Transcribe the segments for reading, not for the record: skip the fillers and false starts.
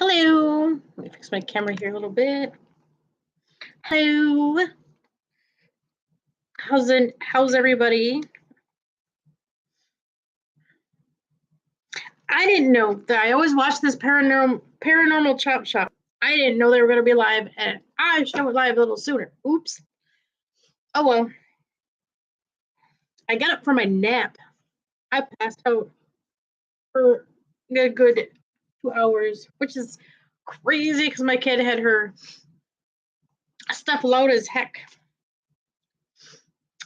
Hello. Let me fix my camera here a little bit. Hello. How's everybody? I didn't know that. I always watch this paranormal chop shop. I didn't know they were going to be live, and I should have went live a little sooner. Oops. Oh well. I got up for my nap. I passed out for a good 2 hours, which is crazy because my kid had her stuff loud as heck.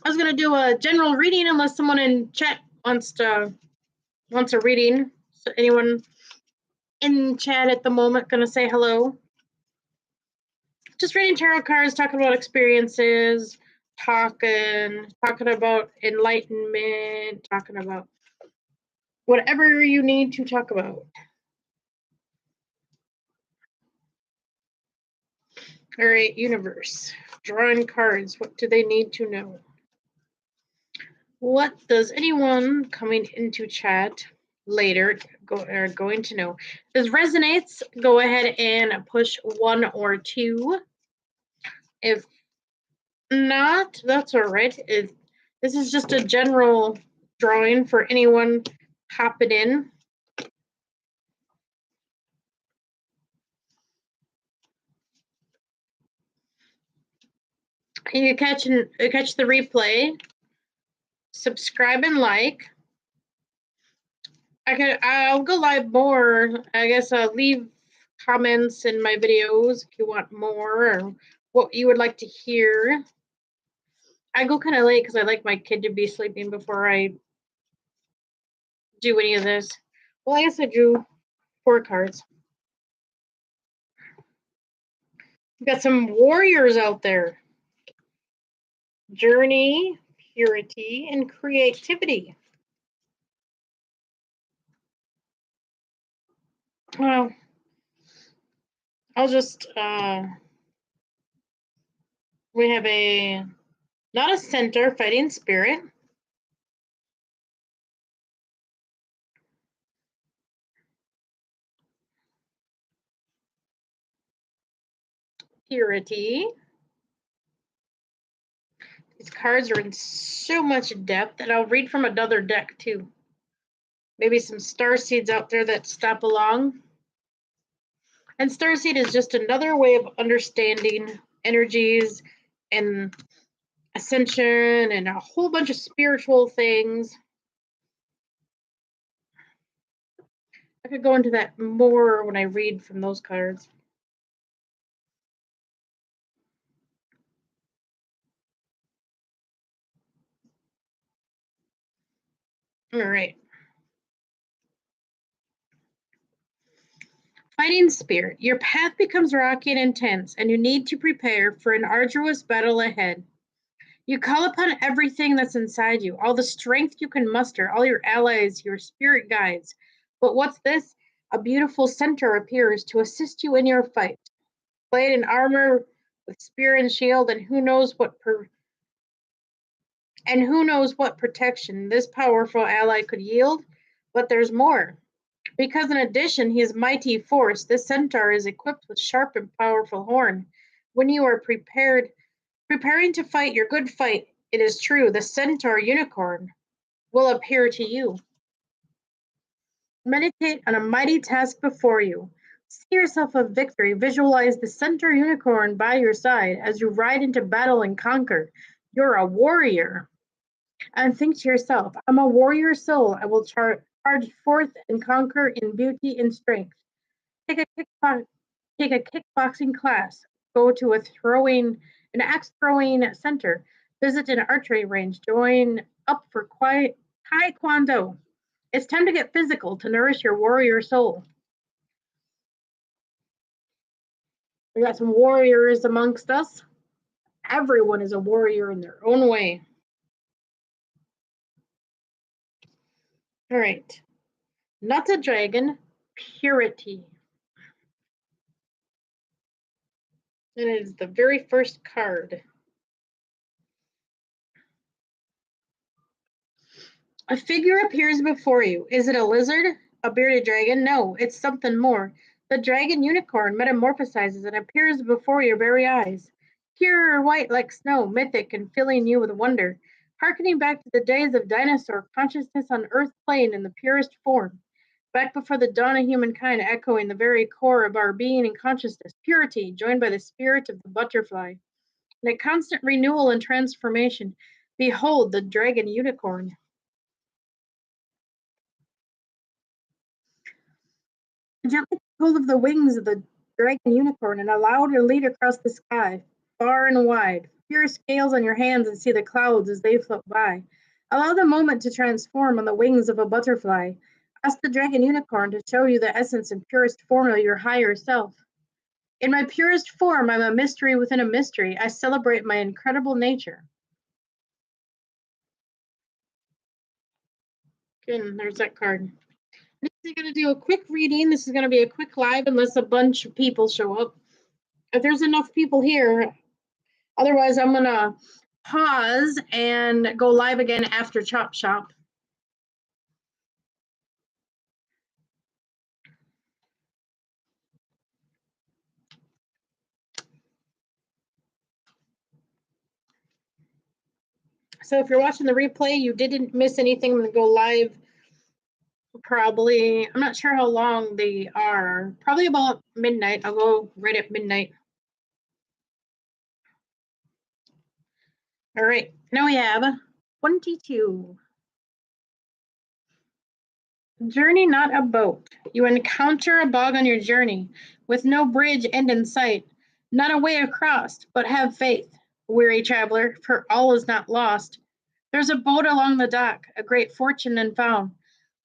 I was going to do a general reading unless someone in chat wants a reading. So anyone in chat at the moment going to say hello? Just reading tarot cards, talking about experiences, talking about enlightenment, talking about whatever you need to talk about. All right, universe. Drawing cards. What do they need to know? What does anyone coming into chat later are going to know? If this resonates, go ahead and push 1 or 2. If not, that's all right. This is just a general drawing for anyone hopping in. You catch the replay. Subscribe and like. I'll go live more. I guess I'll leave comments in my videos if you want more or what you would like to hear. I go kind of late because I like my kid to be sleeping before I do any of this. Well, I guess I drew 4 cards. We've got some warriors out there. Journey, purity, and creativity. Well, I'll just, we have not a center, fighting spirit. Purity. These cards are in so much depth, and I'll read from another deck too. Maybe some star seeds out there that stop along. And starseed is just another way of understanding energies and ascension and a whole bunch of spiritual things. I could go into that more when I read from those cards. All right. Fighting spirit. Your path becomes rocky and intense, and you need to prepare for an arduous battle ahead. You call upon everything that's inside you, all the strength you can muster, all your allies, your spirit guides. But what's this? A beautiful centaur appears to assist you in your fight. Clad in armor with spear and shield, and who knows what protection this powerful ally could yield. But there's more. Because in addition, he is mighty force, this centaur is equipped with sharp and powerful horn. When you are preparing to fight your good fight, it is true, the centaur unicorn will appear to you. Meditate on a mighty task before you. See yourself a victory. Visualize the centaur unicorn by your side as you ride into battle and conquer. You're a warrior. And think to yourself, I'm a warrior soul. I will charge forth and conquer in beauty and strength. Take a kickboxing class. Go to an axe throwing center. Visit an archery range. Join up for taekwondo. It's time to get physical to nourish your warrior soul. We got some warriors amongst us. Everyone is a warrior in their own way. All right. Not a dragon, purity. And it is the very first card. A figure appears before you. Is it a lizard? A bearded dragon? No, it's something more. The dragon unicorn metamorphosizes and appears before your very eyes, pure white like snow, mythic and filling you with wonder, harkening back to the days of dinosaur consciousness on Earth plane in the purest form, back before the dawn of humankind, echoing the very core of our being and consciousness, purity joined by the spirit of the butterfly, in a constant renewal and transformation. Behold the dragon unicorn. Gently take hold of the wings of the dragon unicorn and allow it to lead across the sky, far and wide. Feel your scales on your hands and see the clouds as they float by. Allow the moment to transform on the wings of a butterfly. Ask the dragon unicorn to show you the essence and purest form of your higher self. In my purest form, I'm a mystery within a mystery. I celebrate my incredible nature. Good, there's that card. This is going to do a quick reading. This is going to be a quick live unless a bunch of people show up. If there's enough people here, otherwise I'm going to pause and go live again after Chop Shop. So if you're watching the replay, you didn't miss anything. I'm going to go live probably, I'm not sure how long they are, probably about midnight. I'll go right at midnight. All right, now we have 22. Journey, not a boat. You encounter a bog on your journey, with no bridge end in sight, not a way across, but have faith, weary traveler, for all is not lost. There's a boat along the dock, a great fortune and found.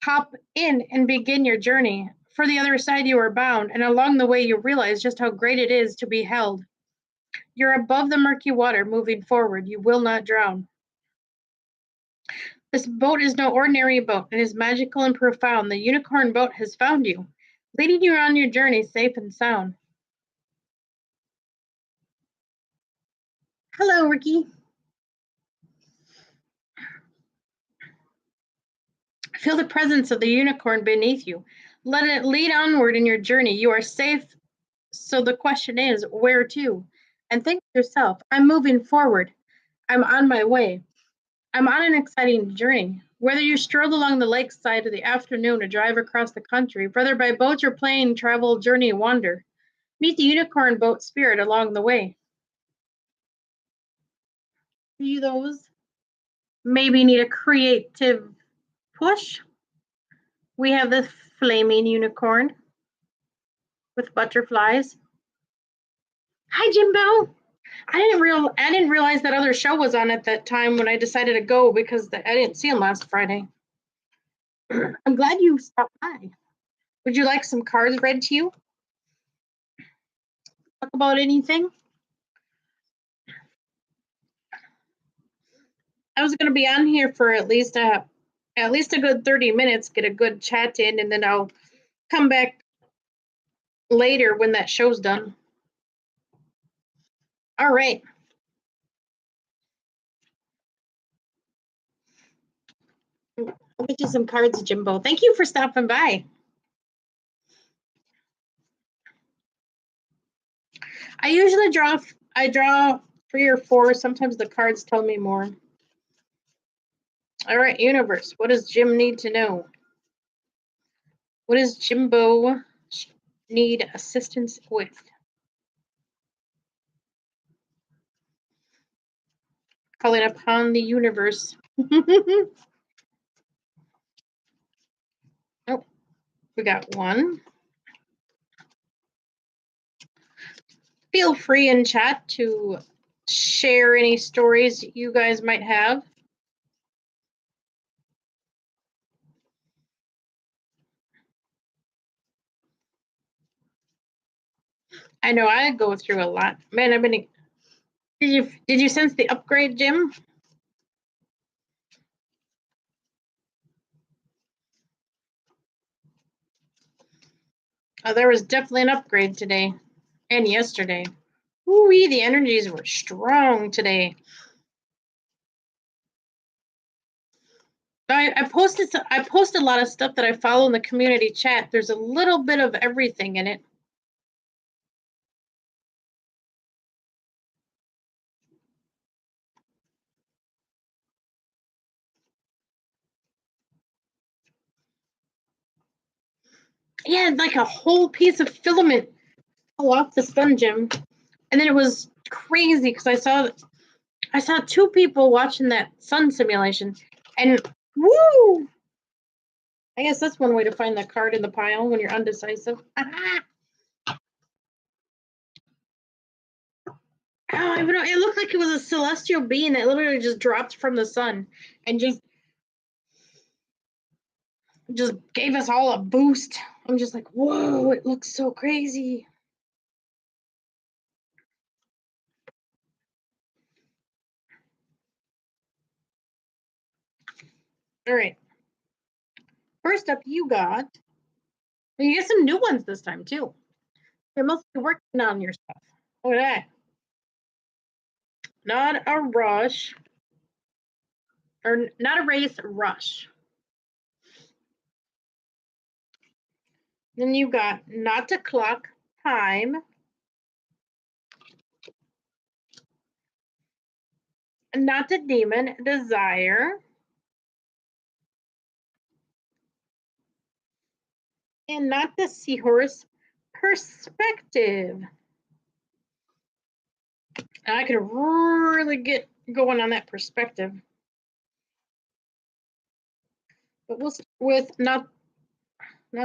Hop in and begin your journey. For the other side you are bound, and along the way you realize just how great it is to be held. You're above the murky water, moving forward. You will not drown. This boat is no ordinary boat. It is magical and profound. The unicorn boat has found you, leading you on your journey safe and sound. Hello, Ricky. Feel the presence of the unicorn beneath you. Let it lead onward in your journey. You are safe. So the question is, where to? And think to yourself, I'm moving forward. I'm on my way. I'm on an exciting journey. Whether you stroll along the lakeside of the afternoon or drive across the country, whether by boat or plane, travel, journey, wander, meet the unicorn boat spirit along the way. See those? Maybe need a creative push. We have the flaming unicorn with butterflies. Hi, Jimbo. I didn't realize that other show was on at that time when I decided to go because I didn't see him last Friday. I'm glad you stopped by. Would you like some cards read to you? Talk about anything? I was going to be on here for at least a good 30 minutes, get a good chat in, and then I'll come back later when that show's done. All right. I'll get you some cards, Jimbo. Thank you for stopping by. I usually draw 3 or 4. Sometimes the cards tell me more. All right, universe, what does Jim need to know? What does Jimbo need assistance with? Calling upon the universe. Oh, we got 1. Feel free in chat to share any stories you guys might have. I know I go through a lot. Man, I've been. Did you sense the upgrade, Jim? Oh, there was definitely an upgrade today and yesterday. Ooh-wee, the energies were strong today. I posted a lot of stuff that I follow in the community chat. There's a little bit of everything in it. Yeah, like a whole piece of filament fell off the Sun Gym, and then it was crazy because I saw two people watching that sun simulation, and woo! I guess that's one way to find the card in the pile when you're undecisive. Oh, it looked like it was a celestial being that literally just dropped from the sun and just gave us all a boost. I'm just like, whoa, it looks so crazy. All right. First up, you get some new ones this time too. You're mostly working on your stuff. Look at that. Not a rush, or not a race, rush. Then you got not to clock, time, not to demon, desire, and not the seahorse, perspective. And I could really get going on that perspective. But we'll start with not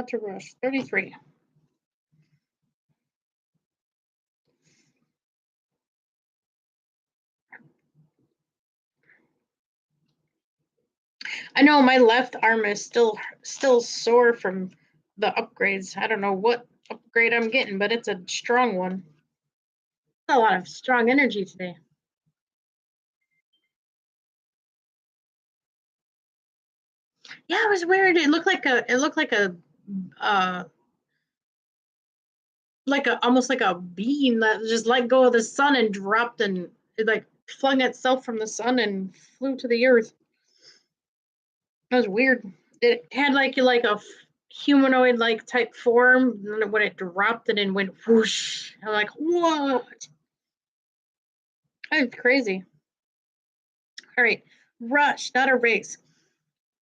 to rush, 33. I know my left arm is still sore from the upgrades. I don't know what upgrade I'm getting, but it's a strong one. A lot of strong energy today. Yeah, it was weird. It looked like uh almost like a beam that just let go of the sun and dropped, and it like flung itself from the sun and flew to the earth. That was weird. It had like a humanoid like type form, and then when it dropped it and went whoosh. I'm like, what? That's crazy. All right, rush, not a race.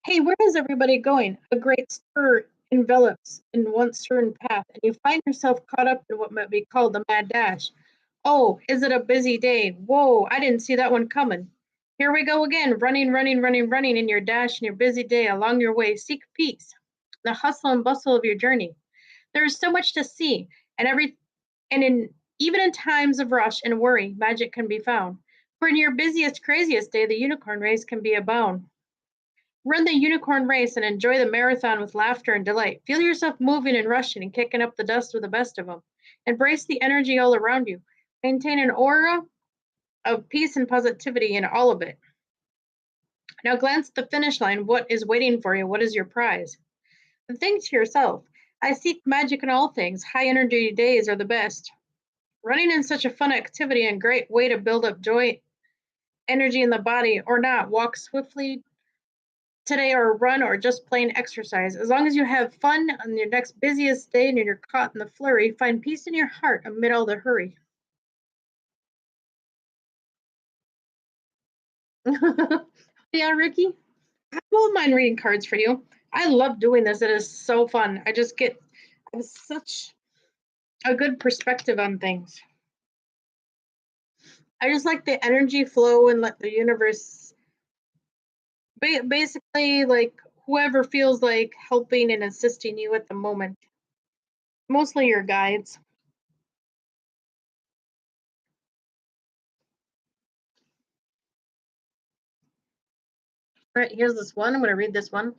Hey, where is everybody going? A great stir envelops in one certain path, and you find yourself caught up in what might be called the mad dash. Oh, is it a busy day? Whoa, I didn't see that one coming. Here we go again, running, running, running, running in your dash in your busy day. Along your way, seek peace, the hustle and bustle of your journey. There is so much to see, and even in times of rush and worry, magic can be found. For in your busiest, craziest day, the unicorn race can be abound. Run the unicorn race and enjoy the marathon with laughter and delight. Feel yourself moving and rushing and kicking up the dust with the best of them. Embrace the energy all around you. Maintain an aura of peace and positivity in all of it. Now glance at the finish line. What is waiting for you? What is your prize? And think to yourself, I seek magic in all things. High energy days are the best. Running is such a fun activity and great way to build up joy, energy in the body, or not. Walk swiftly today, or run, or just plain exercise. As long as you have fun on your next busiest day and you're caught in the flurry, find peace in your heart amid all the hurry. Yeah, Ricky, I won't mind reading cards for you. I love doing this. It is so fun. I have such a good perspective on things. I just like the energy flow and let the universe basically like whoever feels like helping and assisting you at the moment. Mostly your guides. All right, here's this one. I'm going to read this one.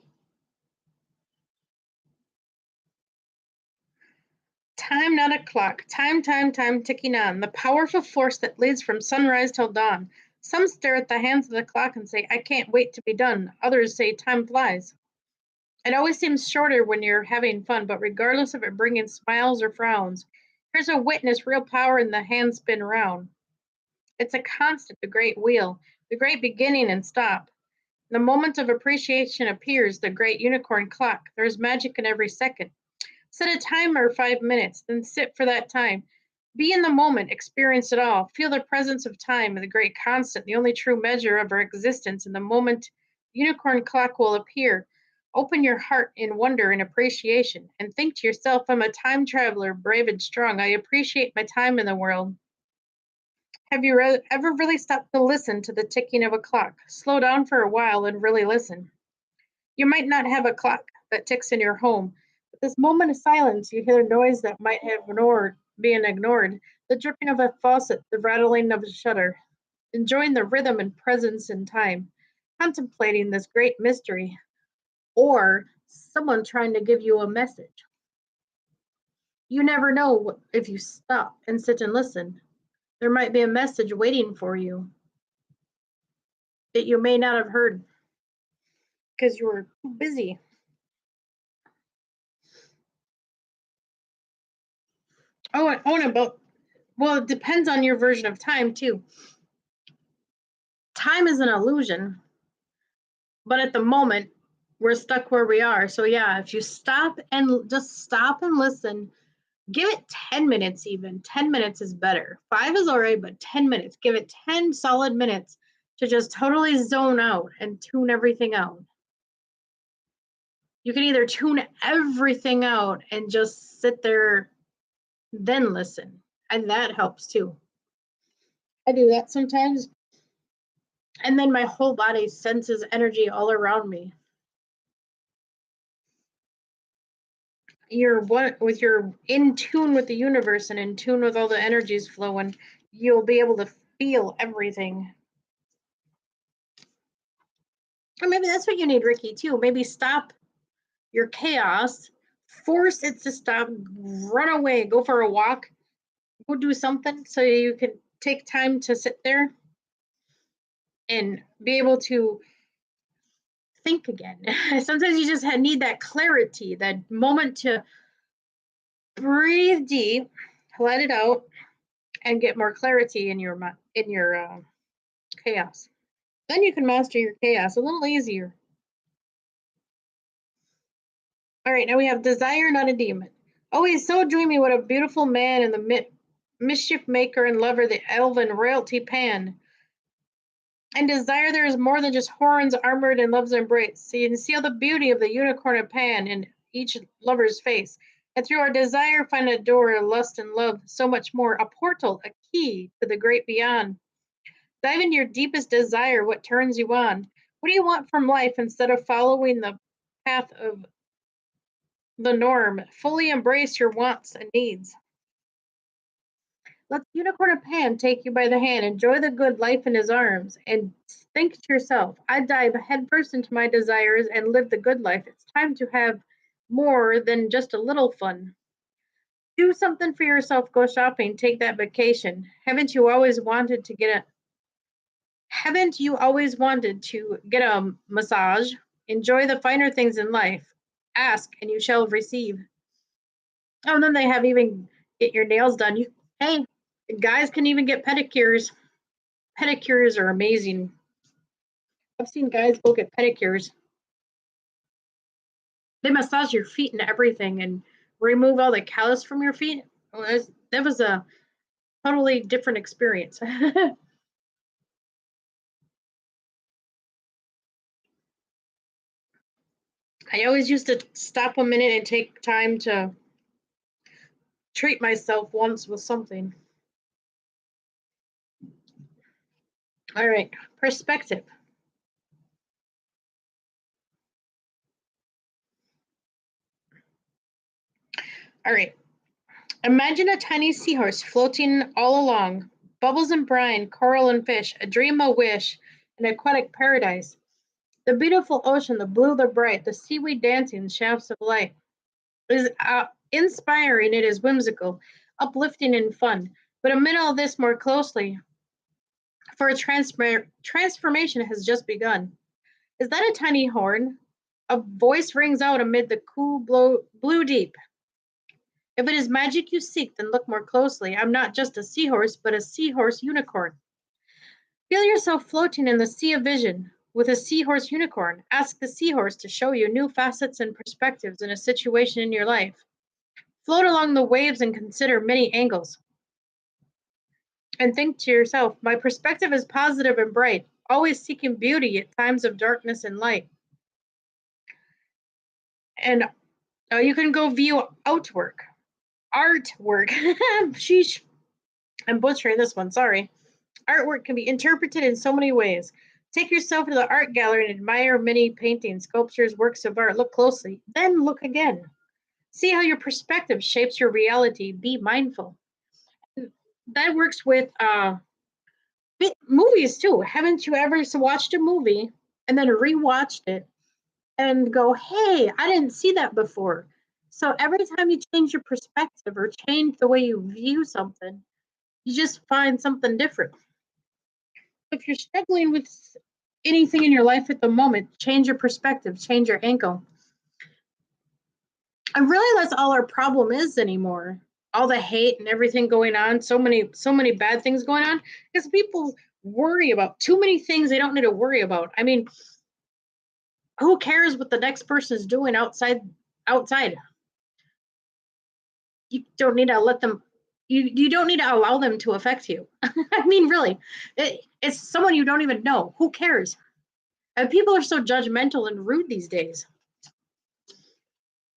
Time, not a clock. Time, time, time ticking on. The powerful force that leads from sunrise till dawn. Some stare at the hands of the clock and say, I can't wait to be done. Others say, time flies. It always seems shorter when you're having fun, but regardless of it bringing smiles or frowns, here's a witness real power in the hand spin round. It's a constant, the great wheel, the great beginning and stop. The moment of appreciation appears, the great unicorn clock. There's magic in every second. Set a timer 5 minutes, then sit for that time. Be in the moment, experience it all. Feel the presence of time, the great constant, the only true measure of our existence. In the moment, the unicorn clock will appear. Open your heart in wonder and appreciation and think to yourself, I'm a time traveler, brave and strong. I appreciate my time in the world. Have you ever really stopped to listen to the ticking of a clock? Slow down for a while and really listen. You might not have a clock that ticks in your home, but this moment of silence, you hear noise that might have been ignored, the dripping of a faucet, the rattling of a shutter, enjoying the rhythm and presence in time, contemplating this great mystery, or someone trying to give you a message. You never know if you stop and sit and listen. There might be a message waiting for you that you may not have heard because you were too busy. And about, well, it depends on your version of time too. Time is an illusion, but at the moment, we're stuck where we are. So, yeah, if you stop and listen, give it 10 minutes even. 10 minutes is better. 5 is all right, but 10 minutes. Give it 10 solid minutes to just totally zone out and tune everything out. You can either tune everything out and just sit there, then listen. And that helps too. I do that sometimes. And then my whole body senses energy all around me. You're in tune with the universe and in tune with all the energies flowing, you'll be able to feel everything. Or maybe that's what you need, Ricky, too. Maybe stop your chaos, force it to stop, run away, go for a walk, go do something so you can take time to sit there and be able to think again. Sometimes you just need that clarity, that moment to breathe deep, let it out, and get more clarity in your chaos. Then you can master your chaos a little easier. All right, now we have desire, not a demon. Oh, he's so dreamy. What a beautiful man, and the mischief maker and lover, the elven royalty Pan. And desire, there is more than just horns armored in love's embrace. So you can see all the beauty of the unicorn of Pan in each lover's face. And through our desire, find a door, lust and love, so much more, a portal, a key to the great beyond. Dive into your deepest desire, what turns you on. What do you want from life instead of following the path of the norm? Fully embrace your wants and needs. Let the unicorn of Pan take you by the hand. Enjoy the good life in his arms. And think to yourself, I dive headfirst into my desires and live the good life. It's time to have more than just a little fun. Do something for yourself. Go shopping. Take that vacation. Haven't you always wanted to get a massage? Enjoy the finer things in life. Ask and you shall receive. Oh, and then they have even get your nails done. Hey, guys can even get pedicures. Pedicures are amazing. I've seen guys go get pedicures. They massage your feet and everything and remove all the callus from your feet. Oh, that was a totally different experience. I always used to stop a minute and take time to treat myself once with something. All right, perspective. All right, imagine a tiny seahorse floating all along, bubbles and brine, coral and fish, a dream, a wish, an aquatic paradise. The beautiful ocean, the blue, the bright, the seaweed dancing, shafts of light. It is inspiring, it is whimsical, uplifting, and fun. But amid all this more closely, for a transformation has just begun. Is that a tiny horn? A voice rings out amid the cool blue deep. If it is magic you seek, then look more closely. I'm not just a seahorse, but a seahorse unicorn. Feel yourself floating in the sea of vision with a seahorse unicorn. Ask the seahorse to show you new facets and perspectives in a situation in your life. Float along the waves and consider many angles. And think to yourself, my perspective is positive and bright, always seeking beauty at times of darkness and light. And you can go view artwork. Sheesh. I'm butchering this one, sorry. Artwork can be interpreted in so many ways. Take yourself to the art gallery and admire many paintings, sculptures, works of art. Look closely, then look again. See how your perspective shapes your reality. Be mindful. That works with movies too. Haven't you ever watched a movie and then rewatched it and go, hey, I didn't see that before? So every time you change your perspective or change the way you view something, you just find something different. If you're struggling with anything in your life at the moment, change your perspective, change your angle. And really that's all our problem is anymore. All the hate and everything going on, so many bad things going on, because people worry about too many things they don't need to worry about. I mean, who cares what the next person is doing outside? You don't need to let them, you don't need to allow them to affect you. I mean, really, it's someone you don't even know. Who cares? And people are so judgmental and rude these days.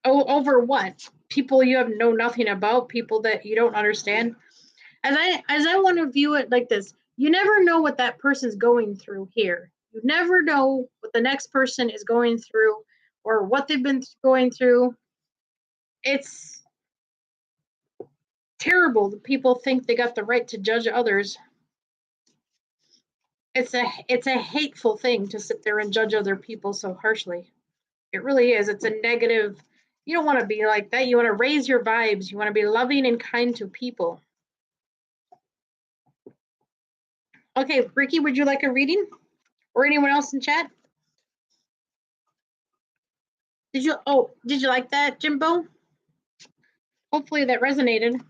Over what? People you have know nothing about, people that you don't understand. As I want to view it like this, you never know what that person's going through here. You never know what the next person is going through or what they've been going through. It's terrible that people think they got the right to judge others. It's a hateful thing to sit there and judge other people so harshly. It really is. It's a negative. You don't want to be like that. You want to raise your vibes. You want to be loving and kind to people. Okay, Ricky, would you like a reading? Or anyone else in chat? Did you like that, Jimbo? Hopefully that resonated.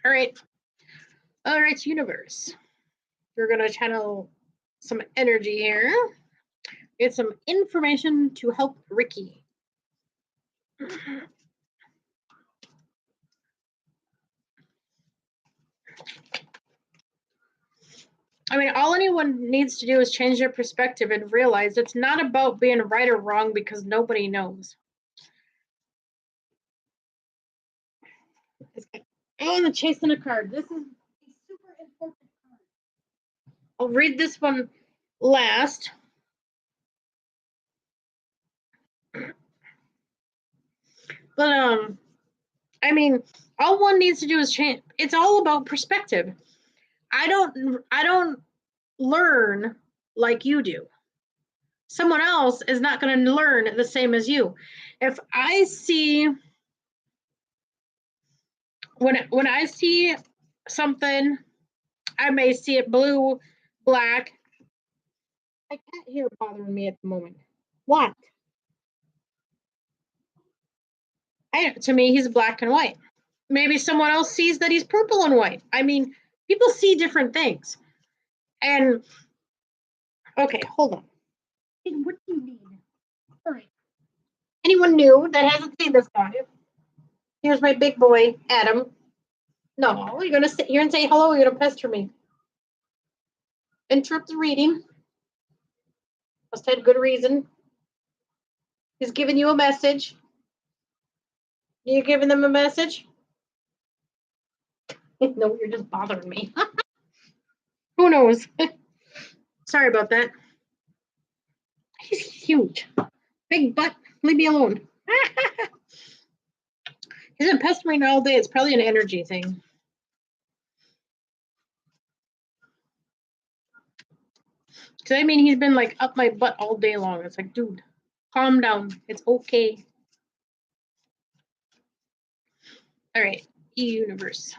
All right, universe. We're gonna channel some energy here. Get some information to help Ricky. I mean, all anyone needs to do is change their perspective and realize it's not about being right or wrong because nobody knows. Oh, the chasing a card. This is a super important card. I'll read this one last. But I mean, all one needs to do is change. It's all about perspective. I don't learn like you do. Someone else is not going to learn the same as you. If I see when I see something, I may see it blue, black. I can't hear it bothering me at the moment. What? To me, he's black and white. Maybe someone else sees that he's purple and white. I mean, people see different things. And okay, hold on. What do you need? All right. Anyone new that hasn't seen this guy? Here's my big boy, Adam. No, you're gonna sit here and say hello. You're gonna pester me. Interrupt the reading. Must have had good reason. He's giving you a message. You giving them a message? No, you're just bothering me. Who knows? Sorry about that. He's huge. Big butt. Leave me alone. He's been pestering all day. It's probably an energy thing. Because I mean, he's been like up my butt all day long. It's like, dude, calm down. It's okay. All right, universe.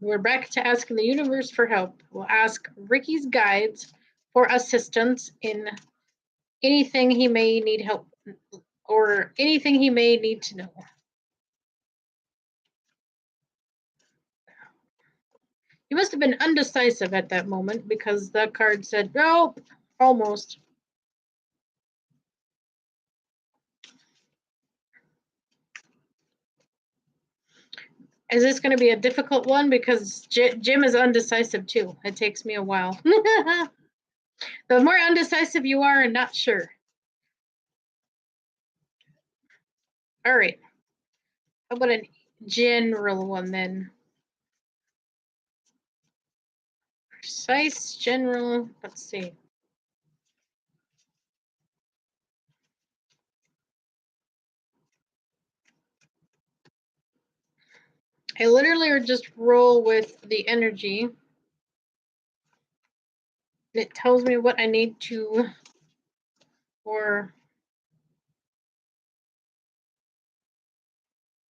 We're back to asking the universe for help. We'll ask Ricky's guides for assistance in anything he may need help or anything he may need to know. He must have been undecisive at that moment because the card said, nope, almost. Is this going to be a difficult one? Because Jim is undecisive too. It takes me a while. The more undecisive you are and not sure. All right. How about a general one then? Precise, general, let's see. I literally just roll with the energy. It tells me what I need to, or,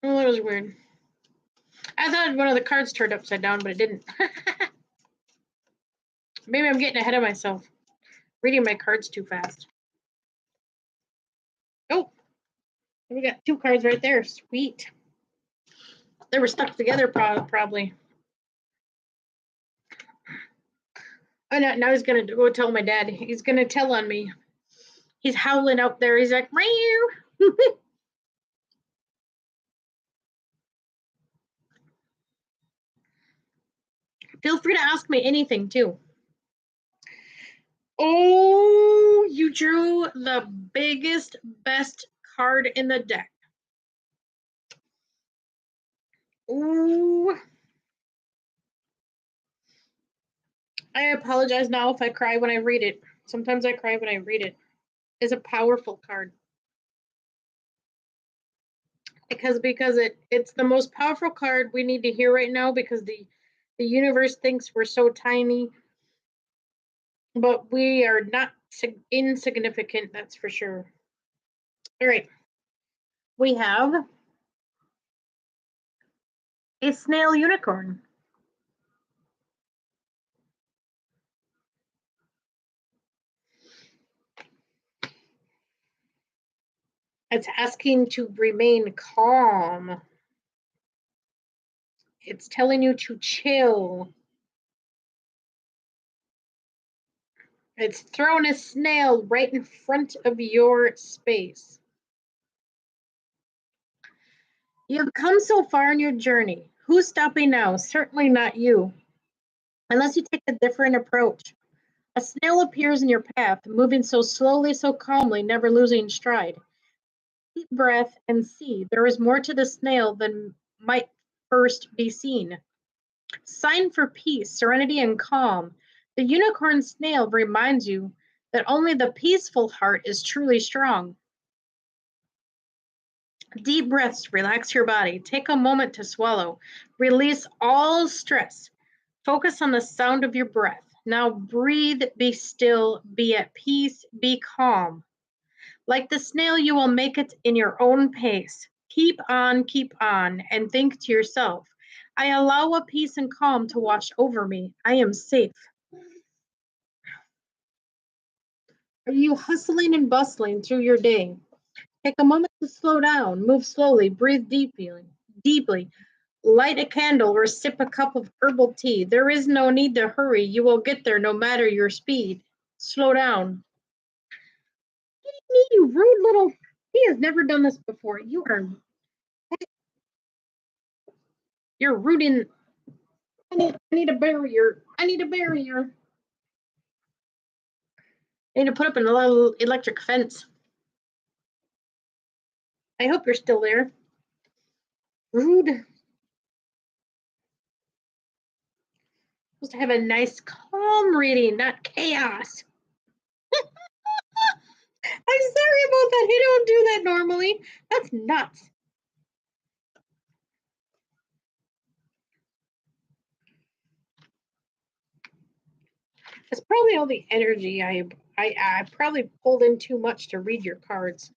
oh, that was weird. I thought one of the cards turned upside down, but it didn't. Maybe I'm getting ahead of myself. Reading my cards too fast. Oh, we got 2 cards right there. Sweet. They were stuck together probably. Oh, no, now he's going to go tell my dad. He's going to tell on me. He's howling out there. He's like, meow. Feel free to ask me anything, too. Oh, you drew the biggest, best card in the deck. Ooh. I apologize now if I cry when I read it. Sometimes I cry when I read it. It's a powerful card. Because it's the most powerful card we need to hear right now, because the universe thinks we're so tiny, but we are not insignificant, that's for sure. All right. We have a snail unicorn. It's asking to remain calm. It's telling you to chill. It's throwing a snail right in front of your space. You have come so far in your journey. Who's stopping now? Certainly not you, unless you take a different approach. A snail appears in your path, moving so slowly, so calmly, never losing stride. Deep breath and see. There is more to the snail than might first be seen. Sign for peace, serenity, and calm. The unicorn snail reminds you that only the peaceful heart is truly strong. Deep breaths relax your body. Take a moment to swallow. Release all stress. Focus on the sound of your breath. Now breathe, be still, be at peace, be calm. Like the snail, you will make it in your own pace. Keep on, and think to yourself, I allow a peace and calm to wash over me. I am safe. Are you hustling and bustling through your day? Take a moment to slow down, move slowly, breathe deeply. Light a candle or sip a cup of herbal tea. There is no need to hurry. You will get there no matter your speed. Slow down. You rude little. He has never done this before. You're rooting. I need a barrier. I need a barrier. I need to put up a little electric fence. I hope you're still there. Rude. Supposed to have a nice calm reading, not chaos. I'm sorry about that. He don't do that normally. That's nuts. It's probably all the energy I probably pulled in too much to read your cards.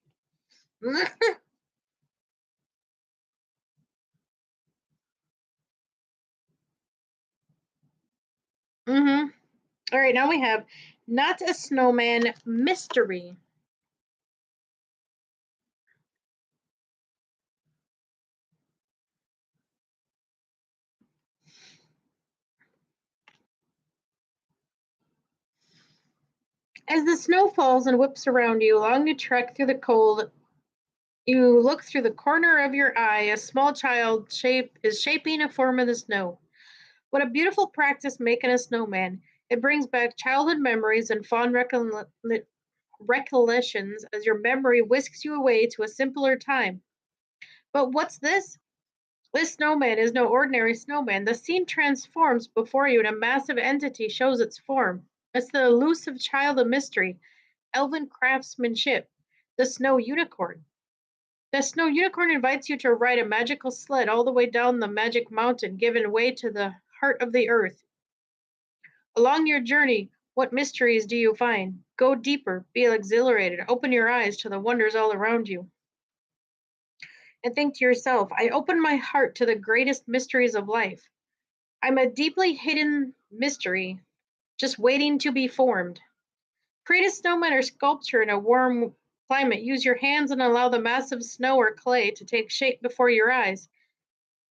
Mm-hmm. All right, now we have Not a Snowman Mystery. As the snow falls and whips around you along the trek through the cold, you look through the corner of your eye. A small child is shaping a form in the snow. What a beautiful practice making a snowman. It brings back childhood memories and fond recollections as your memory whisks you away to a simpler time. But what's this? This snowman is no ordinary snowman. The scene transforms before you and a massive entity shows its form. It's the elusive child of mystery, elven craftsmanship, the snow unicorn. The snow unicorn invites you to ride a magical sled all the way down the magic mountain, giving way to the heart of the earth. Along your journey, what mysteries do you find? Go deeper, be exhilarated, open your eyes to the wonders all around you. And think to yourself, I open my heart to the greatest mysteries of life. I'm a deeply hidden mystery, just waiting to be formed. Create a snowman or sculpture in a warm climate. Use your hands and allow the massive snow or clay to take shape before your eyes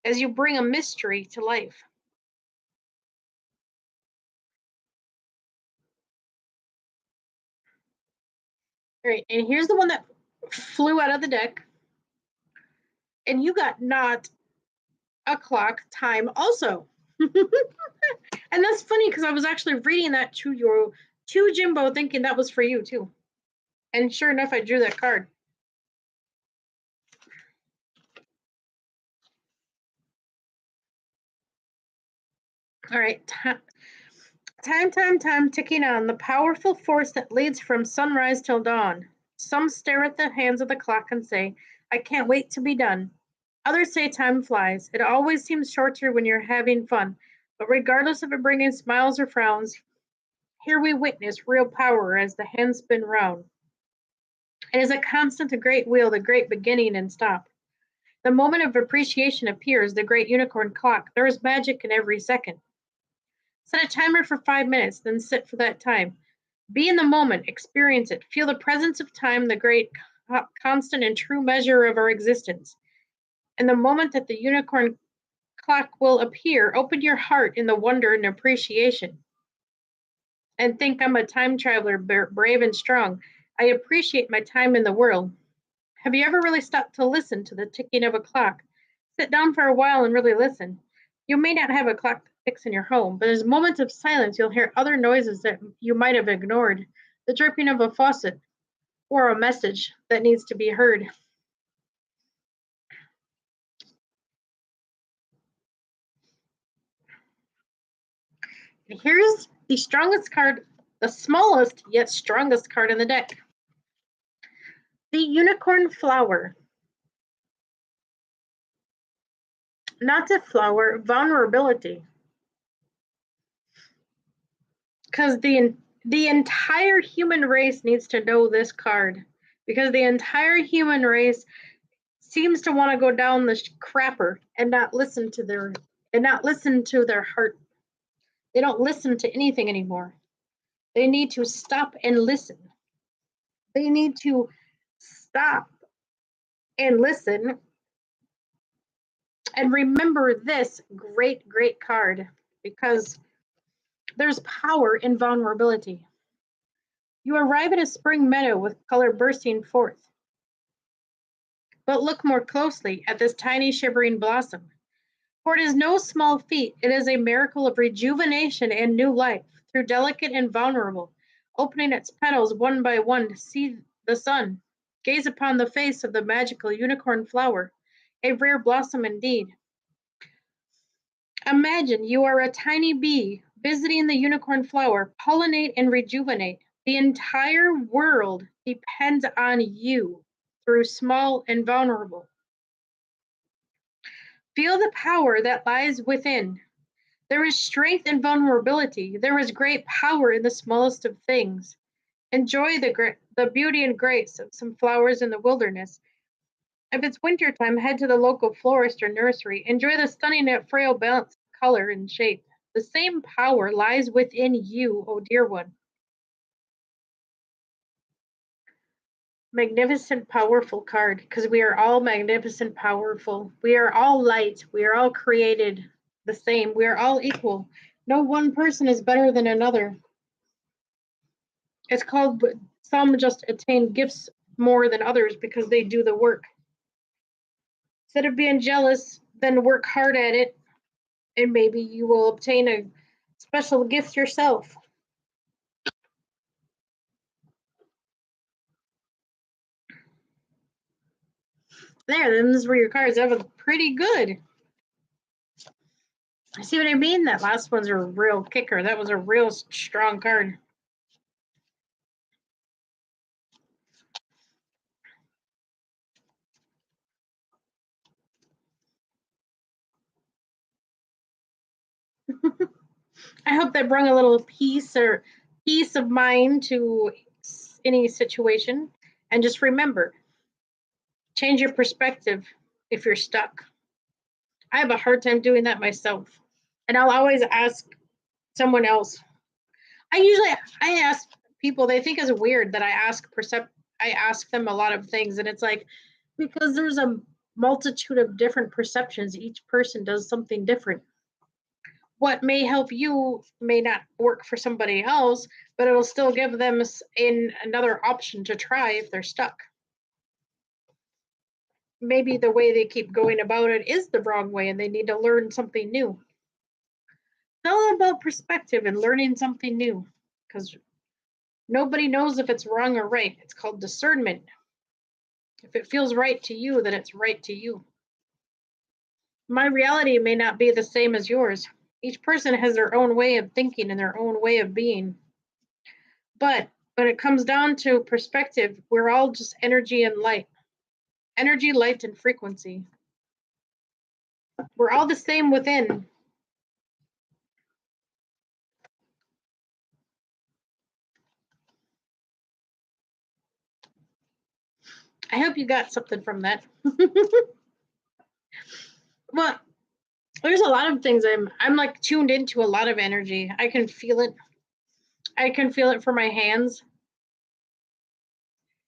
as you bring a mystery to life. All right, and here's the one that flew out of the deck. And you got not a clock time also. And that's funny because I was actually reading that to Jimbo, thinking that was for you too. And sure enough, I drew that card. All right, time ticking on, the powerful force that leads from sunrise till dawn. Some stare at the hands of the clock and say, I can't wait to be done. Others say time flies. It always seems shorter when you're having fun. But regardless of it bringing smiles or frowns, here we witness real power as the hands spin round. It is a constant, a great wheel, the great beginning and stop. The moment of appreciation appears, the great unicorn clock. There is magic in every second. Set a timer for 5 minutes, then sit for that time. Be in the moment, experience it, feel the presence of time, the great, constant, and true measure of our existence. And the moment that the unicorn clock will appear, open your heart in the wonder and appreciation. And think I'm a time traveler, brave and strong. I appreciate my time in the world. Have you ever really stopped to listen to the ticking of a clock? Sit down for a while and really listen. You may not have a clock that ticks in your home, but as moments of silence, you'll hear other noises that you might have ignored. The dripping of a faucet or a message that needs to be heard. And here's the strongest card, the smallest yet strongest card in the deck. The unicorn flower. Not the flower, vulnerability. Because the entire human race needs to know this card. Because the entire human race seems to want to go down the crapper and not listen to their heart. They don't listen to anything anymore. They need to stop and listen. They need to stop and listen and remember this great card because there's power in vulnerability. You arrive at a spring meadow with color bursting forth. But look more closely at this tiny shivering blossom. For it is no small feat, it is a miracle of rejuvenation and new life, through delicate and vulnerable, opening its petals one by one to see the sun. Gaze upon the face of the magical unicorn flower, a rare blossom indeed. Imagine you are a tiny bee visiting the unicorn flower, pollinate and rejuvenate. The entire world depends on you through small and vulnerable. Feel the power that lies within. There is strength in vulnerability. There is great power in the smallest of things. Enjoy the beauty and grace of some flowers in the wilderness. If it's wintertime, head to the local florist or nursery. Enjoy the stunning yet frail balance of color and shape. The same power lies within you, oh dear one. Magnificent, powerful card, because we are all magnificent, powerful. We are all light. We are all created the same. We are all equal. No one person is better than another. It's called some just attain gifts more than others because they do the work. Instead of being jealous, then work hard at it, and maybe you will obtain a special gift yourself. There, those were your cards. That was pretty good. See what I mean? That last one's a real kicker. That was a real strong card. I hope that brought a little peace of mind to any situation. And just remember, change your perspective if you're stuck. I have a hard time doing that myself. And I'll always ask someone else. I ask people, they think it's weird that I ask them a lot of things, and it's like because there's a multitude of different perceptions. Each person does something different. What may help you may not work for somebody else, but it'll still give them another option to try if they're stuck. Maybe the way they keep going about it is the wrong way and they need to learn something new. It's all about perspective and learning something new because nobody knows if it's wrong or right. It's called discernment. If it feels right to you, then it's right to you. My reality may not be the same as yours. Each person has their own way of thinking and their own way of being. But when it comes down to perspective, we're all just energy and light. Energy, light, and frequency. We're all the same within. I hope you got something from that. Well, there's a lot of things I'm like tuned into a lot of energy. I can feel it. I can feel it for my hands.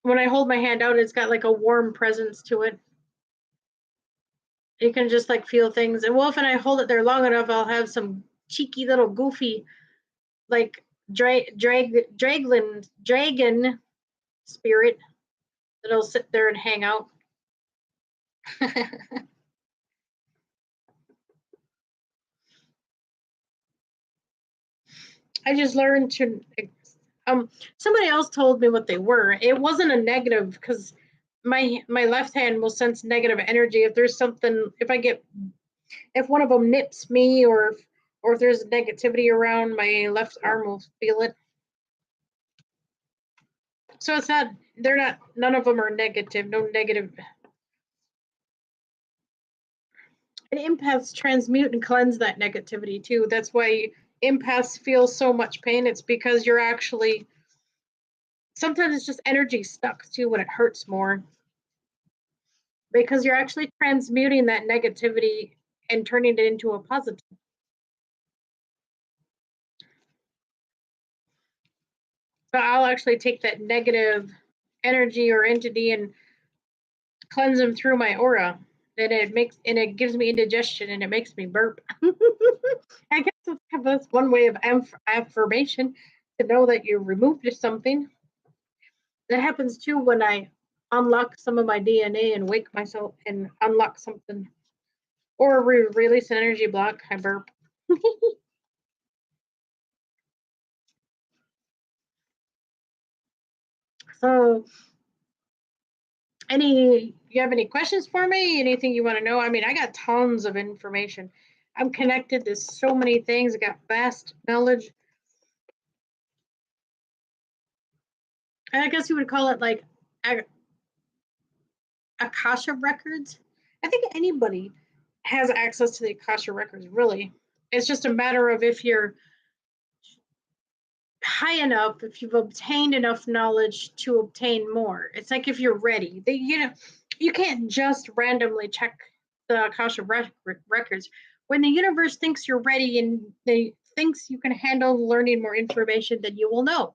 When I hold my hand out, it's got like a warm presence to it. You can just like feel things. And well, if I hold it there long enough, I'll have some cheeky little goofy like dragon spirit that'll sit there and hang out. I just learned to somebody else told me what they were. It wasn't a negative because my left hand will sense negative energy if there's something if one of them nips me or if there's negativity around, my left arm will feel it. So it's not none of them are negative, no negative. And empaths transmute and cleanse that negativity too. That's why empaths feel so much pain. It's because you're actually sometimes it's just energy stuck too when it hurts more. Because you're actually transmuting that negativity and turning it into a positive. So I'll actually take that negative energy or entity and cleanse them through my aura. And it gives me indigestion and it makes me burp. I guess that's one way of affirmation to know that you removed something. That happens too when I unlock some of my DNA and wake myself and unlock something or release an energy block. I burp. So you have any questions for me? Anything you want to know? I mean, I got tons of information. I'm connected to so many things. I got vast knowledge. And I guess you would call it like Akasha records. I think anybody has access to the Akasha records, really. It's just a matter of if you're high enough, if you've obtained enough knowledge to obtain more. It's like if you're ready. You can't just randomly check the Akasha records. When the universe thinks you're ready and they thinks you can handle learning more information, then you will know.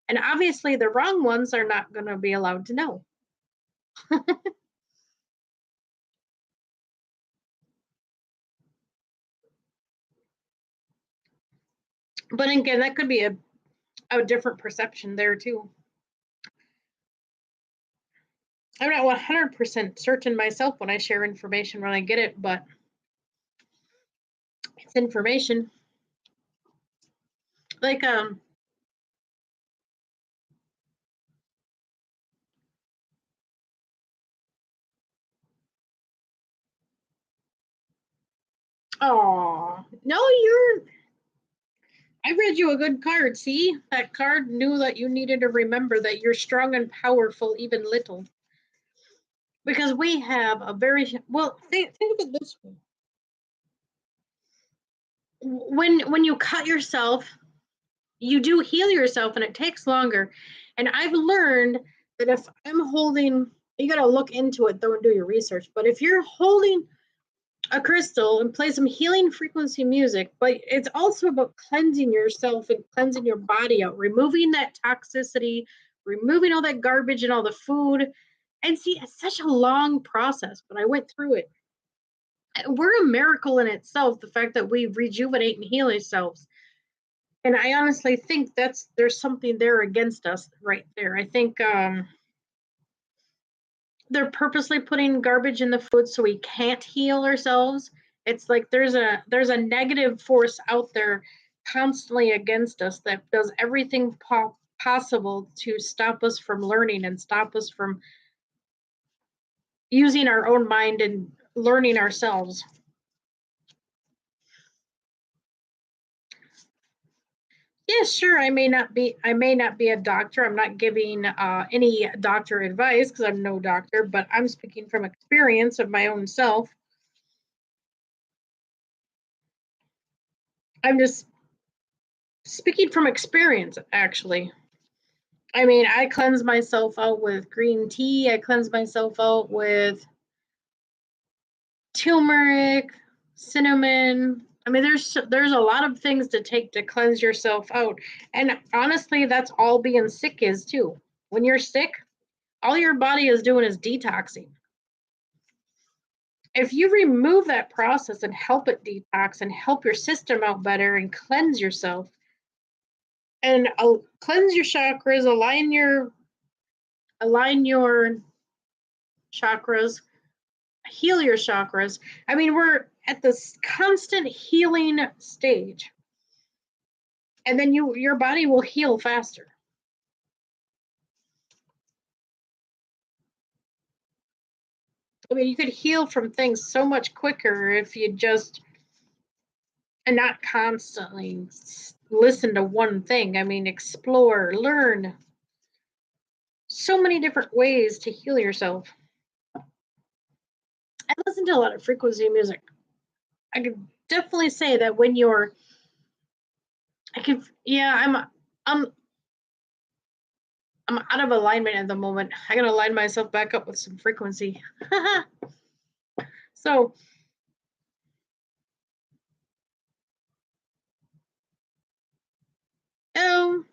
And obviously the wrong ones are not going to be allowed to know. But again, that could be a different perception there too. I'm not 100% certain myself when I share information when I get it, but it's information. Like Oh, no, I read you a good card. See, that card knew that you needed to remember that you're strong and powerful, even little. Because we have a very, well, think of it this way. When you cut yourself, you do heal yourself and it takes longer. And I've learned that if I'm holding, you got to look into it though and do your research. But if you're holding a crystal and play some healing frequency music, but it's also about cleansing yourself and cleansing your body out, removing that toxicity, removing all that garbage and all the food. And see, it's such a long process, but I went through it. We're a miracle in itself, the fact that we rejuvenate and heal ourselves. And I honestly think there's something there against us right there. I think they're purposely putting garbage in the food so we can't heal ourselves. It's like there's a negative force out there constantly against us that does everything possible to stop us from learning and stop us from using our own mind and learning ourselves. Yeah, sure. I may not be a doctor. I'm not giving any doctor advice because I'm no doctor, but I'm speaking from experience of my own self. I'm just speaking from experience, actually. I mean, I cleanse myself out with green tea. I cleanse myself out with turmeric, cinnamon. I mean, there's a lot of things to take to cleanse yourself out. And honestly, that's all being sick is too. When you're sick, all your body is doing is detoxing. If you remove that process and help it detox and help your system out better and cleanse yourself and cleanse your chakras, align your chakras, heal your chakras. I mean, we're at this constant healing stage, and then your body will heal faster. I mean, you could heal from things so much quicker if you just and not constantly listen to one thing. I mean, explore, learn. So many different ways to heal yourself. I listen to a lot of frequency music. I could definitely say that when you're, I could, yeah, I'm, I'm out of alignment at the moment. I gotta line myself back up with some frequency. So, um,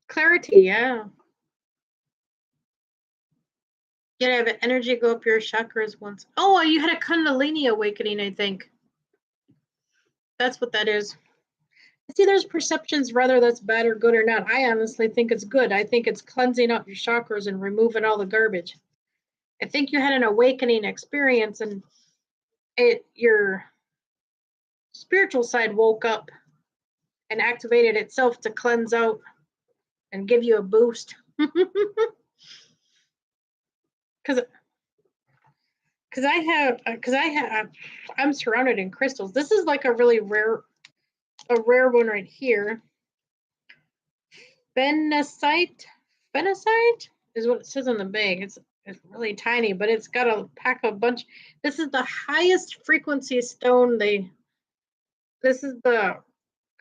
clarity, yeah. You gotta have energy go up your chakras once. Oh, you had a Kundalini awakening, I think. That's what that is. See, there's perceptions whether that's bad or good or not. I honestly think it's good. I think it's cleansing up your chakras and removing all the garbage. I think you had an awakening experience and your spiritual side woke up and activated itself to cleanse out and give you a boost. Because I'm surrounded in crystals. This is like a rare one right here. Phenacite. Phenacite is what it says on the bag. It's really tiny, but it's got a pack of bunch. This is the highest frequency stone this is the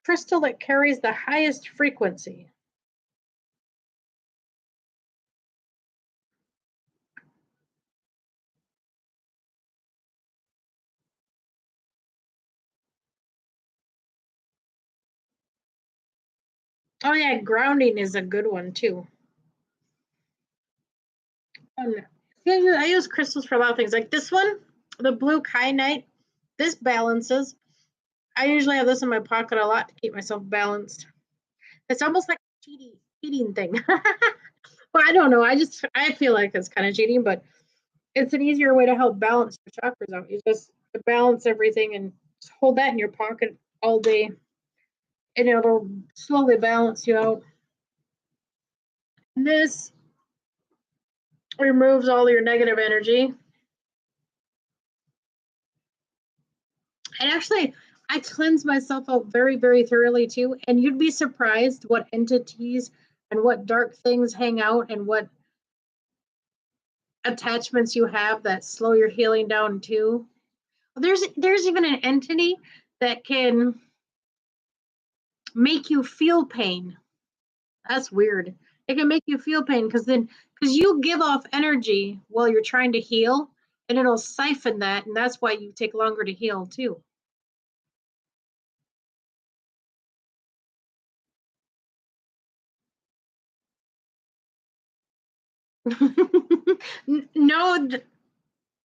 crystal that carries the highest frequency. Oh yeah, grounding is a good one too. Um, I use crystals for a lot of things. Like this one, the blue kyanite. This balances. I usually have this in my pocket a lot to keep myself balanced. It's almost like a cheating thing. Well, I don't know. I feel like it's kind of cheating, but it's an easier way to help balance your chakras out. You just balance everything and just hold that in your pocket all day, and it'll slowly balance you out. And this removes all your negative energy. And actually, I cleanse myself out very, very thoroughly too. And you'd be surprised what entities and what dark things hang out and what attachments you have that slow your healing down too. There's even an entity that can make you feel pain. That's weird. It can make you feel pain because you give off energy while you're trying to heal, and it'll siphon that, and that's why you take longer to heal too. No,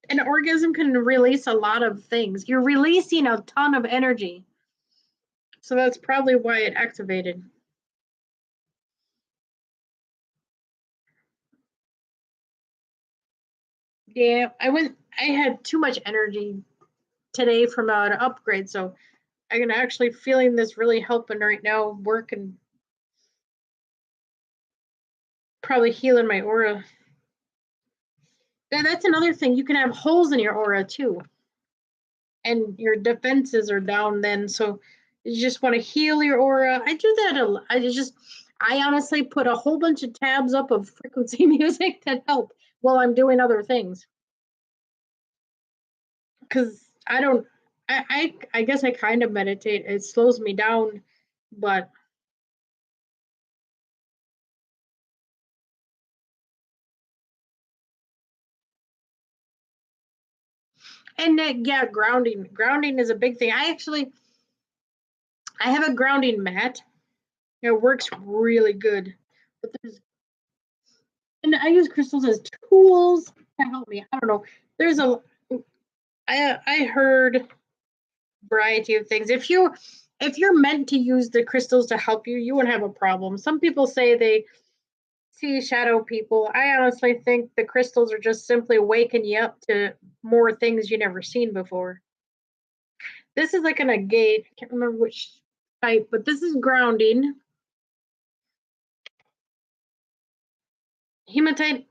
an orgasm can release a lot of things. You're releasing a ton of energy. So that's probably why it activated. Yeah, I had too much energy today from an upgrade, so I'm actually feeling this really helping right now, work and probably healing my aura. And that's another thing. You can have holes in your aura too, and your defenses are down then. So you just want to heal your aura. I do that a lot. I honestly put a whole bunch of tabs up of frequency music that help while I'm doing other things. Because I don't, I guess I kind of meditate. It slows me down, but and yeah, grounding is a big thing. I have a grounding mat. It works really good, but there's and I use crystals as tools to help me. I don't know. There's a I heard variety of things. If you're meant to use the crystals to help you, you won't have a problem. Some people say they see shadow people. I honestly think the crystals are just simply waking you up to more things you never seen before. This is like an agate. I can't remember which type, but this is grounding. Hematite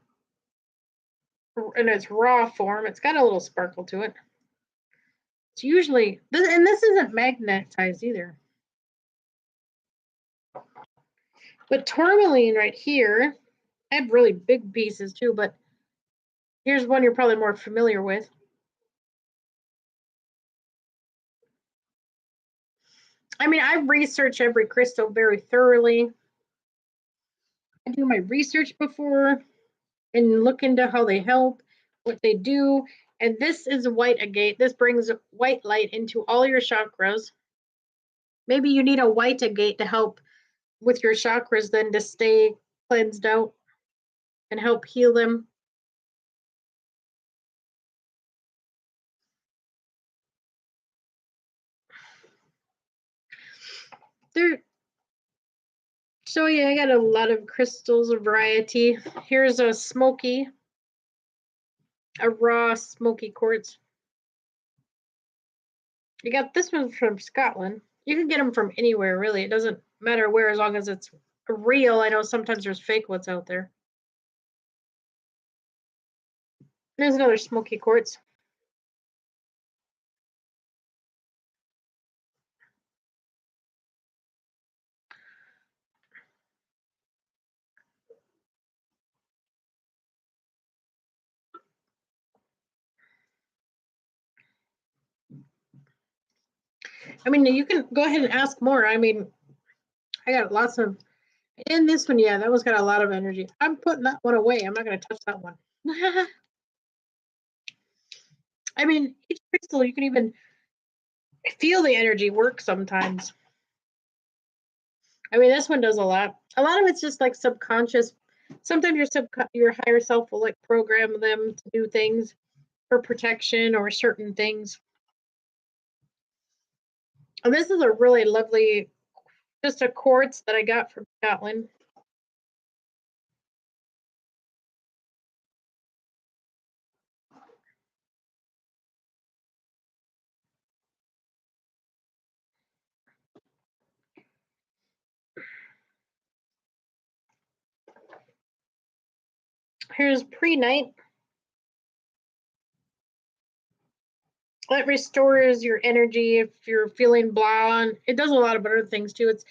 in its raw form. It's got a little sparkle to it. It's usually and this isn't magnetized either. But tourmaline right here, I have really big pieces too, but here's one you're probably more familiar with. I mean, I research every crystal very thoroughly. I do my research before and look into how they help, what they do. And this is a white agate. This brings white light into all your chakras. Maybe you need a white agate to help with your chakras then to stay cleansed out and help heal them. There, so yeah, I got a lot of crystals, a variety. Here's a smoky, a raw smoky quartz. You got this one from Scotland. You can get them from anywhere, really. It doesn't matter where, as long as it's real. I know sometimes there's fake ones out there. There's another smoky quartz. I mean, you can go ahead and ask more. I mean, I got lots of. And this one, yeah, that one's got a lot of energy. I'm putting that one away. I'm not going to touch that one. I mean, each crystal, you can even feel the energy work sometimes. I mean, this one does a lot. A lot of it's just like subconscious. Sometimes your higher self will like program them to do things for protection or certain things. And this is a really lovely, just a quartz that I got from Scotland. Here's pre-night. It restores your energy if you're feeling blah. And it does a lot of other things too. It's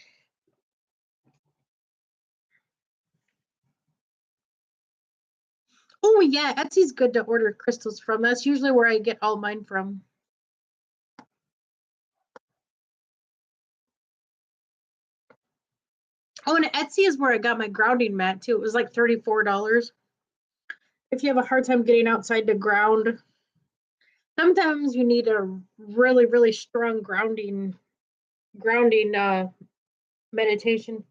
oh yeah, Etsy's good to order crystals from. That's usually where I get all mine from. Oh, and Etsy is where I got my grounding mat too. It was like $34. If you have a hard time getting outside to ground, sometimes you need a really, really strong grounding meditation.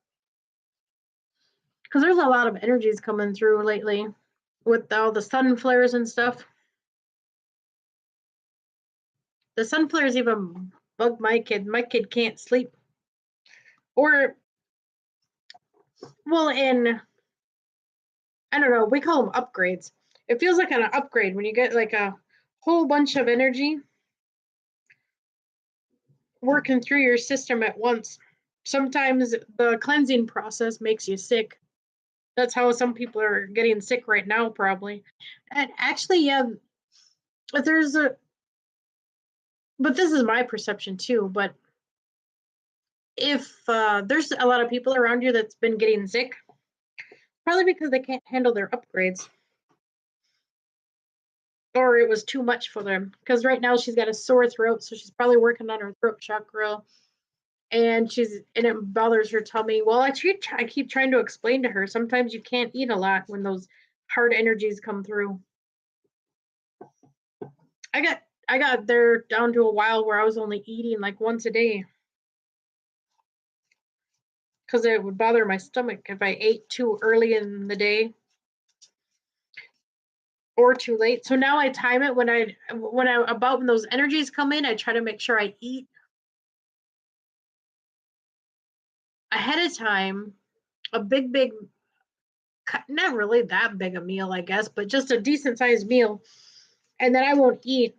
Because there's a lot of energies coming through lately with all the sun flares and stuff. The sun flares even bug my kid. My kid can't sleep. Or, well, in, I don't know, we call them upgrades. It feels like an upgrade when you get like a whole bunch of energy working through your system at once. Sometimes the cleansing process makes you sick. That's how some people are getting sick right now, probably. And actually, yeah, but there's a, but this is my perception too. But if there's a lot of people around you that's been getting sick, probably because they can't handle their upgrades or it was too much for them. Because right now she's got a sore throat, so she's probably working on her throat chakra, and it bothers her tummy. Well, I keep trying to explain to her. Sometimes you can't eat a lot when those hard energies come through. I got I got there down to a while where I was only eating like once a day because it would bother my stomach if I ate too early in the day or too late. So now I time it when those energies come in, I try to make sure I eat ahead of time a big, not really that big a meal, I guess, but just a decent sized meal. And then I won't eat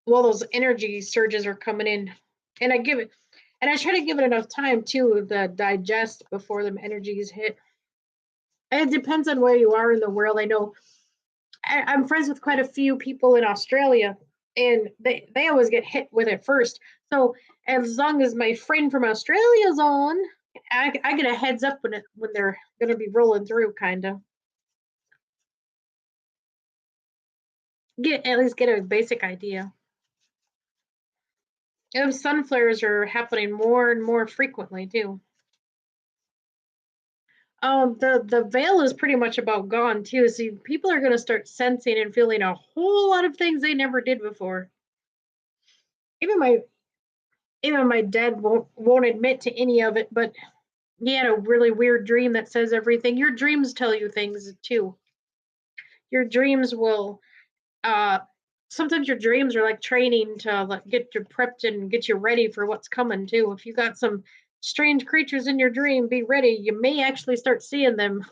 while those energy surges are coming in. And I try to give it enough time too to digest before the energies hit. And it depends on where you are in the world. I know I'm friends with quite a few people in Australia, and they always get hit with it first. So as long as my friend from Australia's on, I get a heads up when they're going to be rolling through, kind of get a basic idea. And sun flares are happening more and more frequently too. The veil is pretty much about gone too. So people are going to start sensing and feeling a whole lot of things they never did before. Even my even my dad won't admit to any of it, but he had a really weird dream that says everything. Your dreams tell you things too. Your dreams will uh sometimes your dreams are like training to like, get you prepped and get you ready for what's coming too. If you got some strange creatures in your dream, be ready. You may actually start seeing them.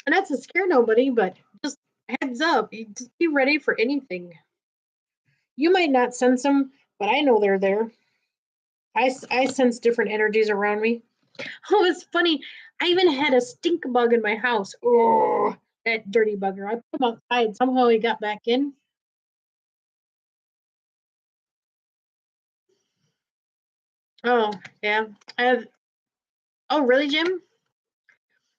And that's to scare nobody, but just heads up, you just be ready for anything. You might not sense them, but I know they're there. I sense different energies around me. Oh, it's funny. I even had a stink bug in my house. Oh, that dirty bugger. I put him outside. Somehow he got back in. Oh, yeah. I have, oh, really, Jim?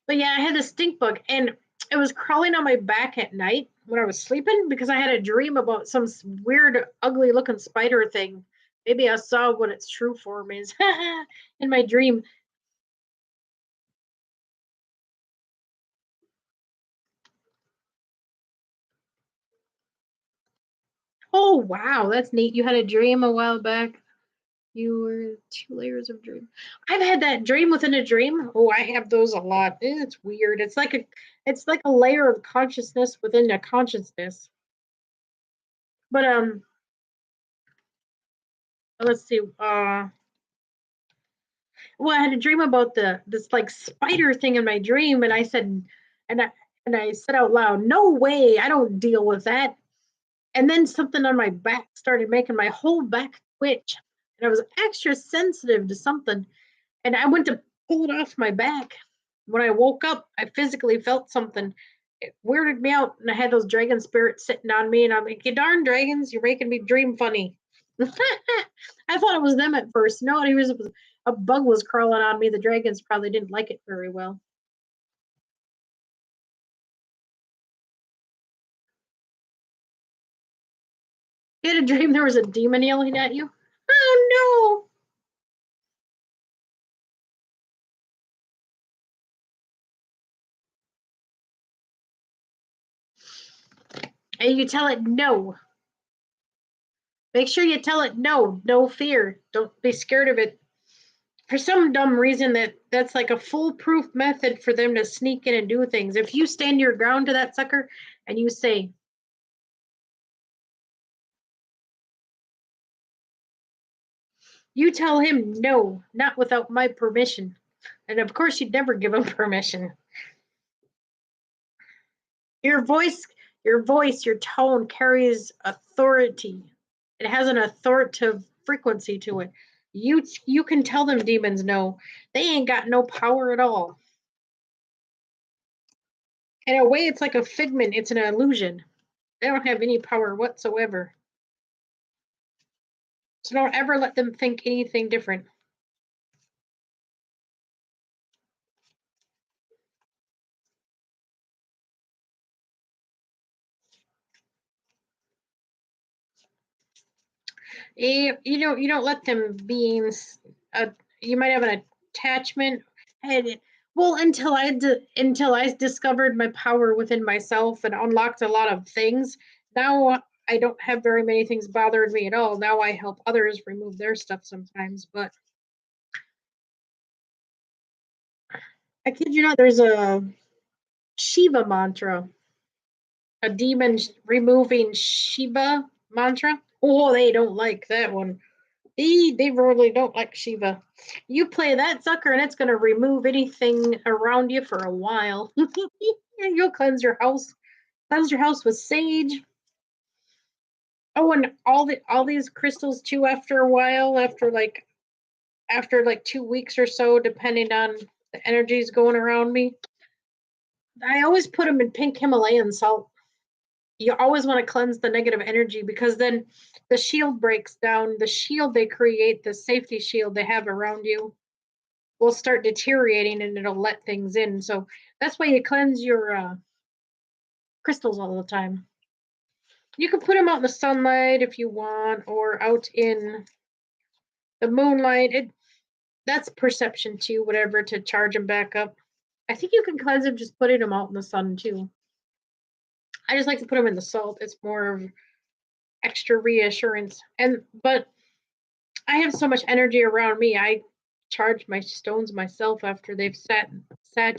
But yeah, I had a stink bug and it was crawling on my back at night when I was sleeping because I had a dream about some weird, ugly looking spider thing. Maybe I saw what its true form is in my dream. Oh, wow, that's neat. You had a dream a while back. You were two layers of dream. I've had that dream within a dream. Oh, I have those a lot. It's weird. It's like a layer of consciousness within a consciousness. But let's see. Well, I had a dream about this like spider thing in my dream, and and I and I said out loud, "No way! I don't deal with that." And then something on my back started making my whole back twitch, and I was extra sensitive to something. And I went to pull it off my back. When I woke up, I physically felt something. it weirded me out. And I had those dragon spirits sitting on me, and I'm like, you darn dragons, you're making me dream funny. I thought it was them at first. No, it was a bug was crawling on me. The dragons probably didn't like it very well. You had a dream there was a demon yelling at you? Oh no. And you tell it no. Make sure you tell it no, no fear. Don't be scared of it. For some dumb reason that's like a foolproof method for them to sneak in and do things. If you stand your ground to that sucker and you say, you tell him no, not without my permission. And of course, you'd never give him permission. Your voice, your tone carries authority. It has an authoritative frequency to it. You can tell them demons no. They ain't got no power at all. In a way, it's like a figment, it's an illusion. They don't have any power whatsoever. So don't ever let them think anything different. You don't let them beings. You might have an attachment, and well, until I discovered my power within myself and unlocked a lot of things. Now I don't have very many things bothering me at all. Now I help others remove their stuff sometimes, but I kid you not, there's a Shiva mantra, a demon removing Shiva mantra. Oh, they don't like that one. They really don't like Shiva. You play that sucker and it's gonna remove anything around you for a while. You'll cleanse your house. Cleanse your house with sage. Oh, and all these crystals too after a while, after like 2 weeks or so, depending on the energies going around me. I always put them in pink Himalayan salt. You always want to cleanse the negative energy because then the shield breaks down. The shield they create, the safety shield they have around you, will start deteriorating and it'll let things in. So that's why you cleanse your crystals all the time. You can put them out in the sunlight if you want, or out in the moonlight. That's perception too, whatever, to charge them back up. I think you can cleanse them just putting them out in the sun too. I just like to put them in the salt. It's more of extra reassurance. But I have so much energy around me. I charge my stones myself after they've sat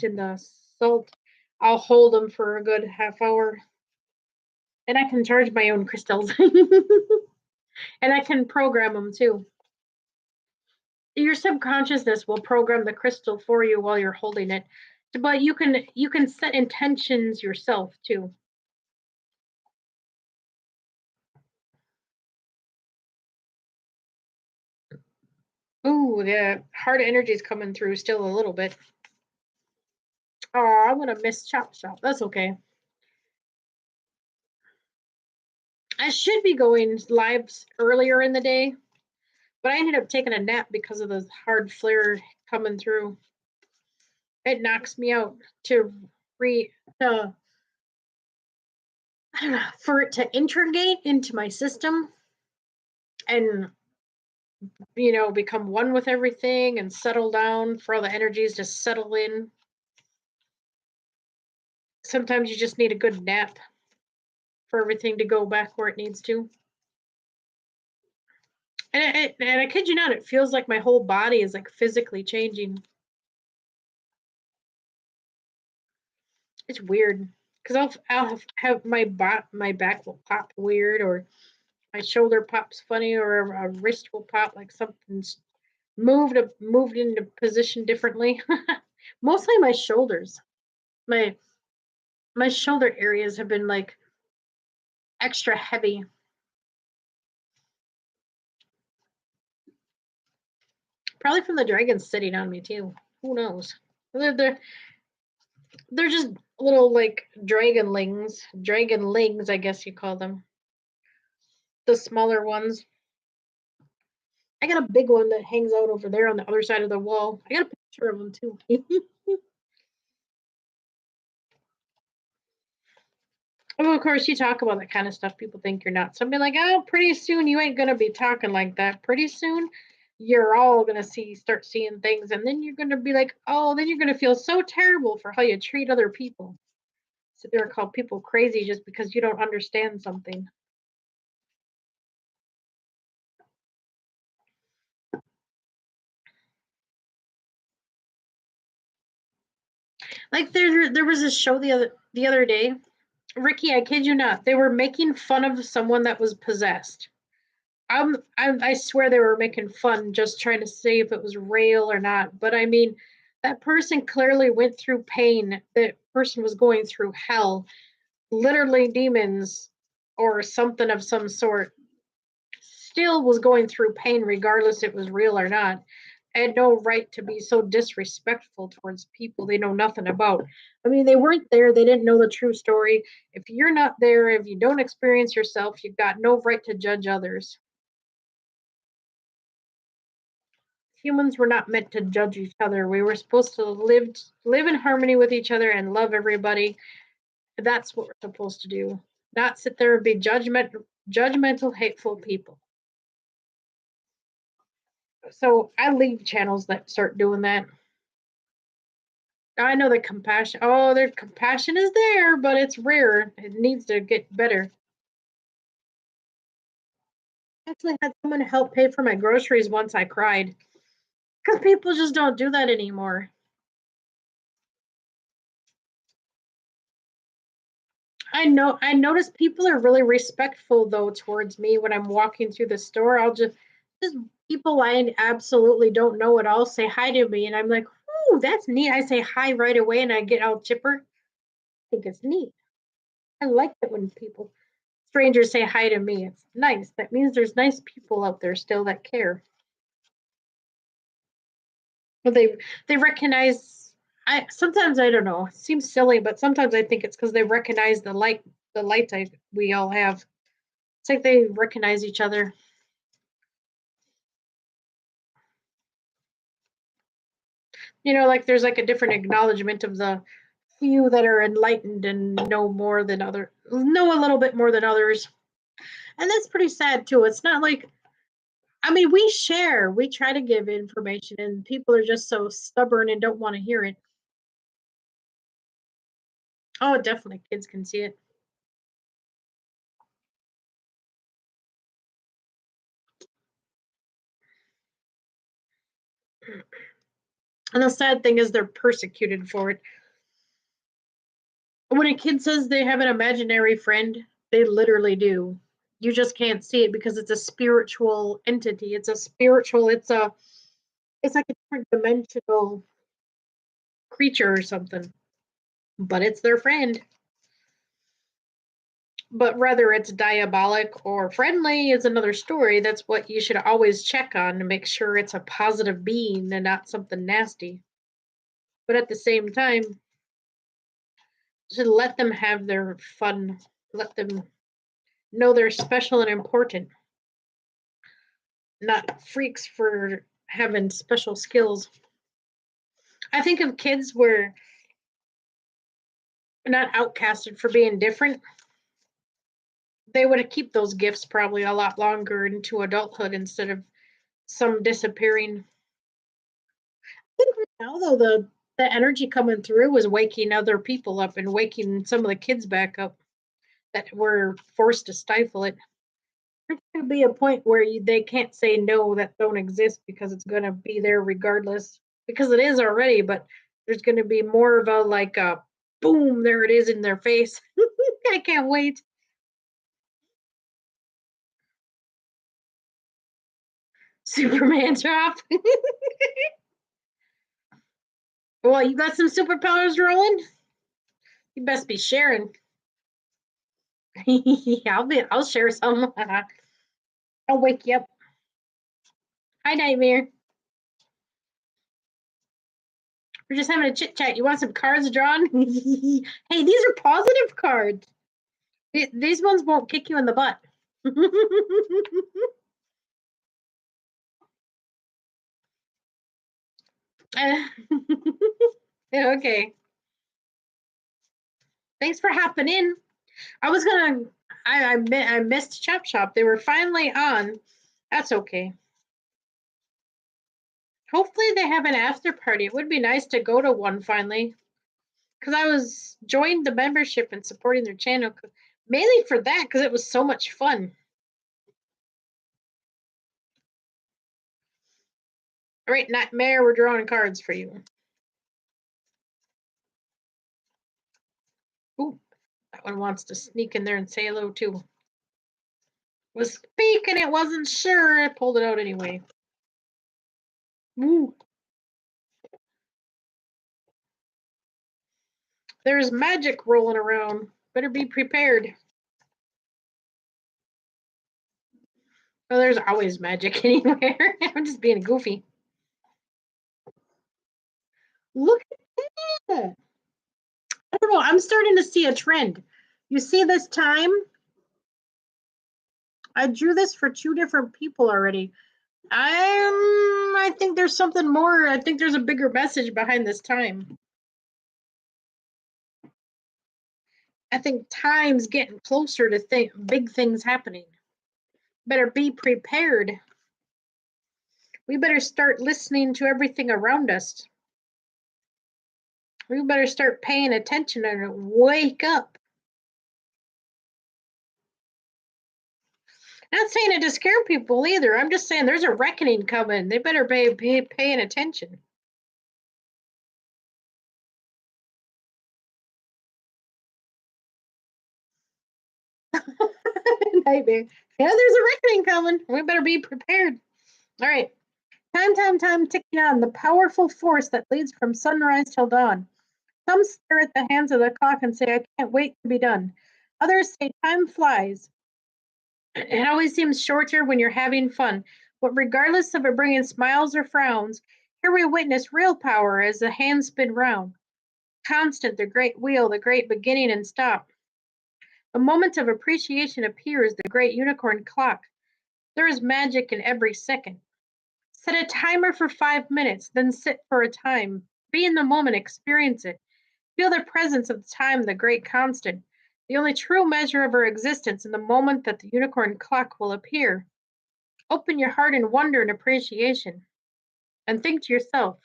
in the salt. I'll hold them for a good half hour. And I can charge my own crystals. And I can program them too. Your subconsciousness will program the crystal for you while you're holding it. But you can set intentions yourself too. Ooh, the hard energy is coming through still a little bit. Oh, I'm gonna miss Chop Shop. That's okay. I should be going lives earlier in the day, but I ended up taking a nap because of the hard flare coming through. It knocks me out to re to I don't know, for it to integrate into my system and become one with everything and settle down, for all the energies to settle in. Sometimes you just need a good nap for everything to go back where it needs to. And I kid you not, it feels like my whole body is like physically changing. It's weird because I'll have my back will pop weird, or my shoulder pops funny, or a wrist will pop like something's moved into position differently. Mostly my shoulders. My my shoulder areas have been like extra heavy. Probably from the dragons sitting on me too. Who knows? They're just little like dragonlings, I guess you call them. The smaller ones. I got a big one that hangs out over there on the other side of the wall. I got a picture of him too. Well, of course, you talk about that kind of stuff. People think you're nuts. I'll be like, oh, pretty soon you ain't gonna be talking like that. Pretty soon, you're all gonna start seeing things, and then you're gonna be like, oh, then you're gonna feel so terrible for how you treat other people. Sit there and call people crazy just because you don't understand something. Like there was a show the other day. Ricky, I kid you not, they were making fun of someone that was possessed. I swear they were making fun, just trying to see if it was real or not. But I mean, that person clearly went through pain. That person was going through hell, literally demons or something of some sort. Still was going through pain, regardless it was real or not. Had no right to be so disrespectful towards people they know nothing about. I mean, they weren't there, they didn't know the true story. If you're not there, if you don't experience yourself, you've got no right to judge others. Humans were not meant to judge each other. We were supposed to live in harmony with each other and love everybody. That's what we're supposed to do. Not sit there and be judgmental, hateful people. So I leave channels that start doing that. I know the compassion. Oh, their compassion is there, but it's rare. It needs to get better. I actually had someone help pay for my groceries once. I cried because people just don't do that anymore. I know. I notice people are really respectful though towards me when I'm walking through the store. I'll just people I absolutely don't know at all say hi to me, and I'm like, "Ooh, that's neat." I say hi right away, and I get all chipper. I think it's neat. I like it when people strangers say hi to me. It's nice. That means there's nice people out there still that care. But they recognize. I sometimes I don't know. It seems silly, but sometimes I think it's because they recognize the light we all have. It's like they recognize each other. Like there's like a different acknowledgement of the few that are enlightened and know a little bit more than others. And that's pretty sad too. It's not like I mean we try to give information and people are just so stubborn and don't want to hear it. Oh, definitely kids can see it. And the sad thing is they're persecuted for it. When a kid says they have an imaginary friend, they literally do. You just can't see it because it's a spiritual entity. It's like a different dimensional creature or something. But it's their friend. But whether it's diabolic or friendly is another story. That's what you should always check on to make sure it's a positive being and not something nasty. But at the same time, should let them have their fun. Let them know they're special and important, not freaks for having special skills. I think if kids were not outcasted for being different, they would keep those gifts probably a lot longer into adulthood instead of some disappearing. I think right now though the energy coming through is waking other people up and waking some of the kids back up that were forced to stifle it. There's going to be a point where they can't say no that don't exist because it's going to be there regardless because it is already, but there's going to be more of a like a boom, there it is in their face. I can't wait. Superman drop. Well, you got some superpowers rolling? You best be sharing. Yeah, I'll share some. I'll wake you up. Hi, Nightmare. We're just having a chit chat. You want some cards drawn? Hey, these are positive cards. These ones won't kick you in the butt. Okay. Thanks for hopping in. I missed Chop Shop. They were finally on. That's okay. Hopefully they have an after party. It would be nice to go to one finally. Because I was joined the membership and supporting their channel mainly for that, because it was so much fun. All right, Nightmare, we're drawing cards for you. Ooh, that one wants to sneak in there and say hello too. Was speaking, it wasn't sure. I pulled it out anyway. Ooh. There's magic rolling around. Better be prepared. Well, there's always magic anywhere. I'm just being goofy. Look at that. I don't know. I'm starting to see a trend. You see this time? I drew this for 2 different people already. I think there's something more. I think there's a bigger message behind this time. I think time's getting closer to big things happening. Better be prepared. We better start listening to everything around us. We better start paying attention and wake up. Not saying it to scare people either. I'm just saying there's a reckoning coming. They better be paying attention. Nightmare. Yeah, there's a reckoning coming. We better be prepared. All right. Time ticking on. The powerful force that leads from sunrise till dawn. Some stare at the hands of the clock and say, I can't wait to be done. Others say time flies. It always seems shorter when you're having fun. But regardless of it bringing smiles or frowns, here we witness real power as the hands spin round. Constant, the great wheel, the great beginning and stop. A moment of appreciation appears, the great unicorn clock. There is magic in every second. Set a timer for 5 minutes, then sit for a time. Be in the moment, experience it. Feel the presence of time, the great constant, the only true measure of our existence in the moment that the unicorn clock will appear. Open your heart in wonder and appreciation. And think to yourself,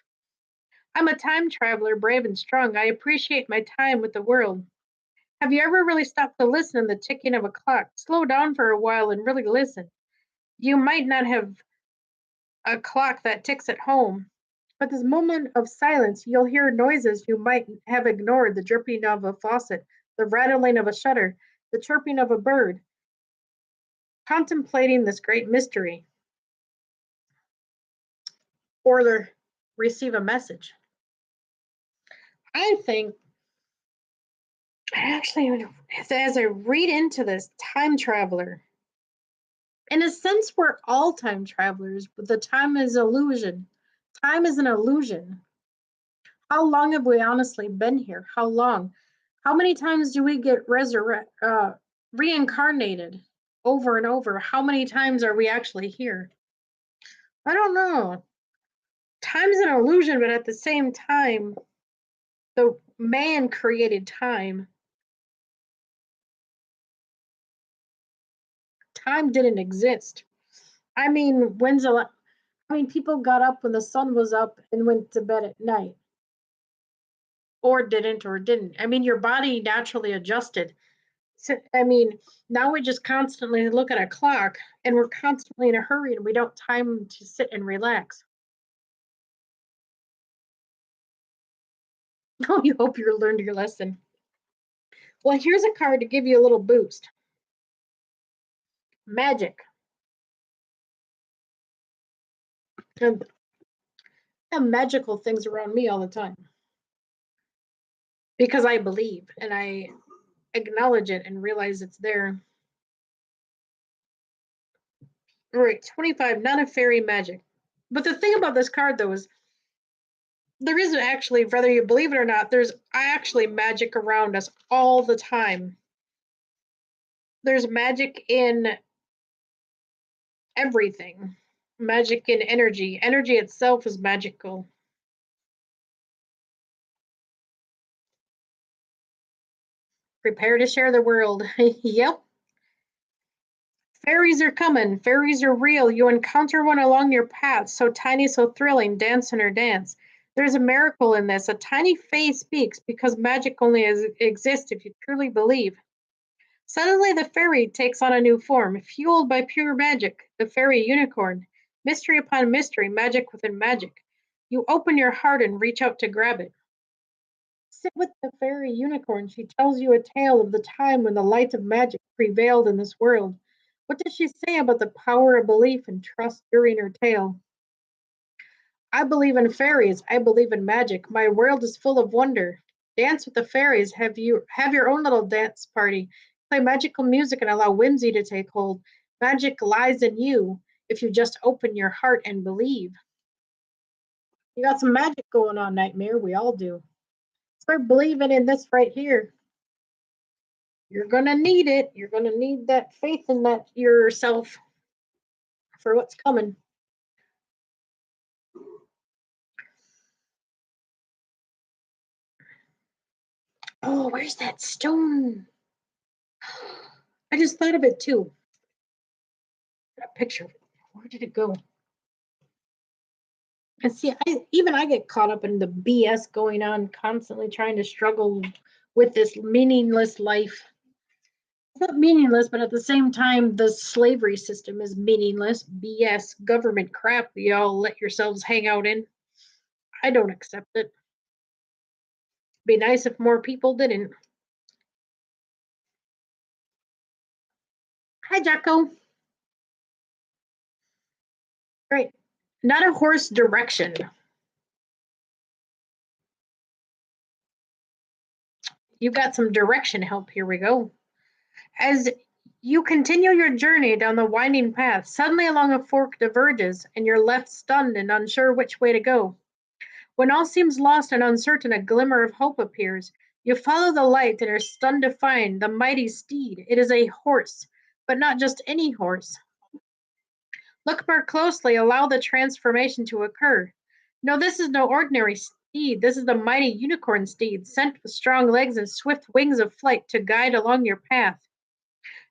I'm a time traveler, brave and strong. I appreciate my time with the world. Have you ever really stopped to listen to the ticking of a clock? Slow down for a while and really listen. You might not have a clock that ticks at home, but this moment of silence, you'll hear noises you might have ignored, the dripping of a faucet, the rattling of a shutter, the chirping of a bird, contemplating this great mystery, or to receive a message. I think, actually, as I read into this, time traveler, in a sense, we're all time travelers, but the time is illusion. Time is an illusion. How long have we honestly been here? How long? How many times do we get reincarnated over and over? How many times are we actually here? I don't know. Time's an illusion, but at the same time, the man created time. Time didn't exist. I mean, people got up when the sun was up and went to bed at night, or didn't. I mean, your body naturally adjusted. So, I mean, now we just constantly look at a clock and we're constantly in a hurry and we don't time to sit and relax. Oh, you hope you learned your lesson. Well, here's a card to give you a little boost. Magic. And magical things around me all the time. Because I believe and I acknowledge it and realize it's there. All right, 25, not a fairy magic. But the thing about this card, though, is There isn't actually, whether you believe it or not, there's actually magic around us all the time. There's magic in everything. Magic in energy. Energy itself is magical. Prepare to share the world. Yep. Fairies are coming. Fairies are real. You encounter one along your path, so tiny, so thrilling. Dance in her dance. There's a miracle in this. A tiny fae speaks because magic only exists if you truly believe. Suddenly, the fairy takes on a new form, fueled by pure magic. The fairy unicorn. Mystery upon mystery, magic within magic. You open your heart and reach out to grab it. Sit with the fairy unicorn. She tells you a tale of the time when the light of magic prevailed in this world. What does she say about the power of belief and trust during her tale? I believe in fairies. I believe in magic. My world is full of wonder. Dance with the fairies. Have your own little dance party. Play magical music and allow whimsy to take hold. Magic lies in you if you just open your heart and believe. You got some magic going on, Nightmare. We all do. Start believing in this right here. You're gonna need it. You're gonna need that faith in that yourself for what's coming. Oh, where's that stone? I just thought of it too. A picture of it. Where did it go? And see, I get caught up in the BS going on, constantly trying to struggle with this meaningless life. It's not meaningless, but at the same time, the slavery system is meaningless. BS government crap y'all let yourselves hang out in. I don't accept it. Be nice if more people didn't. Hi, Jacko. Great. Not a horse direction. You got some direction help. Here we go. As you continue your journey down the winding path, suddenly along a fork diverges, and you're left stunned and unsure which way to go. When all seems lost and uncertain, a glimmer of hope appears. You follow the light and are stunned to find the mighty steed. It is a horse, but not just any horse. Look more closely, allow the transformation to occur. No, this is no ordinary steed. This is the mighty unicorn steed, sent with strong legs and swift wings of flight to guide along your path.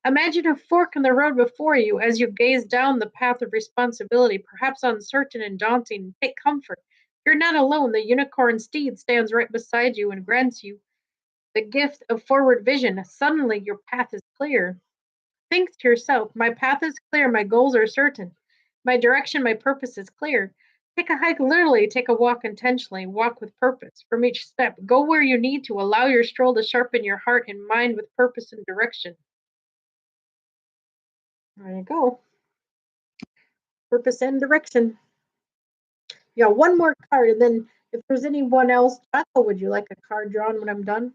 Imagine a fork in the road before you as you gaze down the path of responsibility, perhaps uncertain and daunting. Take comfort. You're not alone. The unicorn steed stands right beside you and grants you the gift of forward vision. Suddenly, your path is clear. Think to yourself, my path is clear, my goals are certain, my direction, my purpose is clear. Take a hike literally, take a walk intentionally, walk with purpose. From each step, go where you need to, allow your stroll to sharpen your heart and mind with purpose and direction. There you go. Purpose and direction. Yeah, one more card, and then if there's anyone else, Jocko, would you like a card drawn when I'm done?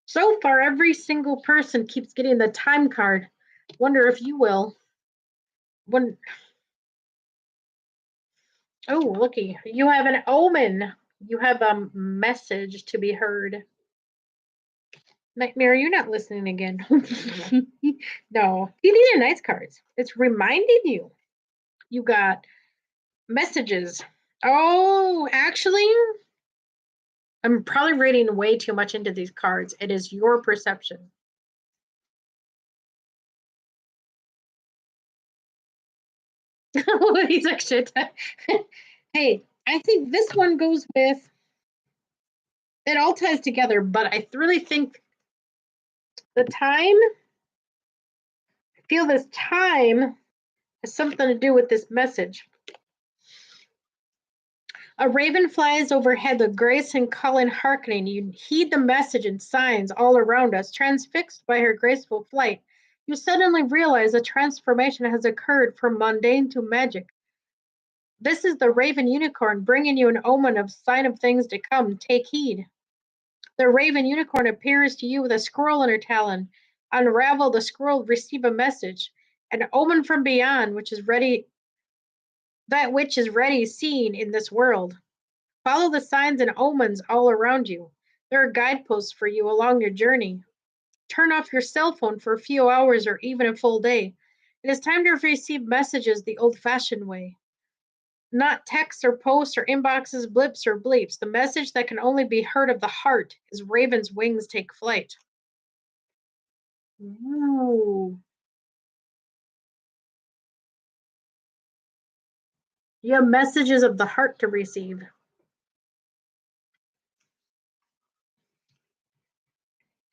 So far, every single person keeps getting the time card. Wonder if you will. When oh, looky, you have an omen. You have a message to be heard. Nightmare, you're not listening again. No, these are nice cards. It's reminding you. You got messages. Oh, actually, I'm probably reading way too much into these cards. It is your perception. He's like shit. Hey, I think this one goes with it all ties together, but I really think the time, I feel this time has something to do with this message. A raven flies overhead with grace and calling hearkening. You heed the message and signs all around us. Transfixed by her graceful flight, you suddenly realize a transformation has occurred from mundane to magic. This is the raven unicorn bringing you an omen of sign of things to come. Take heed. The raven unicorn appears to you with a scroll in her talon. Unravel the scroll, receive a message, an omen from beyond, which is ready, that which is ready seen in this world. Follow the signs and omens all around you. There are guideposts for you along your journey. Turn off your cell phone for a few hours or even a full day. It is time to receive messages the old fashioned way. Not texts or posts or inboxes, blips or bleeps. The message that can only be heard of the heart is raven's wings take flight. Ooh. You have messages of the heart to receive.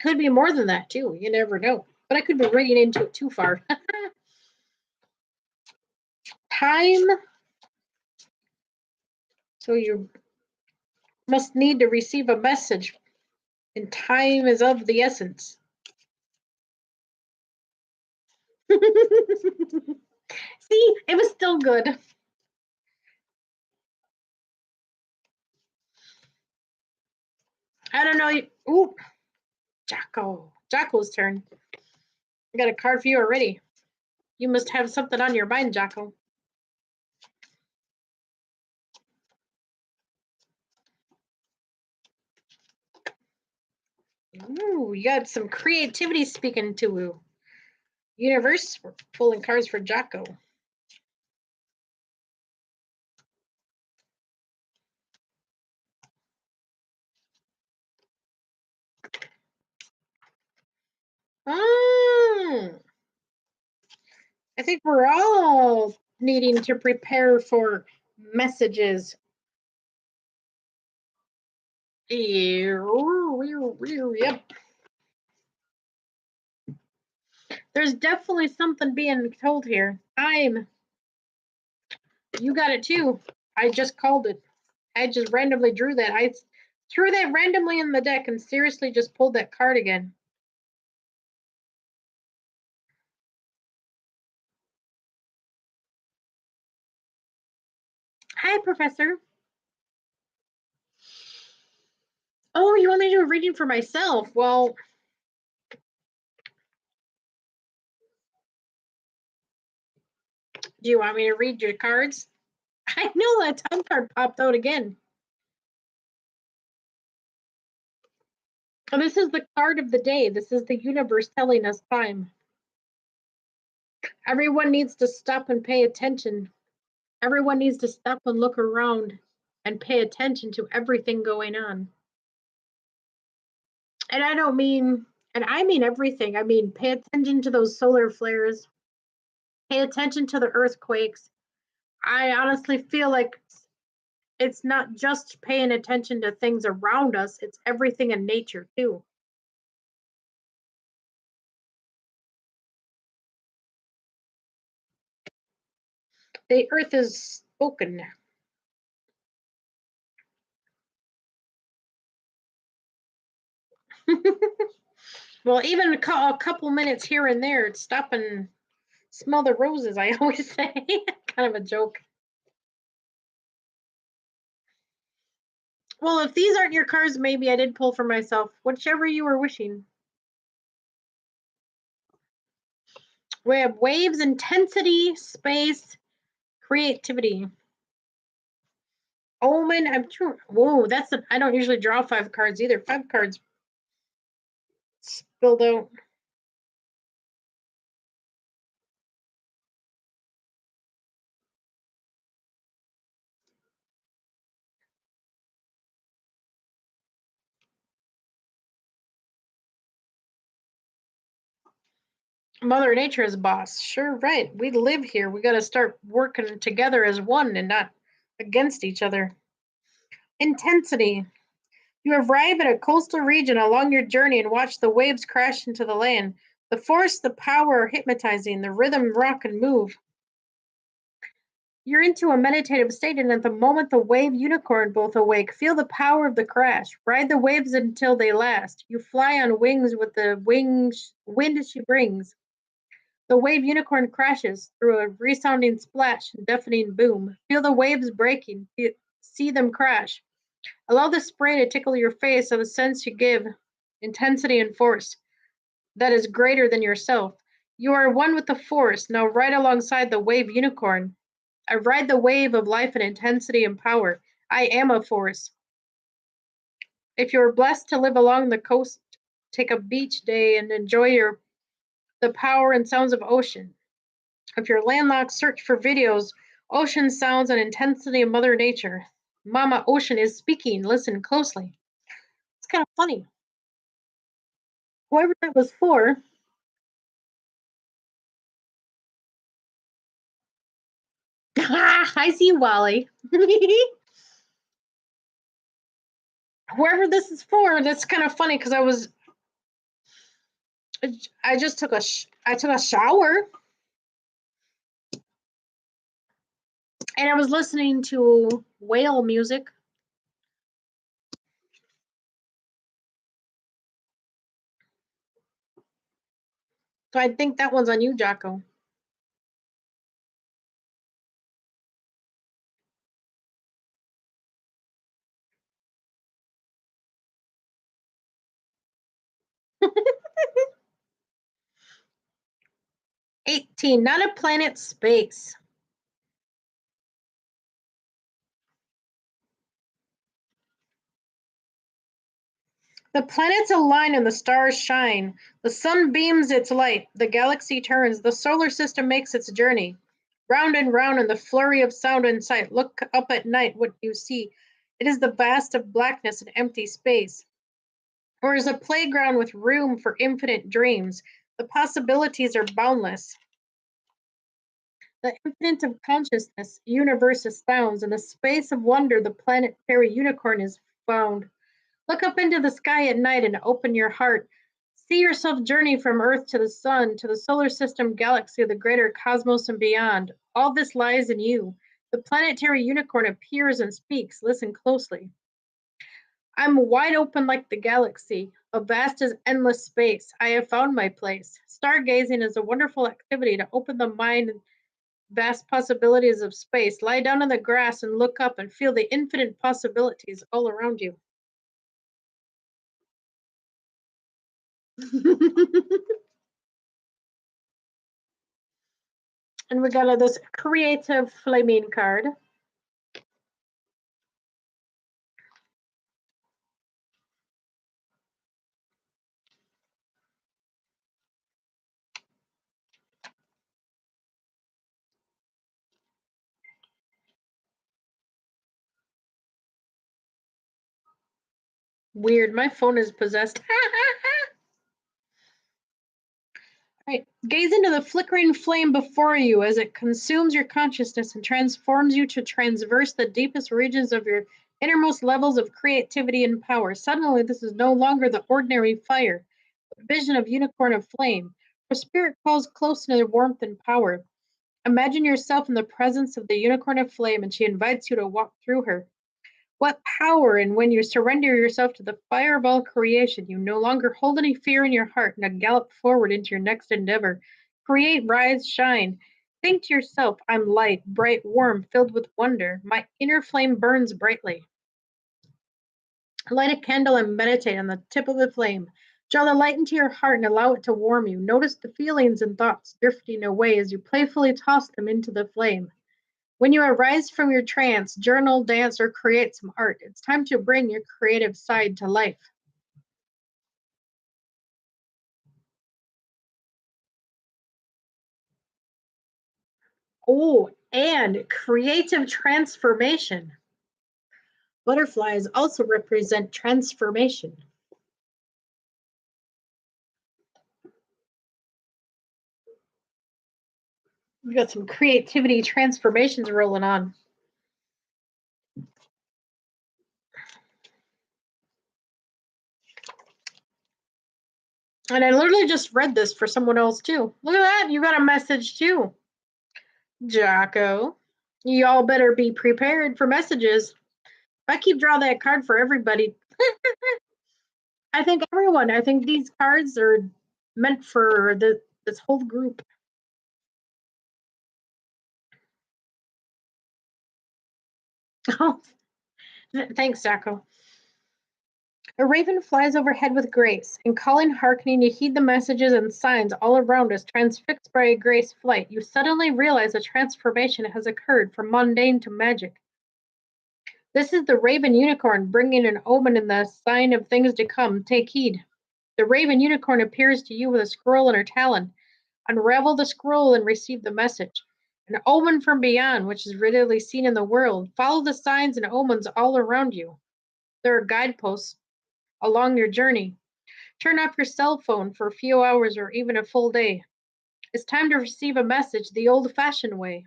Could be more than that too. You never know. But I could be reading into it too far. Time. So you must need to receive a message, and time is of the essence. See, it was still good. I don't know. Ooh, Jocko. Jocko's turn. I got a card for you already. You must have something on your mind, Jocko. Ooh, you got some creativity speaking to you. Universe, we're pulling cards for Jocko. I think we're all needing to prepare for messages. Yep. There's definitely something being told here. Time. You got it too. I just called it. I just randomly drew that. I threw that randomly in the deck and seriously just pulled that card again. Hi, Professor. Oh, you want me to do a reading for myself? Well, do you want me to read your cards? I know that time card popped out again. And this is the card of the day. This is the universe telling us time. Everyone needs to stop and pay attention. Everyone needs to stop and look around and pay attention to everything going on. And I don't mean, and I mean everything. I mean, pay attention to those solar flares, pay attention to the earthquakes. I honestly feel like it's not just paying attention to things around us, it's everything in nature too. The earth is spoken. Well, even a couple minutes here and there, stop and smell the roses, I always say. Kind of a joke. Well, if these aren't your cards, maybe I did pull for myself. Whichever you were wishing. We have waves, intensity, space, creativity. Omen, I'm true. Whoa, I don't usually draw 5 cards either. 5 cards spilled out. Mother Nature is boss. Sure, right. We live here. We got to start working together as one and not against each other. Intensity. You arrive at a coastal region along your journey and watch the waves crash into the land. The force, the power are hypnotizing, the rhythm rock and move. You're into a meditative state, and at the moment the wave unicorn both awake, feel the power of the crash. Ride the waves until they last. You fly on wings with the wind she brings. The wave unicorn crashes through a resounding splash and deafening boom. Feel the waves breaking. See them crash. Allow the spray to tickle your face of the sense you give, intensity and force that is greater than yourself. You are one with the force, now right alongside the wave unicorn. I ride the wave of life and intensity and power. I am a force. If you're blessed to live along the coast, take a beach day and enjoy the power and sounds of ocean. If you're landlocked, search for videos, ocean sounds, and intensity of Mother Nature. Mama Ocean is speaking. Listen closely. It's kind of funny. Whoever that was for, I see Wally. Whoever this is for, that's kind of funny because I just took I took a shower and I was listening to whale music. So I think that one's on you, Jocko. $18, not a planet, space. The planets align and the stars shine. The sun beams its light. The galaxy turns. The solar system makes its journey. Round and round in the flurry of sound and sight. Look up at night, what you see. It is the vast of blackness and empty space. Or is a playground with room for infinite dreams. The possibilities are boundless. The infinite of consciousness, universe astounds. In the space of wonder, the planetary unicorn is found. Look up into the sky at night and open your heart. See yourself journey from Earth to the sun, to the solar system, galaxy, the greater cosmos, and beyond. All this lies in you. The planetary unicorn appears and speaks. Listen closely. I'm wide open like the galaxy. A vast as endless space. I have found my place. Stargazing is a wonderful activity to open the mind and vast possibilities of space. Lie down in the grass and look up and feel the infinite possibilities all around you. And we got this creative flaming card. Weird, my phone is possessed. Right. Gaze into the flickering flame before you as it consumes your consciousness and transforms you to transverse the deepest regions of your innermost levels of creativity and power. Suddenly, this is no longer the ordinary fire, but vision of unicorn of flame. Her spirit calls close to their warmth and power. Imagine yourself in the presence of the unicorn of flame, and she invites you to walk through her. What power! And when you surrender yourself to the fire of all creation, you no longer hold any fear in your heart and gallop forward into your next endeavor. Create, rise, shine. Think to yourself, I'm light, bright, warm, filled with wonder. My inner flame burns brightly. Light a candle and meditate on the tip of the flame. Draw the light into your heart and allow it to warm you. Notice the feelings and thoughts drifting away as you playfully toss them into the flame. When you arise from your trance, journal, dance, or create some art, it's time to bring your creative side to life. Oh, and creative transformation. Butterflies also represent transformation. We've got some creativity transformations rolling on. And I literally just read this for someone else too. Look at that. You got a message too. Jocko. Y'all better be prepared for messages. If I keep drawing that card for everybody, I think everyone, I think these cards are meant for this whole group. Oh, thanks, Jocko. A raven flies overhead with grace, and calling hearkening, you heed the messages and signs all around us, transfixed by a grace flight. You suddenly realize a transformation has occurred from mundane to magic. This is the raven unicorn bringing an omen in the sign of things to come. Take heed. The raven unicorn appears to you with a scroll in her talon. Unravel the scroll and receive the message. An omen from beyond, which is readily seen in the world. Follow the signs and omens all around you. There are guideposts along your journey. Turn off your cell phone for a few hours or even a full day. It's time to receive a message the old fashioned way.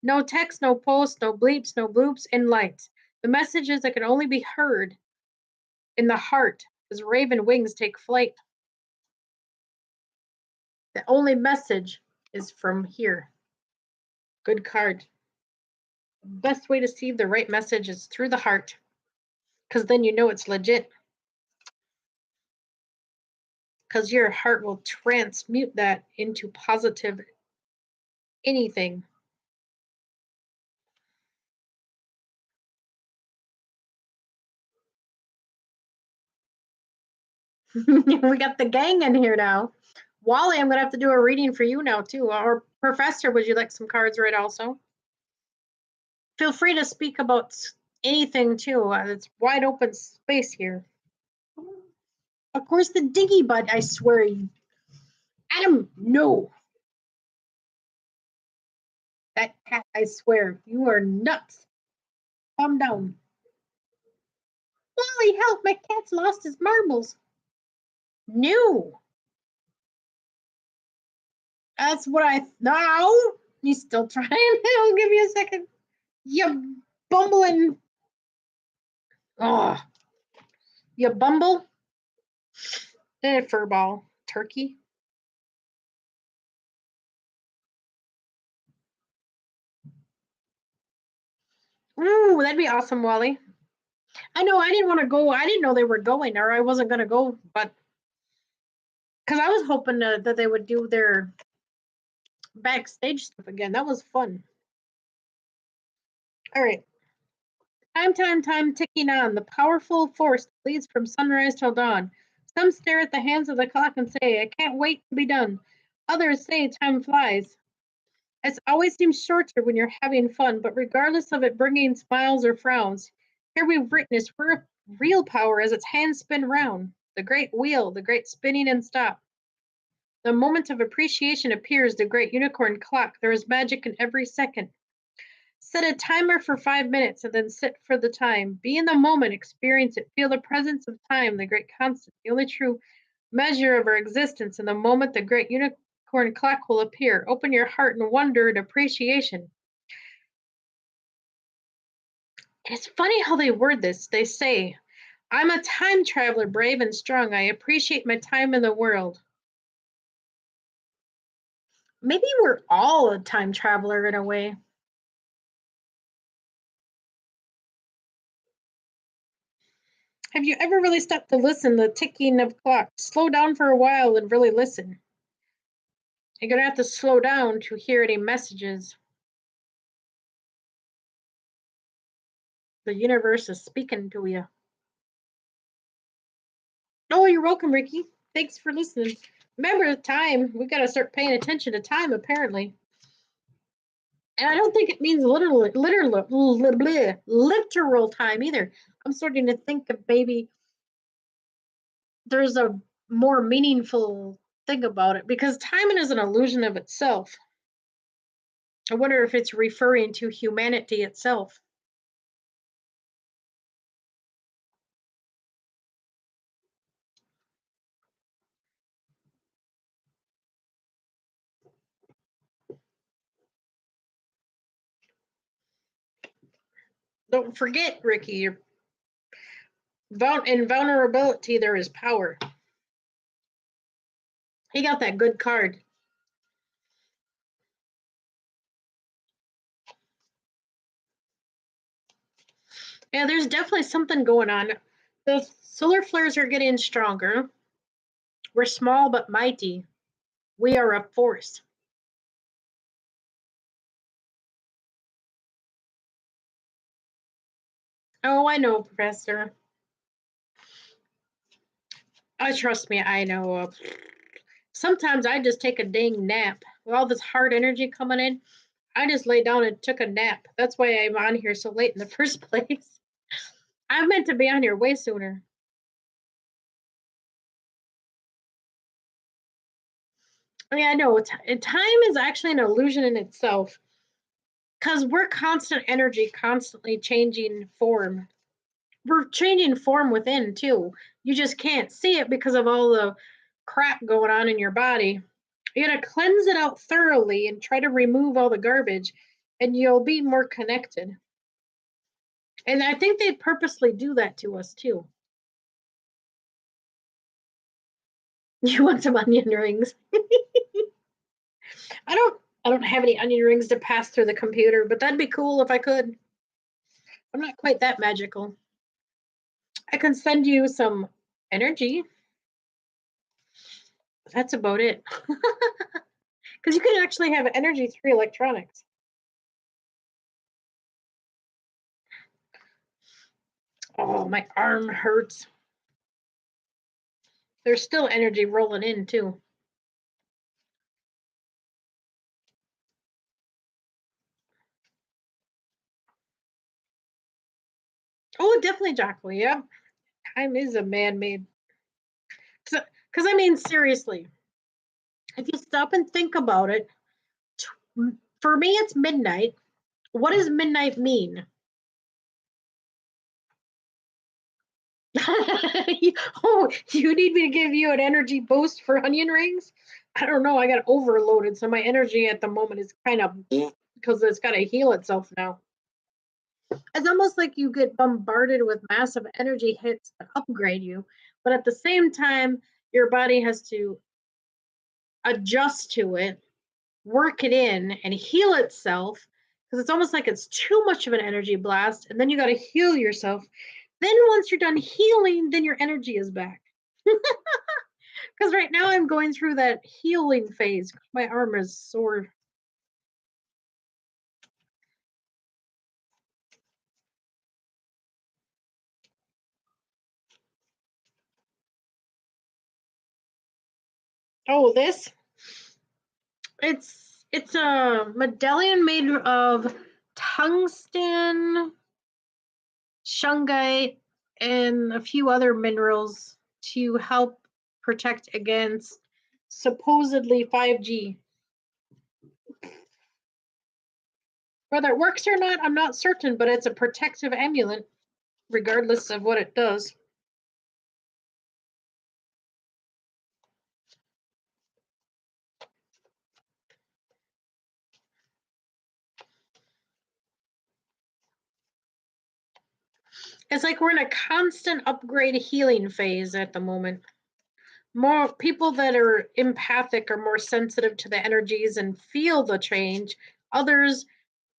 No text, no posts, no bleeps, no bloops, in lights. The messages that can only be heard in the heart as raven wings take flight. The only message is from here. Good card. Best way to see the right message is through the heart, because then you know it's legit. Because your heart will transmute that into positive anything. We got the gang in here now. Wally, I'm going to have to do a reading for you now, too. Or Professor, would you like some cards read also? Feel free to speak about anything, too. It's wide open space here. Of course, the diggy butt, I swear. Adam, no. That cat, I swear, you are nuts. Calm down. Wally, help, my cat's lost his marbles. No. That's what I no. He's still trying. I'll give you a second. You bumbling. Oh, you bumble. Furball. Turkey. Ooh, that'd be awesome, Wally. I know I didn't want to go. I didn't know they were going, or I wasn't going to go, but because I was hoping that they would do their backstage stuff again. That was fun. All right. Time ticking on. The powerful force leads from sunrise till dawn. Some stare at the hands of the clock and say, I can't wait to be done. Others say time flies. It always seems shorter when you're having fun, but regardless of it bringing smiles or frowns, here we witness real power as its hands spin round. The great wheel, the great spinning and stop. The moment of appreciation appears, the great unicorn clock. There is magic in every second. Set a timer for 5 minutes and then sit for the time. Be in the moment, experience it, feel the presence of time, the great constant, the only true measure of our existence. In the moment, the great unicorn clock will appear. Open your heart in wonder and appreciation. It's funny how they word this. They say, I'm a time traveler, brave and strong. I appreciate my time in the world. Maybe we're all a time traveler in a way. Have you ever really stopped to listen to the ticking of clocks? Slow down for a while and really listen. You're going to have to slow down to hear any messages. The universe is speaking to you. Oh, you're welcome, Ricky. Thanks for listening. Remember the time. We got to start paying attention to time, apparently. And I don't think it means literal time either. I'm starting to think of maybe there's a more meaningful thing about it because time is an illusion of itself. I wonder if it's referring to humanity itself. Don't forget, Ricky, in vulnerability, there is power. He got that good card. Yeah, there's definitely something going on. The solar flares are getting stronger. We're small but mighty. We are a force. Oh, I know, Professor. Trust me, I know. Sometimes I just take a dang nap with all this hard energy coming in. I just laid down and took a nap. That's why I'm on here so late in the first place. I meant to be on here way sooner. Yeah, I know. Time is actually an illusion in itself because we're constant energy, constantly changing form. We're changing form within too. You just can't see it because of all the crap going on in your body. You gotta cleanse it out thoroughly and try to remove all the garbage, and you'll be more connected. And I think they purposely do that to us too. You want some onion rings? I don't. I don't have any onion rings to pass through the computer, but that'd be cool if I could. I'm not quite that magical. I can send you some energy. That's about it. Because you can actually have energy through electronics. Oh, my arm hurts. There's still energy rolling in too. Oh, definitely, Jocko. Yeah, time is a man-made. Because I mean, seriously, if you stop and think about it, for me, it's midnight. What does midnight mean? Oh, you need me to give you an energy boost for onion rings? I don't know. I got overloaded, so my energy at the moment is kind of because it's got to heal itself now. It's almost like you get bombarded with massive energy hits to upgrade you, but at the same time, your body has to adjust to it, work it in, and heal itself because it's almost like it's too much of an energy blast, and then you got to heal yourself. Then once you're done healing, then your energy is back. Because right now I'm going through that healing phase. My arm is sore. Oh, this? It's a medallion made of tungsten, shungite, and a few other minerals to help protect against supposedly 5G. Whether it works or not, I'm not certain, but it's a protective amulet, regardless of what it does. It's like we're in a constant upgrade healing phase at the moment. More people that are empathic are more sensitive to the energies and feel the change. Others,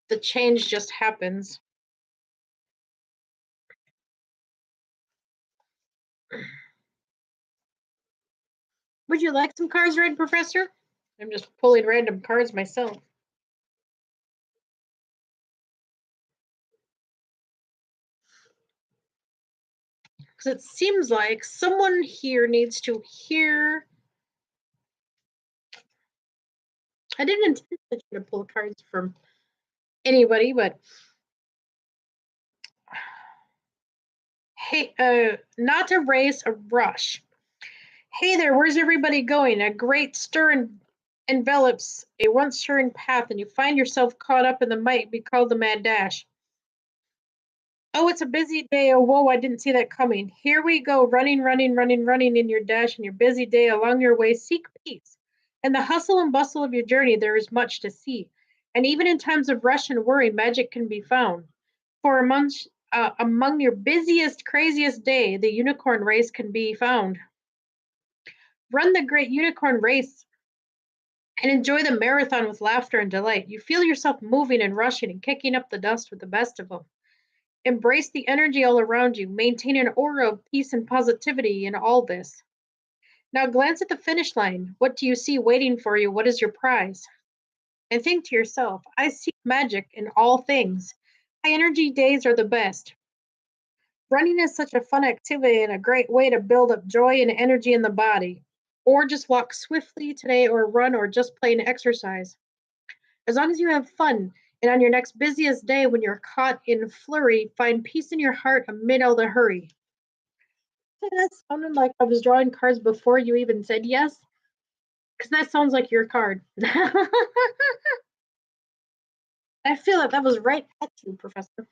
the change just happens. Would you like some cards read, Professor? I'm just pulling random cards myself. Because it seems like someone here needs to hear. I didn't intend to pull cards from anybody, but hey, not a race, a rush. Hey there, where's everybody going? A great stir envelops a once stirring path, and you find yourself caught up in the might be called the mad dash. Oh, it's a busy day. Oh, whoa, I didn't see that coming. Here we go, running, running, running, running in your dash and your busy day. Along your way, seek peace. In the hustle and bustle of your journey, there is much to see. And even in times of rush and worry, magic can be found. For among your busiest, craziest day, the unicorn race can be found. Run the great unicorn race and enjoy the marathon with laughter and delight. You feel yourself moving and rushing and kicking up the dust with the best of them. Embrace the energy all around you. Maintain an aura of peace and positivity in all this. Now glance at the finish line. What do you see waiting for you? What is your prize? And think to yourself, I seek magic in all things. High energy days are the best. Running is such a fun activity and a great way to build up joy and energy in the body. Or just walk swiftly today, or run, or just plain exercise. As long as you have fun, and on your next busiest day when you're caught in flurry, find peace in your heart amid all the hurry. So that sounded like I was drawing cards before you even said yes, because that sounds like your card. I feel like that was right at you, Professor.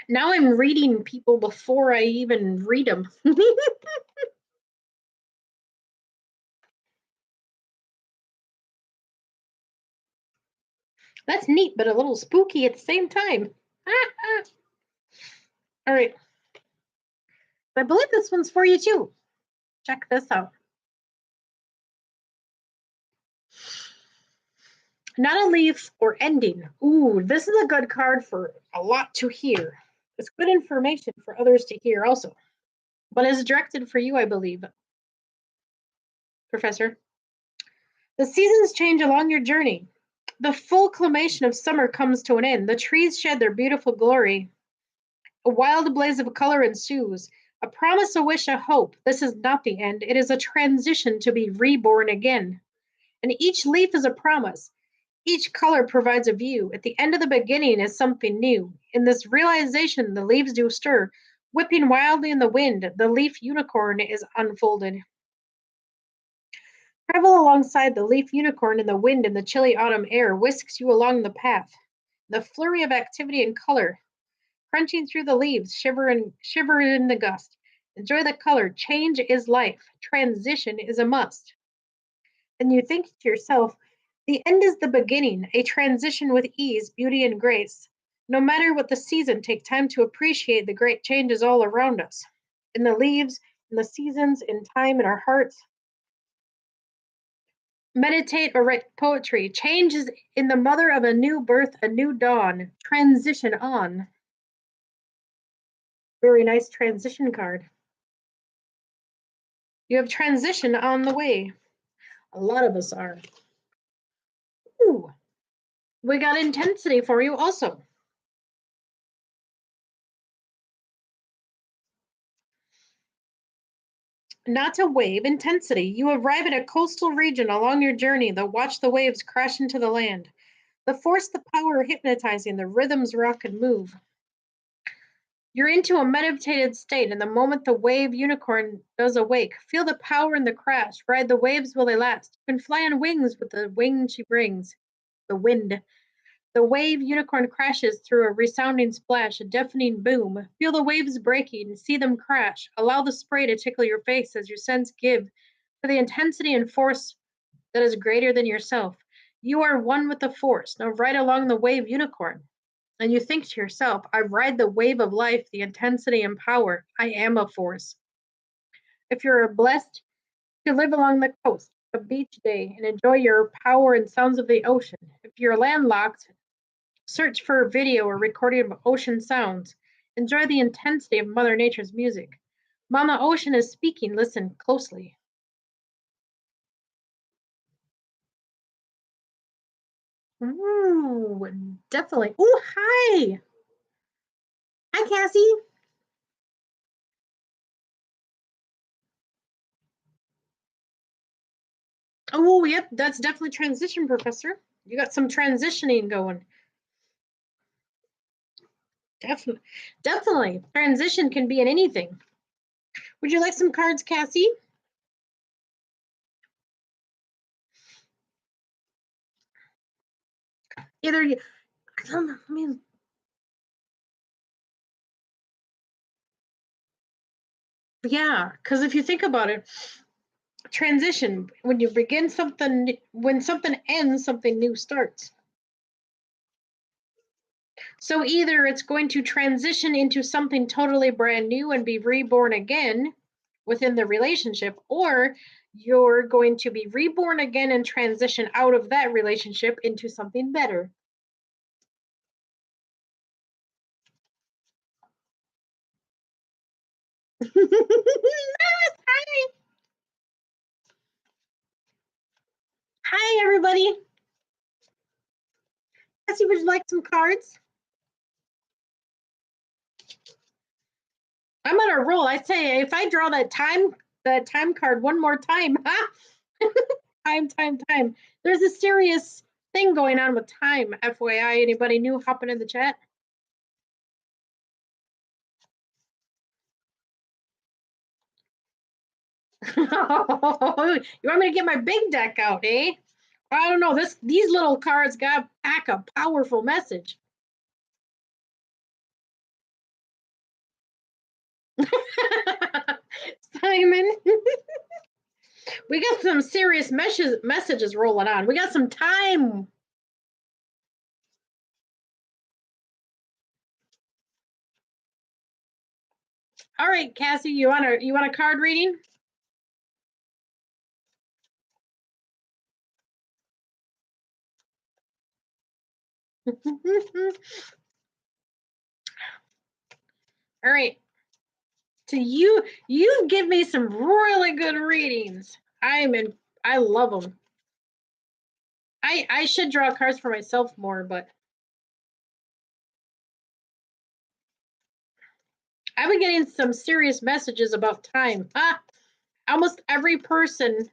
Now I'm reading people before I even read them. That's neat, but a little spooky at the same time. All right. I believe this one's for you too. Check this out. Not a leaf or ending. Ooh, this is a good card for a lot to hear. It's good information for others to hear also. But it's directed for you, I believe, Professor. The seasons change along your journey. The full climation of summer comes to an end. The trees shed their beautiful glory. A wild blaze of color ensues. A promise, a wish, a hope. This is not the end. It is a transition to be reborn again. And each leaf is a promise. Each color provides a view. At the end of the beginning is something new. In this realization, the leaves do stir. Whipping wildly in the wind, the leaf unicorn is unfolded. Travel alongside the leaf unicorn in the wind in the chilly autumn air whisks you along the path. The flurry of activity and color, crunching through the leaves, shiver in the gust. Enjoy the color. Change is life. Transition is a must. And you think to yourself, the end is the beginning, a transition with ease, beauty, and grace. No matter what the season, take time to appreciate the great changes all around us. In the leaves, in the seasons, in time, in our hearts. Meditate or write poetry. Change is in the mother of a new birth, a new dawn. Transition on. Very nice transition card. You have transition on the way. A lot of us are. Ooh, we got intensity for you also. Not a wave, intensity. You arrive at a coastal region along your journey that watch the waves crash into the land. The force, the power hypnotizing, the rhythms rock and move. You're into a meditated state, and the moment the wave unicorn does awake, feel the power in the crash. Ride the waves while they last. You can fly on wings with the wing she brings. The wind. The wave unicorn crashes through a resounding splash, a deafening boom. Feel the waves breaking, see them crash. Allow the spray to tickle your face as your sense give to the intensity and force that is greater than yourself. You are one with the force. Now ride along the wave unicorn. And you think to yourself, I ride the wave of life, the intensity and power. I am a force. If you're blessed to live along the coast, a beach day, and enjoy your power and sounds of the ocean. If you're landlocked, search for a video or recording of ocean sounds. Enjoy the intensity of Mother Nature's music. Mama Ocean is speaking. Listen closely. Ooh, definitely. Ooh, hi. Hi, Cassie. Oh, yep, that's definitely transition, Professor. You got some transitioning going. Definitely, definitely. Transition can be in anything. Would you like some cards, Cassie? Either you, I don't know, I mean, yeah, because if you think about it, transition, when you begin something, when something ends, something new starts. So either it's going to transition into something totally brand new and be reborn again within the relationship, or you're going to be reborn again and transition out of that relationship into something better. Hi. Hi, everybody. Cassie, would you like some cards? I'm on a roll. I say if I draw that time card one more time, huh? Time. There's a serious thing going on with time, FYI. Anybody new hopping in the chat? You want me to get my big deck out, eh? I don't know. These little cards got pack a powerful message. Simon. We got some serious messages rolling on. We got some time. All right, Cassie, you want a card reading? All right. So you give me some really good readings. I love them. I should draw cards for myself more, but I've been getting some serious messages about time. Almost every person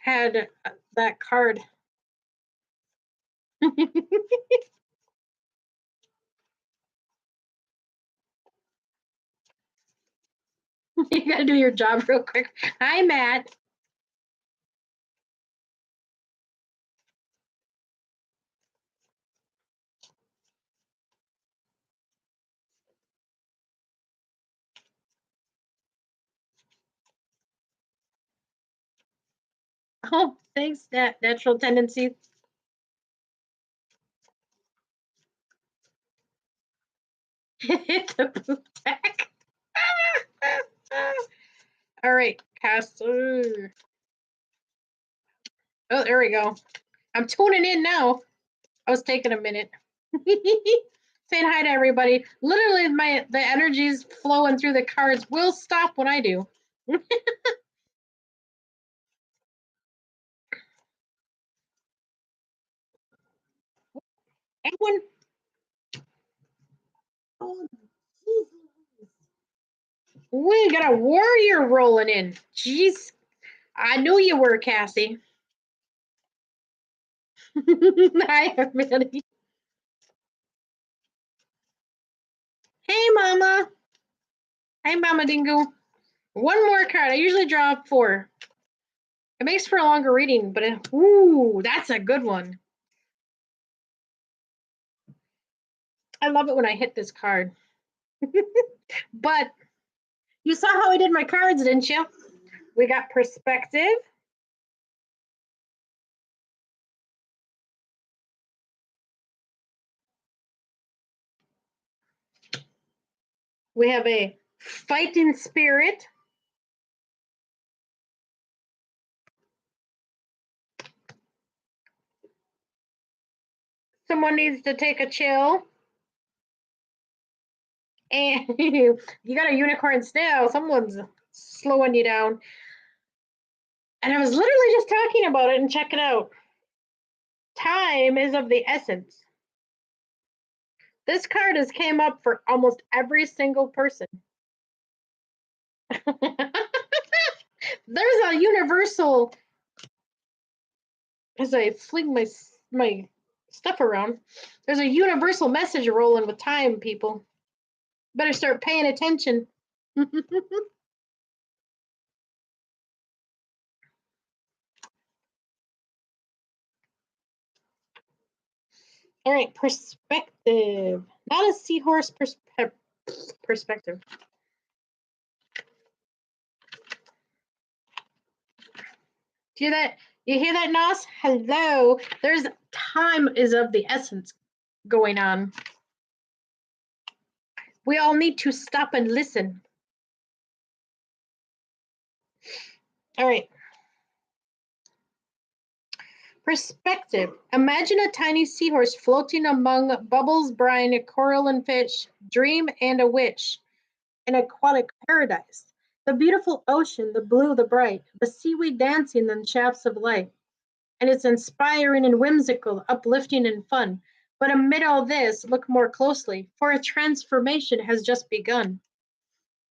had that card. You gotta do your job real quick. Hi, Matt. Oh, thanks, Natural Tendency. Hit the poop deck. All right, cast. Oh, there we go. I'm tuning in now. I was taking a minute. Saying hi to everybody. Literally, the energy's flowing through the cards will stop when I do. Everyone. Oh, we got a warrior rolling in. Jeez. I knew you were, Cassie. Hi, everybody. Hey, Mama. Hi, Mama Dingo. One more card. I usually draw 4. It makes for a longer reading, but ooh, that's a good one. I love it when I hit this card. But you saw how I did my cards, didn't you? We got perspective. We have a fighting spirit. Someone needs to take a chill. And you got a unicorn snail. Someone's slowing you down. And I was literally just talking about it, and check it out. Time is of the essence. This card has came up for almost every single person. There's a universal, as I fling my stuff around, there's a universal message rolling with time, people. Better start paying attention. All right, perspective. Not a seahorse perspective. Do you hear that? You hear that, Nos? Hello. There's time is of the essence going on. We all need to stop and listen. All right. Perspective. Imagine a tiny seahorse floating among bubbles, brine, coral and fish, dream and a wish, an aquatic paradise. The beautiful ocean, the blue, the bright, the seaweed dancing in shafts of light. And it's inspiring and whimsical, uplifting and fun. But amid all this, look more closely, for a transformation has just begun.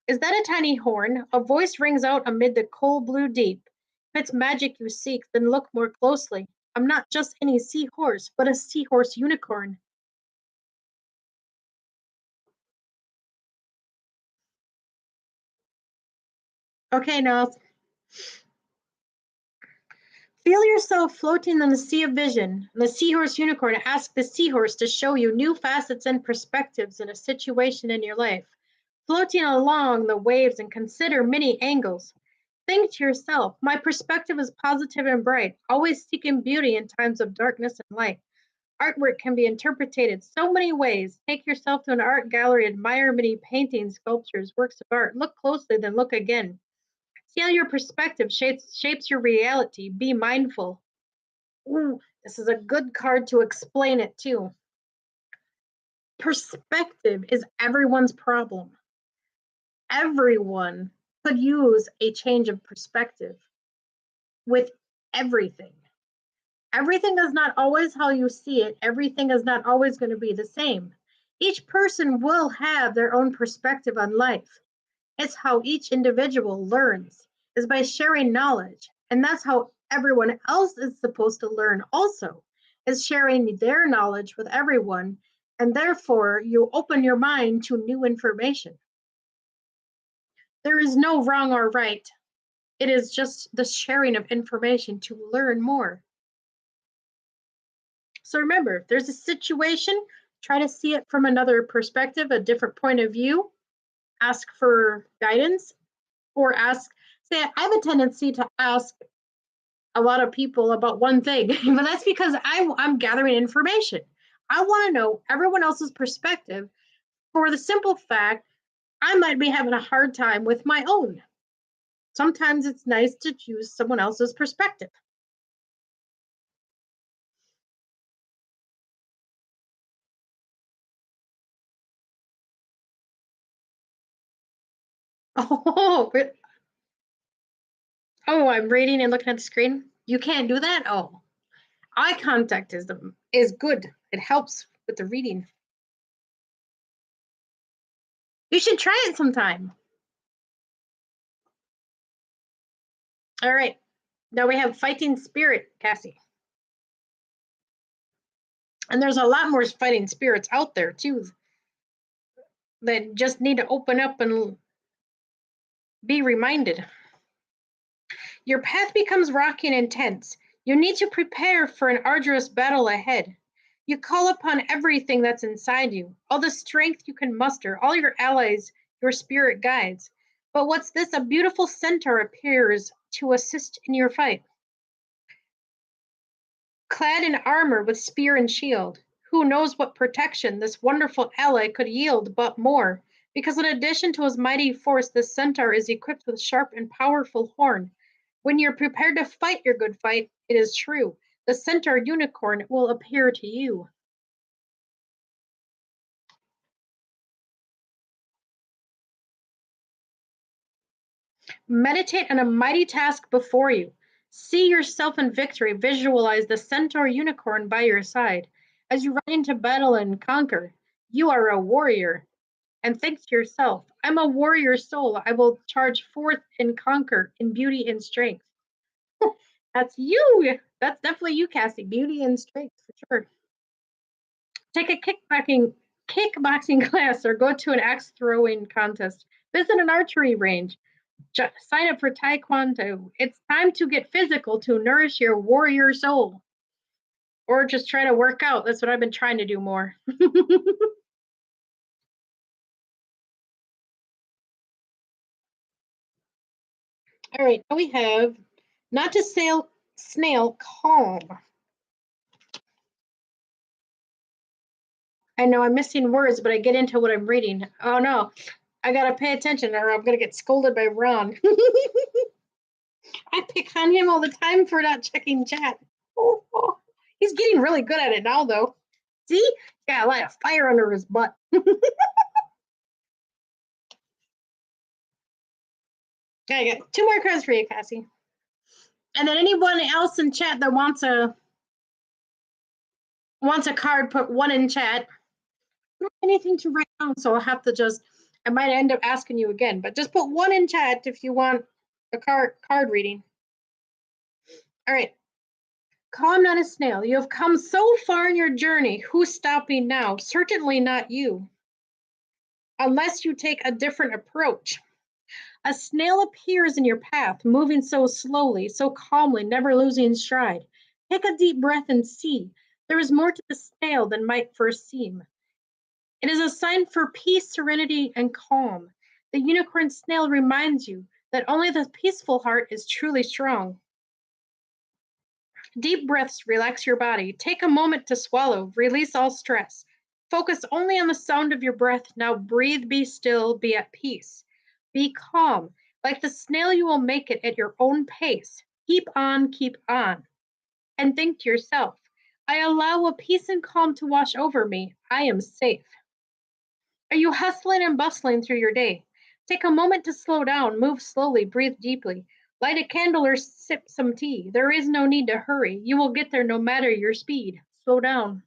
Is that a tiny horn? A voice rings out amid the cold blue deep. If it's magic you seek, then look more closely. I'm not just any seahorse, but a seahorse unicorn. Okay, now feel yourself floating on the sea of vision. The seahorse unicorn asks the seahorse to show you new facets and perspectives in a situation in your life. Floating along the waves and consider many angles. Think to yourself, my perspective is positive and bright, always seeking beauty in times of darkness and light. Artwork can be interpreted so many ways. Take yourself to an art gallery, admire many paintings, sculptures, works of art. Look closely, then look again. See how your perspective shapes your reality. Be mindful. Ooh, this is a good card to explain it too. Perspective is everyone's problem. Everyone could use a change of perspective with everything. Everything is not always how you see it. Everything is not always going to be the same. Each person will have their own perspective on life. It's how each individual learns, is by sharing knowledge. And that's how everyone else is supposed to learn also, is sharing their knowledge with everyone. And therefore, you open your mind to new information. There is no wrong or right. It is just the sharing of information to learn more. So remember, if there's a situation, try to see it from another perspective, a different point of view. Ask for guidance or say, I have a tendency to ask a lot of people about one thing, but that's because I'm gathering information. I want to know everyone else's perspective for the simple fact I might be having a hard time with my own. Sometimes it's nice to choose someone else's perspective. Oh, oh, I'm reading and looking at the screen. You can't do that? Oh, eye contact is good. It helps with the reading. You should try it sometime. All right. Now we have fighting spirit, Cassie. And there's a lot more fighting spirits out there too that just need to open up and be reminded. Your path becomes rocky and intense. You need to prepare for an arduous battle ahead. You call upon everything that's inside you, all the strength you can muster, all your allies, your spirit guides. But what's this? A beautiful centaur appears to assist in your fight. Clad in armor with spear and shield, who knows what protection this wonderful ally could yield, but more, because in addition to his mighty force, this centaur is equipped with sharp and powerful horn. When you're prepared to fight your good fight, it is true, the centaur unicorn will appear to you. Meditate on a mighty task before you. See yourself in victory. Visualize the centaur unicorn by your side. As you ride into battle and conquer, you are a warrior. And think to yourself, I'm a warrior soul. I will charge forth and conquer in beauty and strength. That's you. That's definitely you, Cassie. Beauty and strength for sure. Take a kickboxing class or go to an axe throwing contest. Visit an archery range. Sign up for Taekwondo. It's time to get physical to nourish your warrior soul. Or just try to work out. That's what I've been trying to do more. All right, now we have not to sail snail calm. I know I'm missing words, but I get into what I'm reading. Oh no, I gotta pay attention or I'm gonna get scolded by Ron. I pick on him all the time for not checking chat. Oh, oh. He's getting really good at it now, though. See? Got a lot of fire under his butt. I got two more cards for you, Cassie. And then anyone else in chat that wants a card, put one in chat. I don't have anything to write down, so I'll have to I might end up asking you again, but just put one in chat if you want a card reading. All right. Calm, not a snail. You have come so far in your journey. Who's stopping now? Certainly not you, unless you take a different approach. A snail appears in your path, moving so slowly, so calmly, never losing stride. Take a deep breath and see. There is more to the snail than might first seem. It is a sign for peace, serenity, and calm. The unicorn snail reminds you that only the peaceful heart is truly strong. Deep breaths relax your body. Take a moment to swallow, release all stress. Focus only on the sound of your breath. Now breathe, be still, be at peace. Be calm. Like the snail, you will make it at your own pace. Keep on, and think to yourself, I allow a peace and calm to wash over me. I am safe. Are you hustling and bustling through your day? Take a moment to slow down, move slowly, breathe deeply. Light a candle or sip some tea. There is no need to hurry. You will get there no matter your speed. Slow down.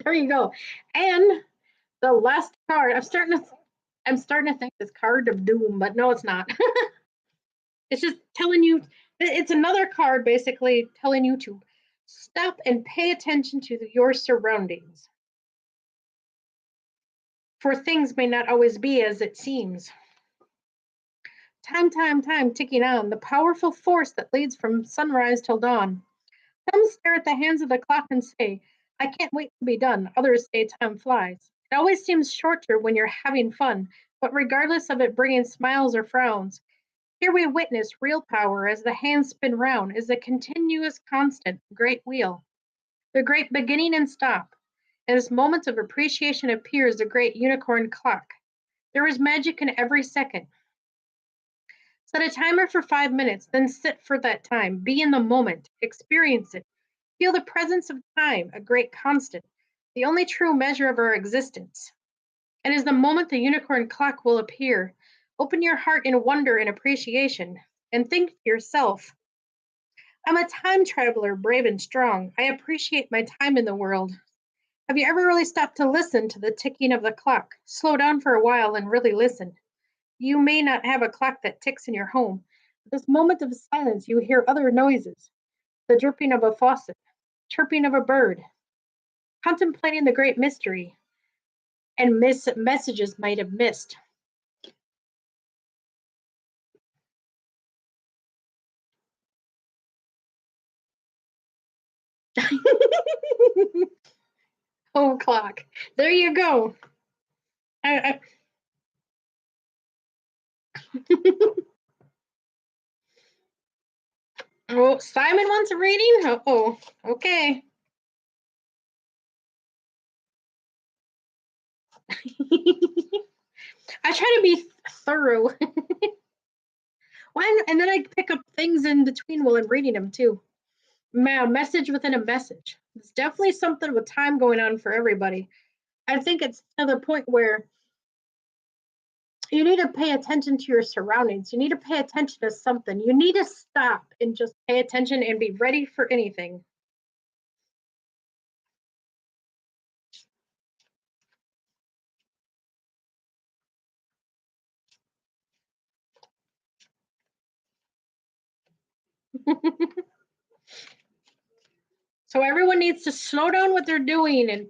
There you go. And the last card, I'm starting to think this card of doom, but no, it's not. It's just telling you, it's another card basically telling you to stop and pay attention to your surroundings. For things may not always be as it seems. Time ticking on, the powerful force that leads from sunrise till dawn. Some stare at the hands of the clock and say, I can't wait to be done. Others say time flies. It always seems shorter when you're having fun, but regardless of it bringing smiles or frowns, here we witness real power as the hands spin round, is a continuous, constant, great wheel. The great beginning and stop. As moments of appreciation appears the great unicorn clock. There is magic in every second. Set a timer for 5 minutes, then sit for that time. Be in the moment, experience it. Feel the presence of time, a great constant, the only true measure of our existence. And is the moment the unicorn clock will appear. Open your heart in wonder and appreciation, and think to yourself, I'm a time traveler, brave and strong. I appreciate my time in the world. Have you ever really stopped to listen to the ticking of the clock? Slow down for a while and really listen. You may not have a clock that ticks in your home. At this moment of silence, you hear other noises, the dripping of a faucet, chirping of a bird, contemplating the great mystery, and messages might have missed. Oh, clock. There you go. I Oh, Simon wants a reading? Oh, okay. I try to be thorough. And then I pick up things in between while I'm reading them too. Message within a message. It's definitely something with time going on for everybody. I think it's to the point where you need to pay attention to your surroundings. You need to pay attention to something. You need to stop and just pay attention and be ready for anything. So everyone needs to slow down what they're doing, and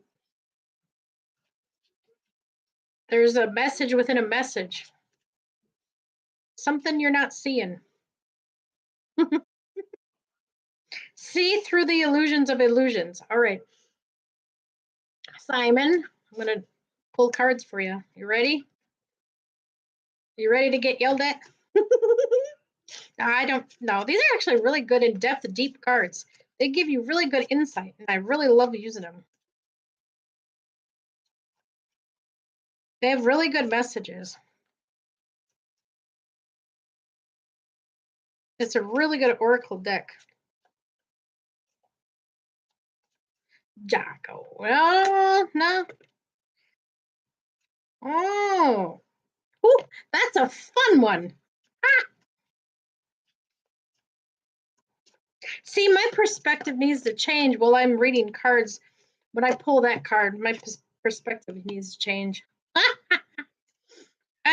there's a message within a message. Something you're not seeing. See through the illusions of illusions. All right. Simon, I'm going to pull cards for you. You ready? You ready to get yelled at? I don't know. These are actually really good, in-depth, deep cards. They give you really good insight, and I really love using them. They have really good messages. It's a really good oracle deck. Jocko. Well, no. Oh. Ooh, that's a fun one. Ah. See, my perspective needs to change while I'm reading cards. When I pull that card, my perspective needs to change.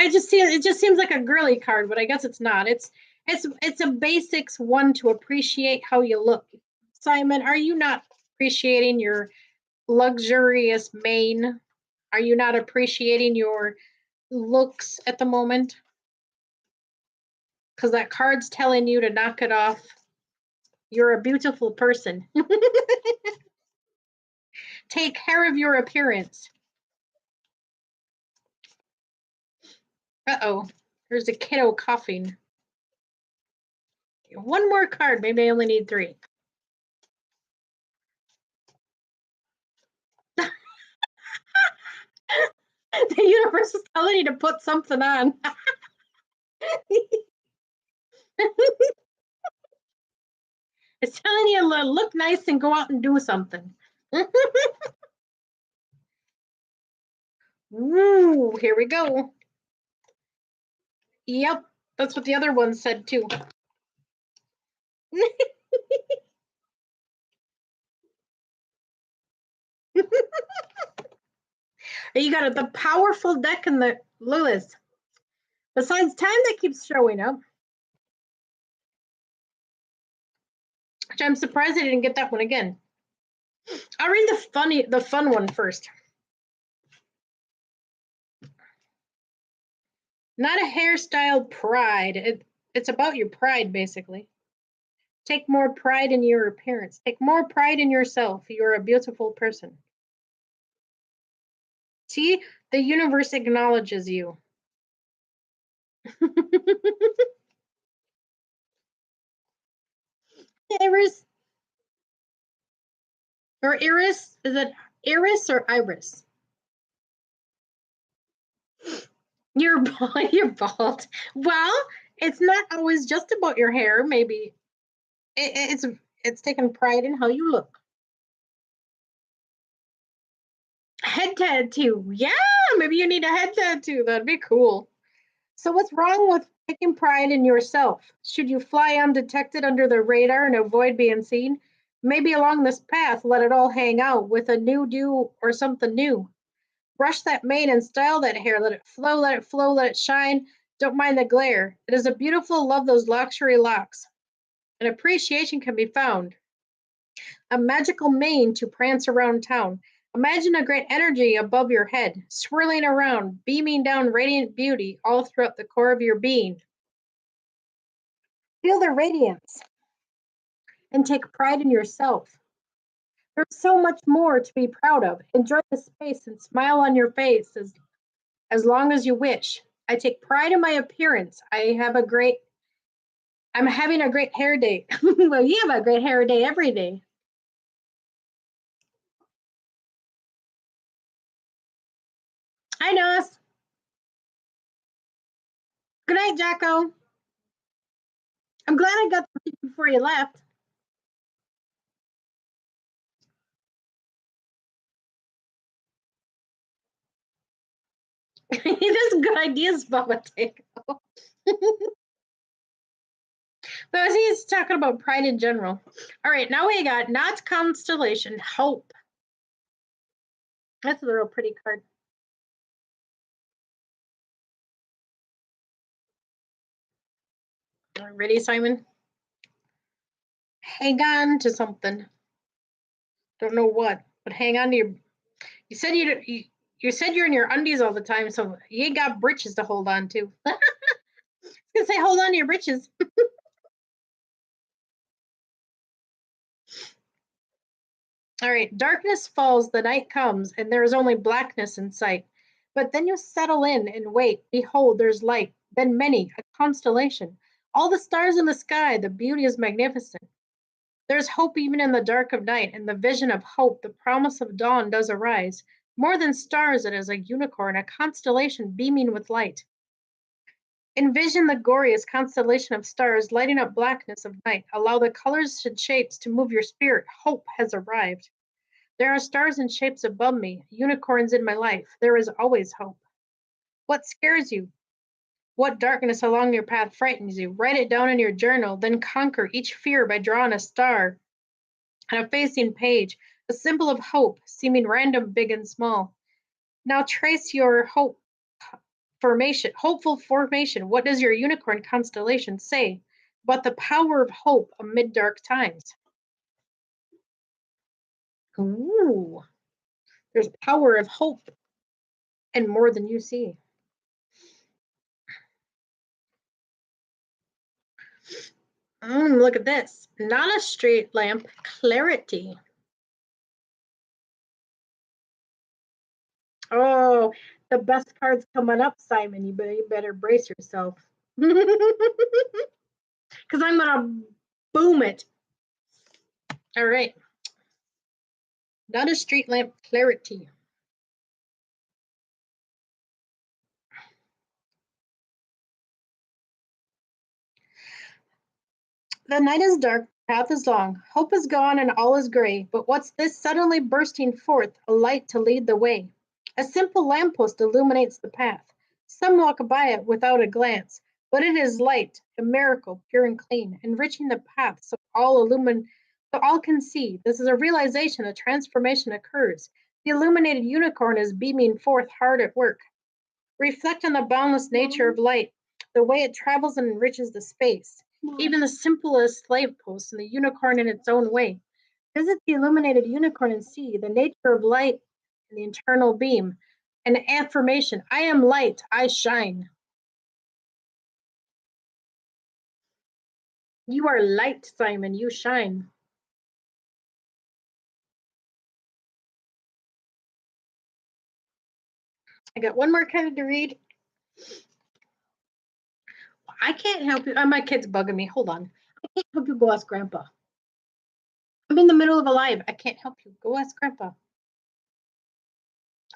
it just seems like a girly card, but I guess it's not. It's a basics one to appreciate how you look. Simon, are you not appreciating your luxurious mane? Are you not appreciating your looks at the moment? Because that card's telling you to knock it off. You're a beautiful person. Take care of your appearance. Uh-oh, there's a kiddo coughing. One more card, maybe I only need 3. The universe is telling you to put something on. It's telling you to look nice and go out and do something. Ooh, here we go. Yep, that's what the other one said too. You got the powerful deck in the Lilith. Besides time that keeps showing up. Which I'm surprised I didn't get that one again. I'll read the fun one first. Not a hairstyle pride. It's about your pride, basically. Take more pride in your appearance. Take more pride in yourself. You're a beautiful person. See, the universe acknowledges you. Iris or Iris? Is it Iris or Iris? You're bald. Well, it's not always just about your hair. Maybe it's taking pride in how you look. Head tattoo. Yeah, maybe you need a head tattoo. That'd be cool. So what's wrong with taking pride in yourself? Should you fly undetected under the radar and avoid being seen? Maybe along this path, let it all hang out with a new do or something new. Brush that mane and style that hair. Let it flow, let it flow, let it shine. Don't mind the glare. It is a beautiful love those luxury locks. An appreciation can be found. A magical mane to prance around town. Imagine a great energy above your head, swirling around, beaming down radiant beauty all throughout the core of your being. Feel the radiance and take pride in yourself. There's so much more to be proud of. Enjoy the space and smile on your face as long as you wish. I take pride in my appearance. I'm having a great hair day. Well, you have a great hair day every day. Hi, Nos. Good night, Jacko. I'm glad I got to speak before you left. He has good ideas, Baba Tango. But he's talking about pride in general. All right, now we got not constellation, hope. That's a real pretty card. Ready, Simon? Hang on to something. Don't know what, but hang on to your. You said you said you're in your undies all the time, so you ain't got britches to hold on to. I was gonna say hold on to your britches. All right, darkness falls, the night comes, and there is only blackness in sight. But then you settle in and wait. Behold, there's light, then many, a constellation. All the stars in the sky, the beauty is magnificent. There's hope even in the dark of night, and the vision of hope, the promise of dawn does arise. More than stars, it is a unicorn, a constellation beaming with light. Envision the glorious constellation of stars lighting up blackness of night. Allow the colors and shapes to move your spirit. Hope has arrived. There are stars and shapes above me, unicorns in my life. There is always hope. What scares you? What darkness along your path frightens you? Write it down in your journal, then conquer each fear by drawing a star on a facing page, a symbol of hope, seeming random, big and small. Now trace your hope Formation, hopeful formation. What does your unicorn constellation say about the power of hope amid dark times? Ooh, there's power of hope and more than you see. Look at this. Not a straight lamp, clarity. Oh, the best card's coming up, Simon. You better brace yourself. Because I'm going to boom it. All right. Not a street lamp, clarity. The night is dark, path is long, hope is gone and all is gray, but what's this suddenly bursting forth, a light to lead the way? A simple lamppost illuminates the path. Some walk by it without a glance, but it is light, a miracle, pure and clean, enriching the path so all can see. This is a realization, a transformation occurs. The illuminated unicorn is beaming forth hard at work. Reflect on the boundless nature of light, the way it travels and enriches the space. Even the simplest lamppost and the unicorn in its own way. Visit the illuminated unicorn and see the nature of light and the internal beam. An affirmation, I am light, I shine. You are light, Simon, you shine. I got one more card to read. I can't help you. My kid's bugging me. Hold on. I can't help you. Go ask Grandpa. I'm in the middle of a live. I can't help you. Go ask Grandpa.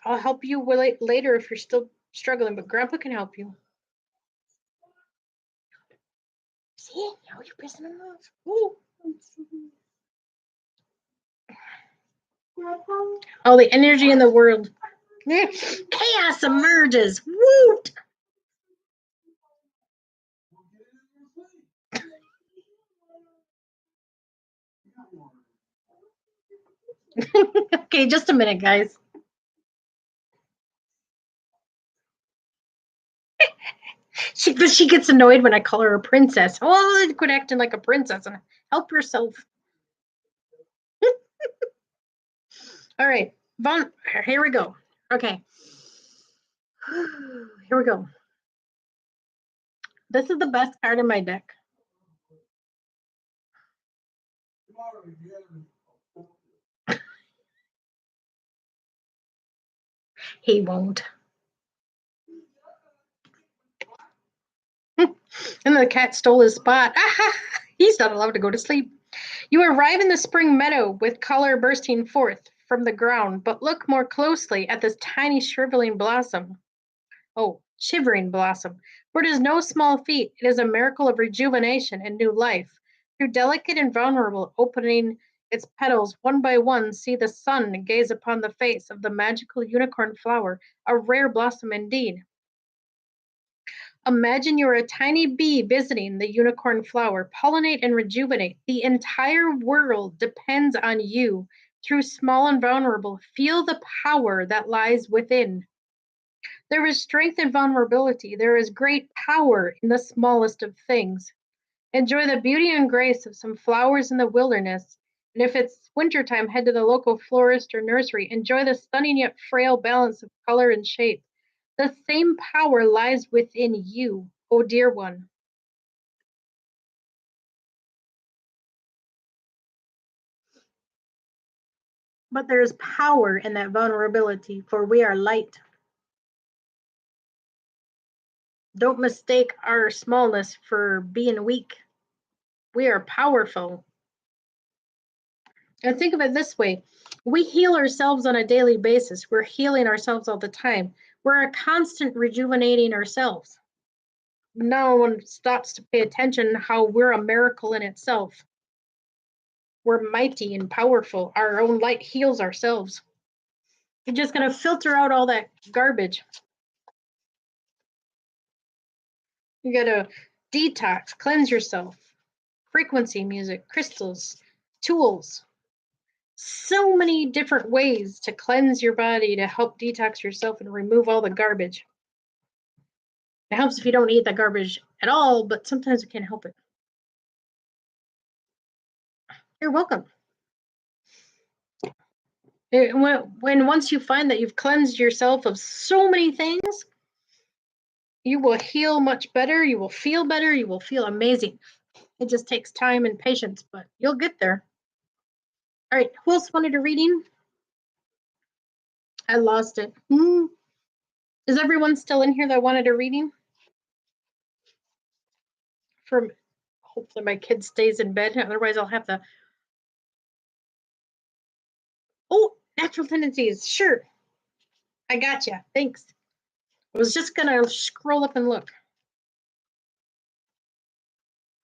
I'll help you later if you're still struggling, but Grandpa can help you. See, now you're pissing him off. Ooh. All the energy in the world. Chaos emerges. Woot! Okay, just a minute, guys. She gets annoyed when I call her a princess. Oh, quit acting like a princess and help yourself. All right, Vaughn, here we go. Okay. Here we go. This is the best card in my deck. He won't. And the cat stole his spot. He's not allowed to go to sleep. You arrive in the spring meadow with color bursting forth from the ground, but look more closely at this tiny shriveling blossom. Oh, shivering blossom. For it is no small feat, it is a miracle of rejuvenation and new life. Through delicate and vulnerable opening its petals one by one, see the sun gaze upon the face of the magical unicorn flower, a rare blossom indeed. Imagine you're a tiny bee visiting the unicorn flower. Pollinate and rejuvenate. The entire world depends on you. Through small and vulnerable, feel the power that lies within. There is strength in vulnerability. There is great power in the smallest of things. Enjoy the beauty and grace of some flowers in the wilderness. And if it's wintertime, head to the local florist or nursery. Enjoy the stunning yet frail balance of color and shape. The same power lies within you, oh dear one. But there is power in that vulnerability, for we are light. Don't mistake our smallness for being weak. We are powerful. And think of it this way, we heal ourselves on a daily basis. We're healing ourselves all the time. We're a constant rejuvenating ourselves. No one stops to pay attention how we're a miracle in itself. We're mighty and powerful. Our own light heals ourselves. You're just going to filter out all that garbage. You got to detox, cleanse yourself. Frequency music, crystals, tools. So many different ways to cleanse your body to help detox yourself and remove all the garbage. It helps if you don't eat the garbage at all, but sometimes we can't help it. You're welcome. When once you find that you've cleansed yourself of so many things, you will heal much better, you will feel better, you will feel amazing. It just takes time and patience, but you'll get there. All right, who else wanted a reading? I lost it. Is everyone still in here that wanted a reading? Hopefully my kid stays in bed, otherwise I'll have to. Oh, natural tendencies, sure. I got you, thanks. I was just gonna scroll up and look.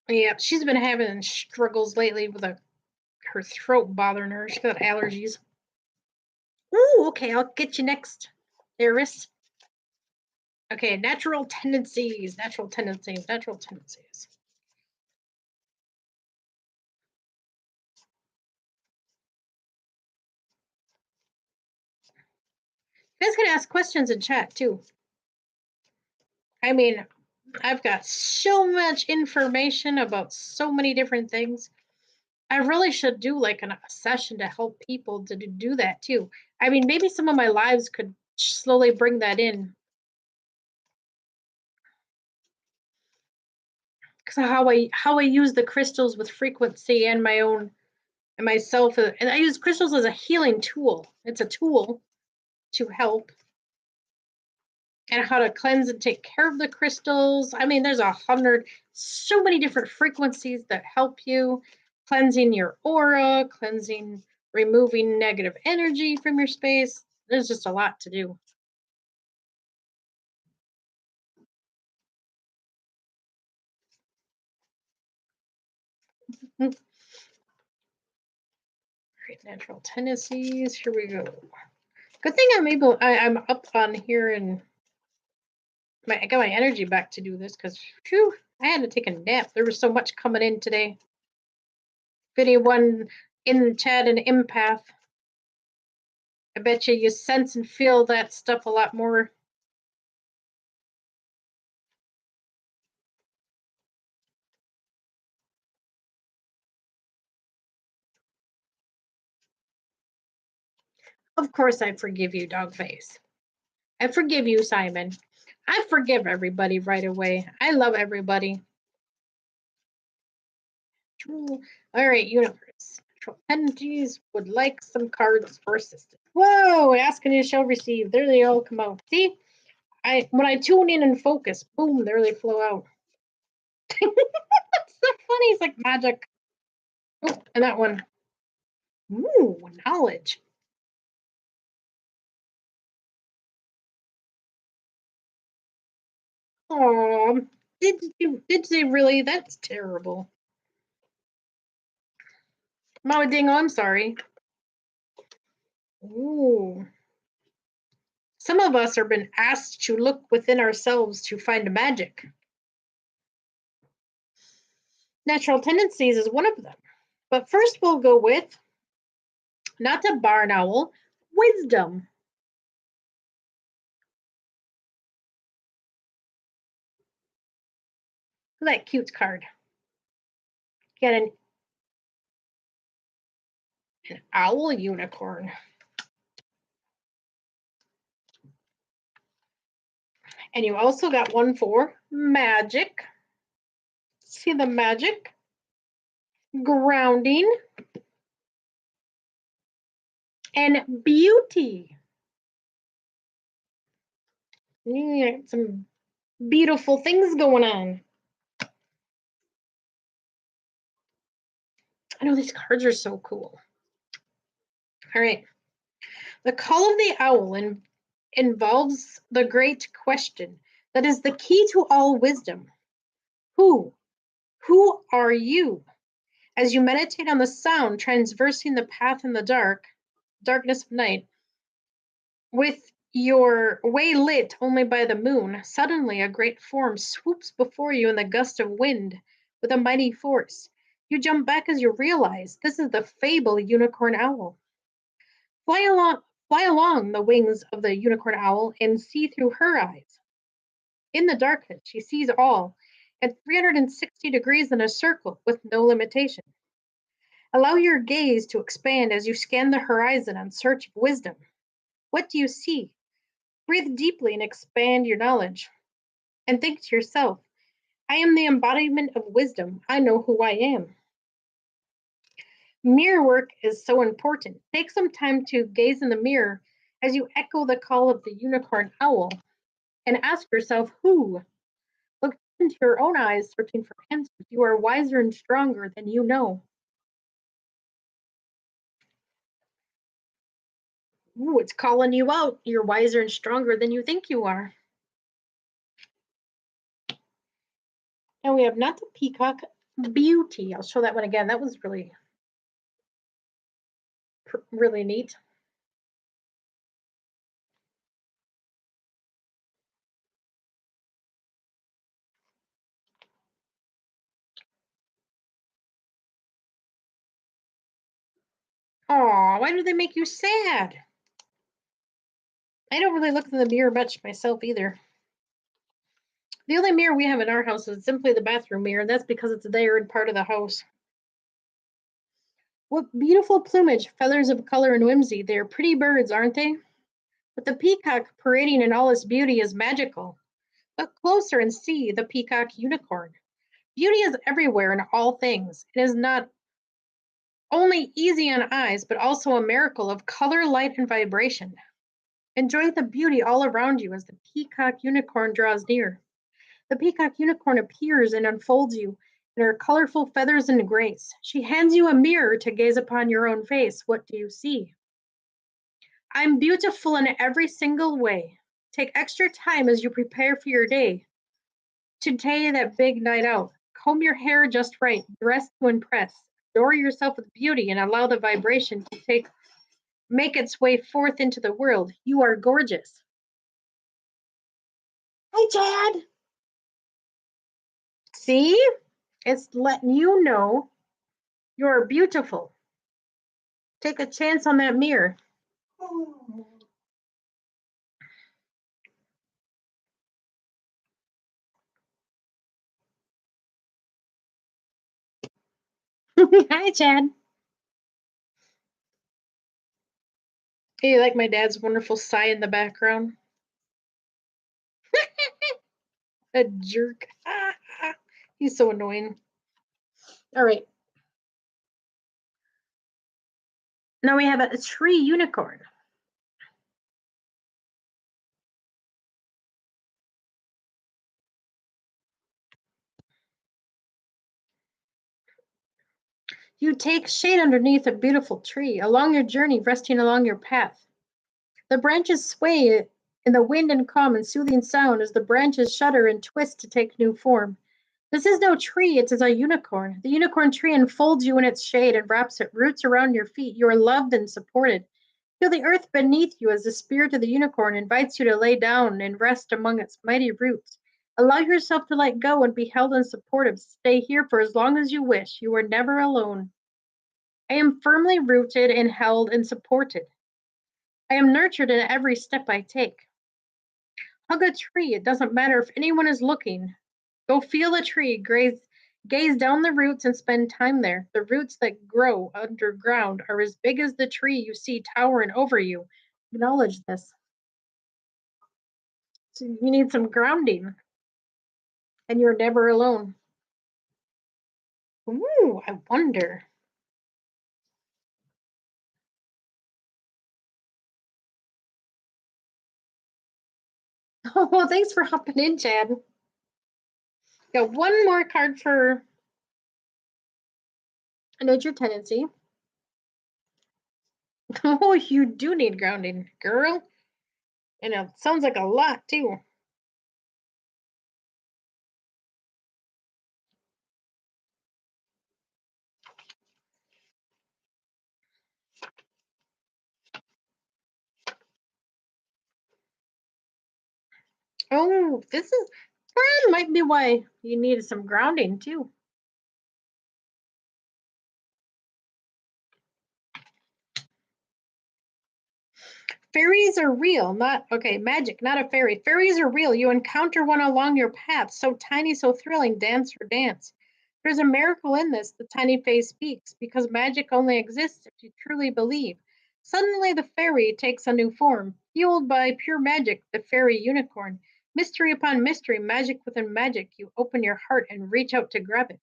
Yeah, she's been having struggles lately with her throat bothering her. She's got allergies. Ooh, okay, I'll get you next, Eris. Okay, natural tendencies, natural tendencies, natural tendencies. You guys can ask questions in chat too. I mean, I've got so much information about so many different things. I really should do like a session to help people to do that too. I mean, maybe some of my lives could slowly bring that in. Because how I use the crystals with frequency and my own and myself, and I use crystals as a healing tool. It's a tool to help, and how to cleanse and take care of the crystals. I mean, there's so many different frequencies that help you cleansing your aura, cleansing, removing negative energy from your space. There's just a lot to do. Natural tendencies. Here we go. Good thing I'm up on here and I got my energy back to do this because I had to take a nap. There was so much coming in today. If anyone in the chat an empath, I bet you sense and feel that stuff a lot more. Of course, I forgive you, Dogface. I forgive you, Simon. I forgive everybody right away. I love everybody. All right, universe. Entities would like some cards for assistance. Whoa, ask and you shall receive. There they all come out. See, when I tune in and focus, boom, there they flow out. That's so funny. It's like magic. Oh, and that one. Ooh, knowledge. Oh, did they really? That's terrible. Mama Dingo, I'm sorry. Ooh. Some of us have been asked to look within ourselves to find magic. Natural tendencies is one of them. But first we'll go with, not a barn owl, wisdom. Look at that cute card. Get an owl unicorn. And you also got one for magic. See the magic? Grounding. And beauty. Yeah, some beautiful things going on. I know these cards are so cool. All right. The call of the owl involves the great question that is the key to all wisdom. Who are you? As you meditate on the sound traversing the path in the darkness of night, with your way lit only by the moon, suddenly a great form swoops before you in the gust of wind with a mighty force. You jump back as you realize this is the fable unicorn owl. Fly along the wings of the unicorn owl and see through her eyes. In the darkness, she sees all at 360 degrees in a circle with no limitation. Allow your gaze to expand as you scan the horizon in search of wisdom. What do you see? Breathe deeply and expand your knowledge. And think to yourself, I am the embodiment of wisdom. I know who I am. Mirror work is so important. Take some time to gaze in the mirror as you echo the call of the unicorn owl and ask yourself, who? Look into your own eyes, searching for answers. You are wiser and stronger than you know. Ooh, it's calling you out. You're wiser and stronger than you think you are. And we have not the peacock beauty. I'll show that one again. That was really, really neat. Oh, why do they make you sad? I don't really look in the mirror much myself either. The only mirror we have in our house is simply the bathroom mirror, and that's because it's there in part of the house. What beautiful plumage, feathers of color and whimsy. They are pretty birds, aren't they? But the peacock parading in all its beauty is magical. Look closer and see the peacock unicorn. Beauty is everywhere in all things. It is not only easy on eyes, but also a miracle of color, light, and vibration. Enjoy the beauty all around you as the peacock unicorn draws near. The peacock unicorn appears and unfolds you in her colorful feathers and grace. She hands you a mirror to gaze upon your own face. What do you see? I'm beautiful in every single way. Take extra time as you prepare for your day. Today, that big night out. Comb your hair just right, dress to impress. Adore yourself with beauty and allow the vibration to make its way forth into the world. You are gorgeous. Hi, Chad. See? It's letting you know you're beautiful. Take a chance on that mirror. Hi, Chad. Hey, you like my dad's wonderful sigh in the background? A jerk. He's so annoying. All right. Now we have a tree unicorn. You take shade underneath a beautiful tree, along your journey, resting along your path. The branches sway in the wind and calm and soothing sound as the branches shudder and twist to take new form. This is no tree, it is a unicorn. The unicorn tree enfolds you in its shade and wraps its roots around your feet. You are loved and supported. Feel the earth beneath you as the spirit of the unicorn invites you to lay down and rest among its mighty roots. Allow yourself to let go and be held and supported. Stay here for as long as you wish. You are never alone. I am firmly rooted and held and supported. I am nurtured in every step I take. Hug a tree. It doesn't matter if anyone is looking. Go feel the tree, gaze down the roots and spend time there. The roots that grow underground are as big as the tree you see towering over you. Acknowledge this. So you need some grounding, and you're never alone. Ooh, I wonder. Oh, well, thanks for hopping in, Chad. Got one more card for a nature tendency. Oh, you do need grounding, girl. And it sounds like a lot, too. Oh, this is that might be why you needed some grounding too. Fairies are real, not okay, magic, not a fairy. Fairies are real. You encounter one along your path, so tiny, so thrilling, dance for dance. There's a miracle in this, the tiny face speaks, because magic only exists if you truly believe. Suddenly the fairy takes a new form, fueled by pure magic, the fairy unicorn. Mystery upon mystery, magic within magic. You open your heart and reach out to grab it.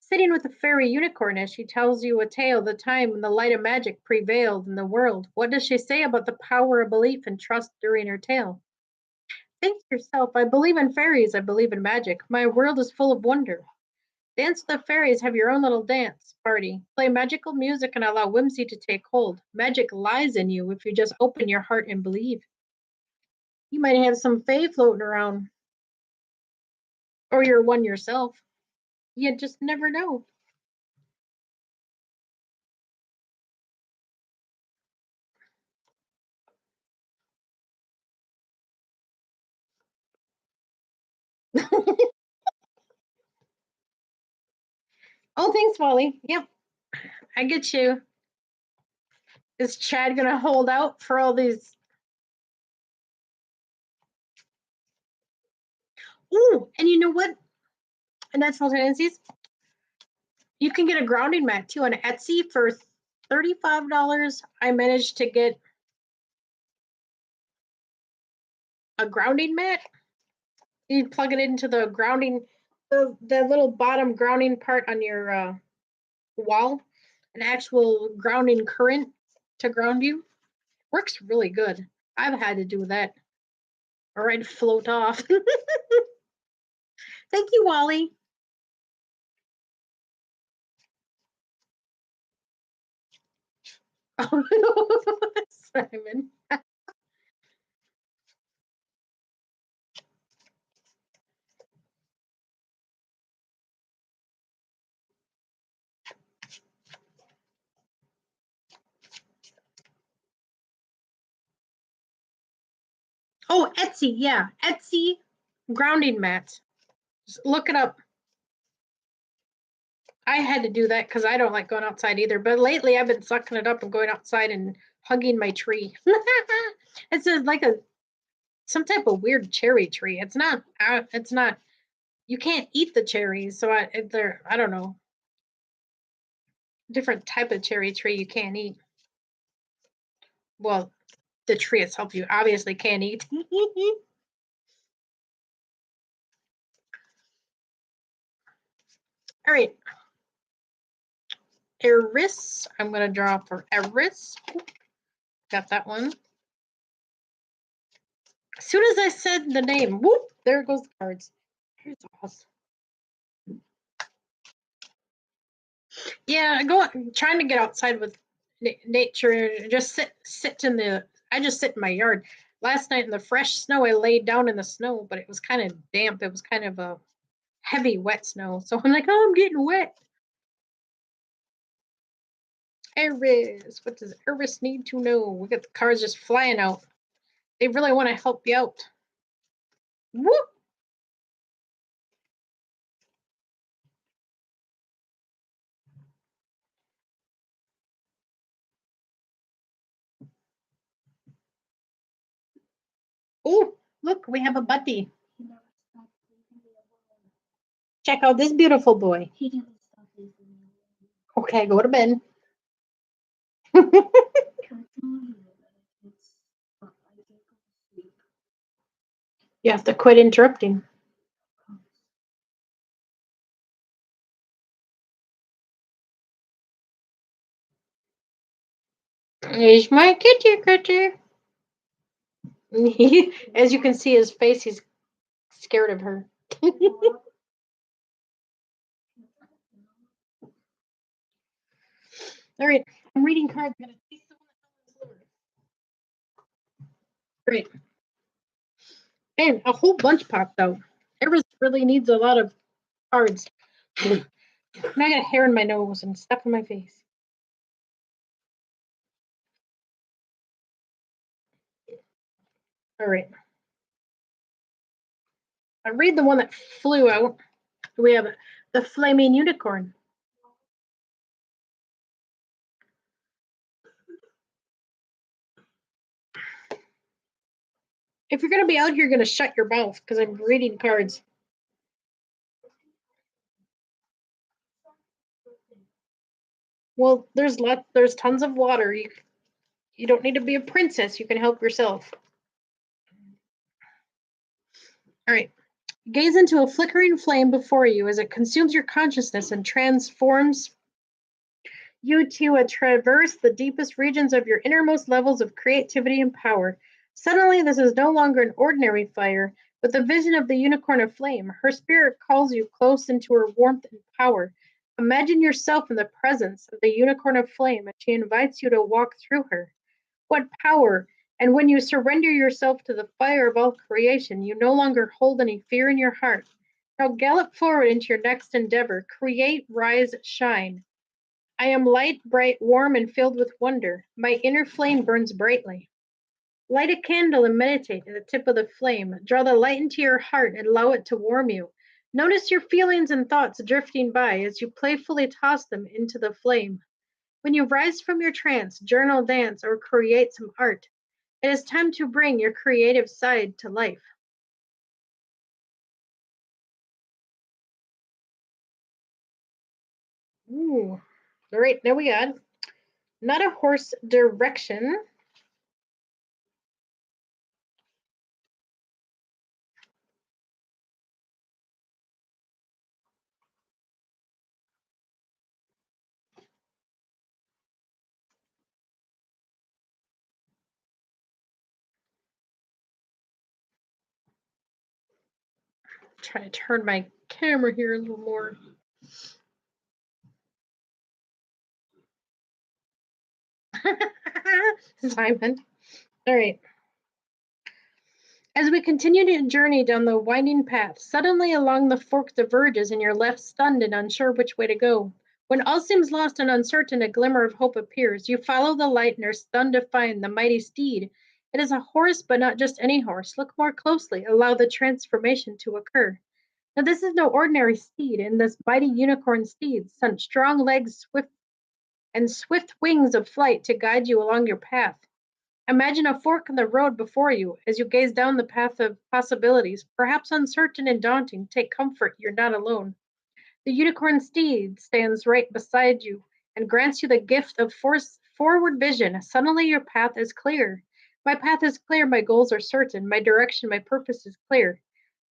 Sitting with the fairy unicorn as she tells you a tale of the time when the light of magic prevailed in the world. What does she say about the power of belief and trust during her tale? Think to yourself, I believe in fairies, I believe in magic. My world is full of wonder. Dance with the fairies, have your own little dance party. Play magical music and allow whimsy to take hold. Magic lies in you if you just open your heart and believe. You might have some fae floating around, or you're one yourself. You just never know. Oh, thanks, Wally. Yep, I get you. Is Chad gonna hold out for all these? Ooh, and you know what? And that's tendencies. You can get a grounding mat too on Etsy for $35. I managed to get a grounding mat. You plug it into the grounding, the little bottom grounding part on your wall, an actual grounding current to ground you. Works really good. I've had to do that, or I'd float off. Thank you, Wally. Simon. Oh, Etsy, yeah. Etsy grounding mat. Just look it up. I had to do that because I don't like going outside either. But lately I've been sucking it up and going outside and hugging my tree. It's like a some type of weird cherry tree. It's not. It's not. You can't eat the cherries, so they're. I don't know. Different type of cherry tree you can't eat. Well, the tree itself you obviously can't eat. All right. Eris. I'm gonna draw for Eris. Got that one. As soon as I said the name, whoop, there goes the cards. Here's awesome. Yeah, trying to get outside with nature. Just sit in the. I just sit in my yard. Last night in the fresh snow, I laid down in the snow, but it was kind of damp. It was kind of a heavy, wet snow. So I'm like, oh, I'm getting wet. Eris, what does Eris need to know? We got the cards just flying out. They really want to help you out. Whoop. Oh, look, we have a buddy. Check out this beautiful boy. Okay, go to bed. You have to quit interrupting. Here's my kitty critter. As you can see his face, he's scared of her. All right, I'm reading cards. Great. And a whole bunch popped out. Everest really needs a lot of cards. And I got hair in my nose and stuff in my face. All right. I read the one that flew out. We have the flaming unicorn. If you're going to be out here, you're going to shut your mouth because I'm reading cards. Well, there's tons of water. You don't need to be a princess. You can help yourself. All right. Gaze into a flickering flame before you as it consumes your consciousness and transforms you to traverse the deepest regions of your innermost levels of creativity and power. Suddenly, this is no longer an ordinary fire, but the vision of the unicorn of flame. Her spirit calls you close into her warmth and power. Imagine yourself in the presence of the unicorn of flame, and she invites you to walk through her. What power! And when you surrender yourself to the fire of all creation, you no longer hold any fear in your heart. Now gallop forward into your next endeavor. Create, rise, shine. I am light, bright, warm, and filled with wonder. My inner flame burns brightly. Light a candle and meditate at the tip of the flame. Draw the light into your heart and allow it to warm you. Notice your feelings and thoughts drifting by as you playfully toss them into the flame. When you rise from your trance, journal, dance, or create some art, it is time to bring your creative side to life. Ooh. All right, now we got not a horse direction. Try to turn my camera here a little more. Simon. All right. As we continue to journey down the winding path, suddenly along the fork diverges and you're left stunned and unsure which way to go. When all seems lost and uncertain, a glimmer of hope appears. You follow the light and are stunned to find the mighty steed. It is a horse, but not just any horse. Look more closely. Allow the transformation to occur. Now, this is no ordinary steed. In this mighty unicorn steed, sent strong legs, swift wings of flight to guide you along your path. Imagine a fork in the road before you as you gaze down the path of possibilities, perhaps uncertain and daunting. Take comfort, you're not alone. The unicorn steed stands right beside you and grants you the gift of forward vision. Suddenly, your path is clear. My path is clear, my goals are certain, my direction, my purpose is clear.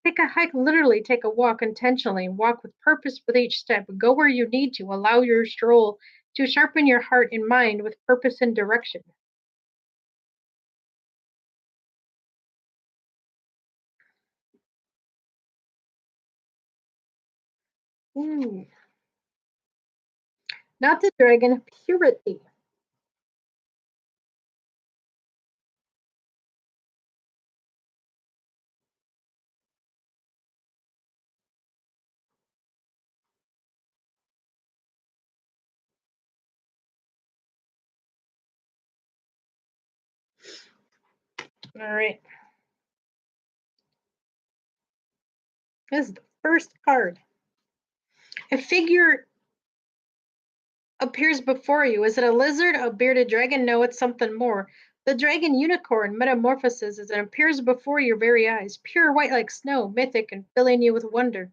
Take a hike, literally take a walk intentionally, walk with purpose with each step. Go where you need to, allow your stroll to sharpen your heart and mind with purpose and direction. Ooh. Not the dragon, purity. All right. This is the first card. A figure appears before you. Is it a lizard, a bearded dragon? No, it's something more. The dragon unicorn metamorphoses as it appears before your very eyes, pure white like snow, mythic and filling you with wonder.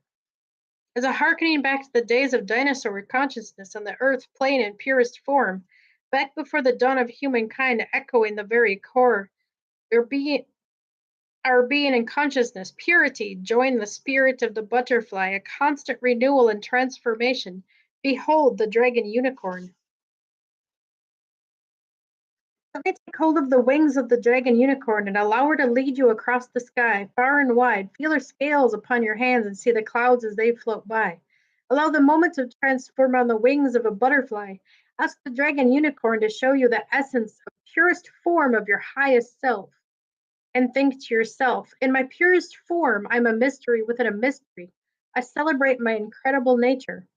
As a hearkening back to the days of dinosaur consciousness on the earth plain in purest form, back before the dawn of humankind, echoing the very core, your being our being and consciousness, purity, join the spirit of the butterfly, a constant renewal and transformation. Behold the dragon unicorn. Let me take hold of the wings of the dragon unicorn and allow her to lead you across the sky, far and wide. Feel her scales upon your hands and see the clouds as they float by. Allow the moment to transform on the wings of a butterfly. Ask the dragon unicorn to show you the essence of purest form of your highest self. And think to yourself, in my purest form, I'm a mystery within a mystery. I celebrate my incredible nature.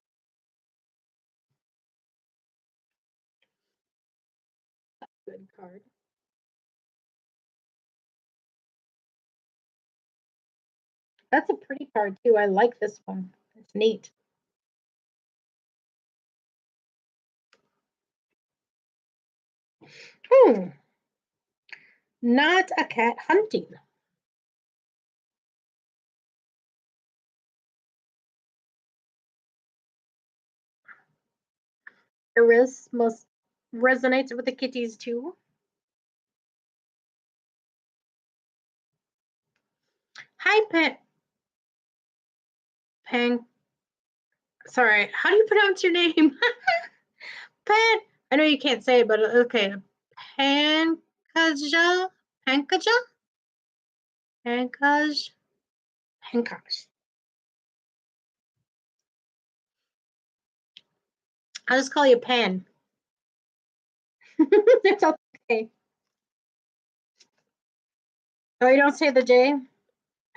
Good card. That's a pretty card too. I like this one. It's neat. Hmm. Not a cat hunting. Iris must resonate with the kitties too. Hi, Pan. Sorry, how do you pronounce your name? Pan. I know you can't say it, but okay. Pankaja? Pankaja? Pankaj? Pankaj. I'll just call you Pan. It's okay. Oh, you don't say the J?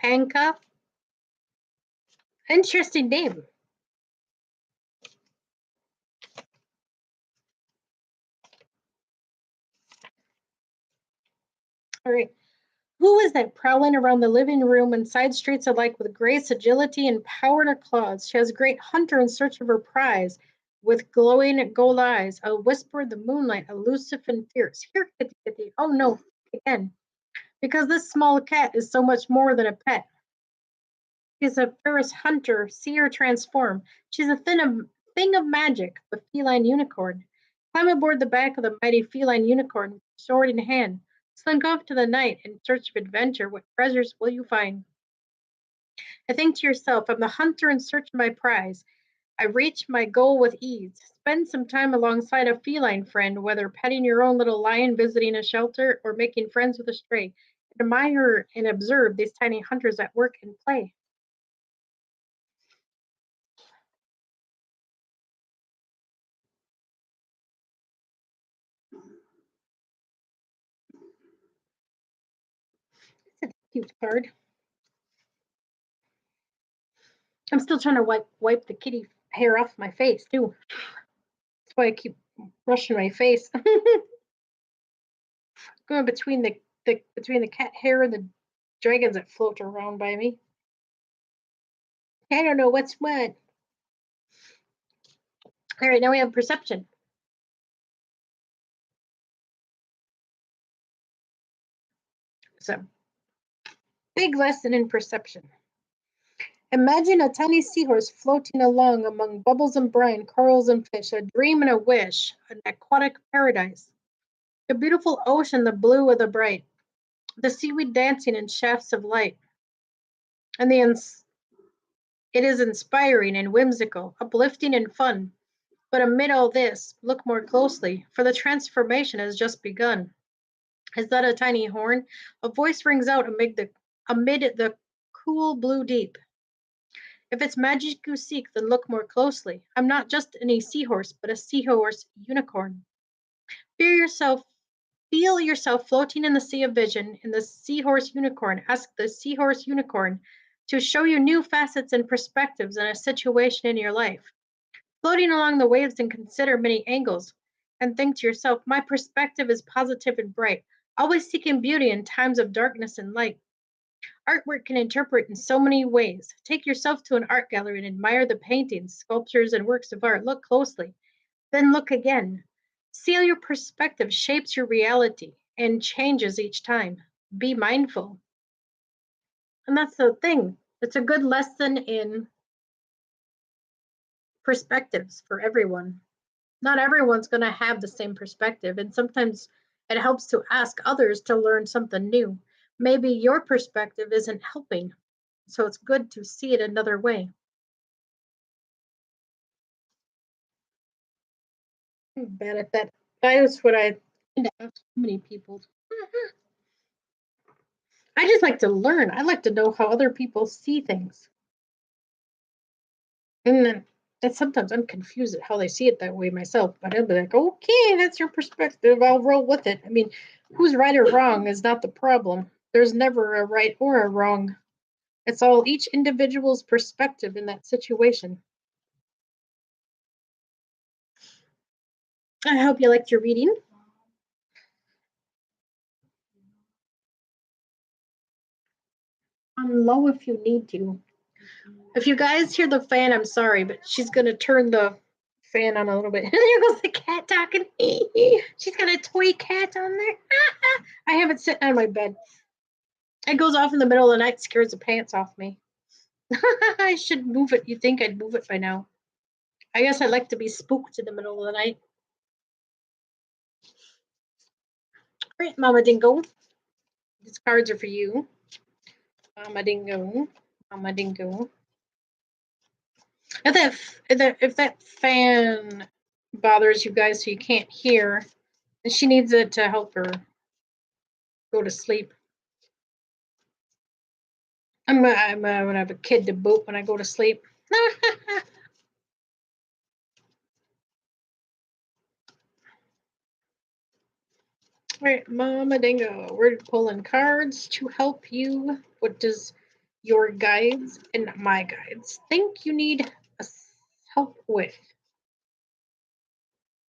Panka? Interesting name. All right. Who is that prowling around the living room and side streets alike with grace, agility, and power in her claws? She has a great hunter in search of her prize, with glowing gold eyes, a whisper in the moonlight, elusive and fierce. Here, kitty, kitty. Oh no, again. Because this small cat is so much more than a pet. She's a fierce hunter, see her transform. She's a thing of magic, the feline unicorn. Climb aboard the back of the mighty feline unicorn, sword in hand. Slink off to the night in search of adventure. What treasures will you find? I think to yourself, I'm the hunter in search of my prize. I reach my goal with ease. Spend some time alongside a feline friend, whether petting your own little lion, visiting a shelter, or making friends with a stray. Admire and observe these tiny hunters at work and play. It's a cute card. I'm still trying to wipe the kitty hair off my face too. That's why I keep brushing my face. Going between the cat hair and the dragons that float around by me. I don't know what's what. All right, now we have perception. So, big lesson in perception. Imagine a tiny seahorse floating along among bubbles and brine, corals and fish, a dream and a wish, an aquatic paradise. A beautiful ocean, the blue of the bright, the seaweed dancing in shafts of light. And it is inspiring and whimsical, uplifting and fun. But amid all this, look more closely, for the transformation has just begun. Is that a tiny horn? A voice rings out amid the cool blue deep. If it's magic you seek, then look more closely. I'm not just any seahorse, but a seahorse unicorn. Feel yourself, feel yourself floating in the sea of vision in the seahorse unicorn. Ask the seahorse unicorn to show you new facets and perspectives in a situation in your life. Floating along the waves and consider many angles, and think to yourself, my perspective is positive and bright, always seeking beauty in times of darkness and light. Artwork can interpret in so many ways. Take yourself to an art gallery and admire the paintings, sculptures, and works of art. Look closely, then look again. See how your perspective shapes your reality and changes each time. Be mindful. And that's the thing. It's a good lesson in perspectives for everyone. Not everyone's going to have the same perspective, and sometimes it helps to ask others to learn something new. Maybe your perspective isn't helping, so it's good to see it another way. I'm bad at that. That is what I tend to ask many people. I just like to learn. I like to know how other people see things. And then and sometimes I'm confused at how they see it that way myself, but I'll be like, okay, that's your perspective. I'll roll with it. I mean, who's right or wrong is not the problem. There's never a right or a wrong. It's all each individual's perspective in that situation. I hope you liked your reading. Low if you need to. If you guys hear the fan, I'm sorry, but she's gonna turn the fan on a little bit. There goes the cat talking. She's got a toy cat on there. I have it sitting on my bed. It goes off in the middle of the night, scares the pants off me. I should move it. You think I'd move it by now? I guess I like to be spooked in the middle of the night. right, Mama Dingo. These cards are for you. Mama Dingo. Mama Dingo. If that fan bothers you guys so you can't hear, she needs it to help her go to sleep. I'm gonna have a kid to boot when I go to sleep. All right, Mama Dingo, we're pulling cards to help you. What does your guides and my guides think you need help with?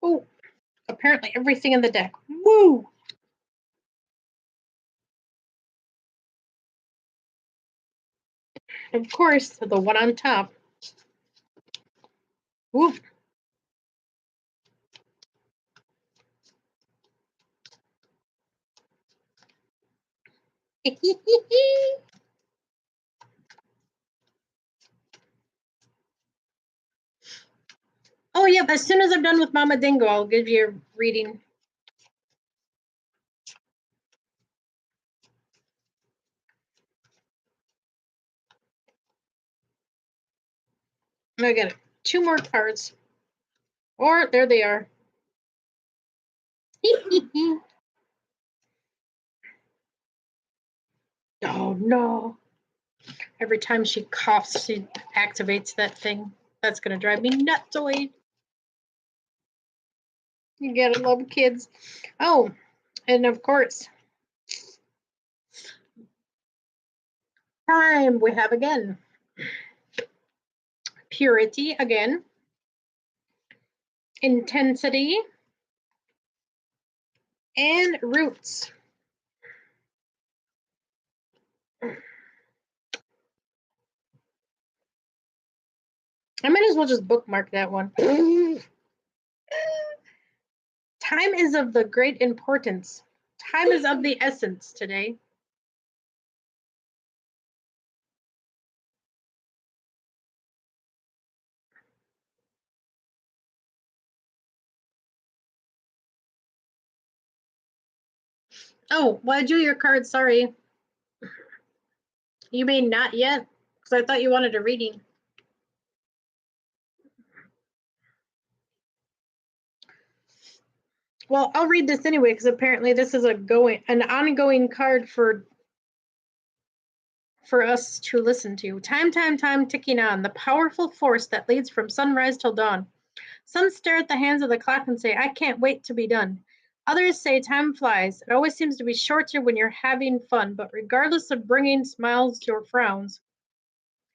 Oh, apparently everything in the deck. Woo! Of course, the one on top. Woo! Oh, yep. As soon as I'm done with Mama Dingo, I'll give you a reading. I got it. 2 more cards. Or there they are. Oh no. Every time she coughs, she activates that thing. That's gonna drive me nuts away. You gotta love kids. Oh, and of course, time we have again. Purity again. Intensity. And roots. I might as well just bookmark that one. Time is of the great importance. Time is of the essence today. Oh, well, I drew your card. Sorry. You mean not yet? Because I thought you wanted a reading. Well, I'll read this anyway because apparently this is an ongoing card for us to listen to. Time ticking on, the powerful force that leads from sunrise till dawn. Some stare at the hands of the clock and say, I can't wait to be done. Others say time flies. It always seems to be shorter when you're having fun, but regardless of bringing smiles or frowns,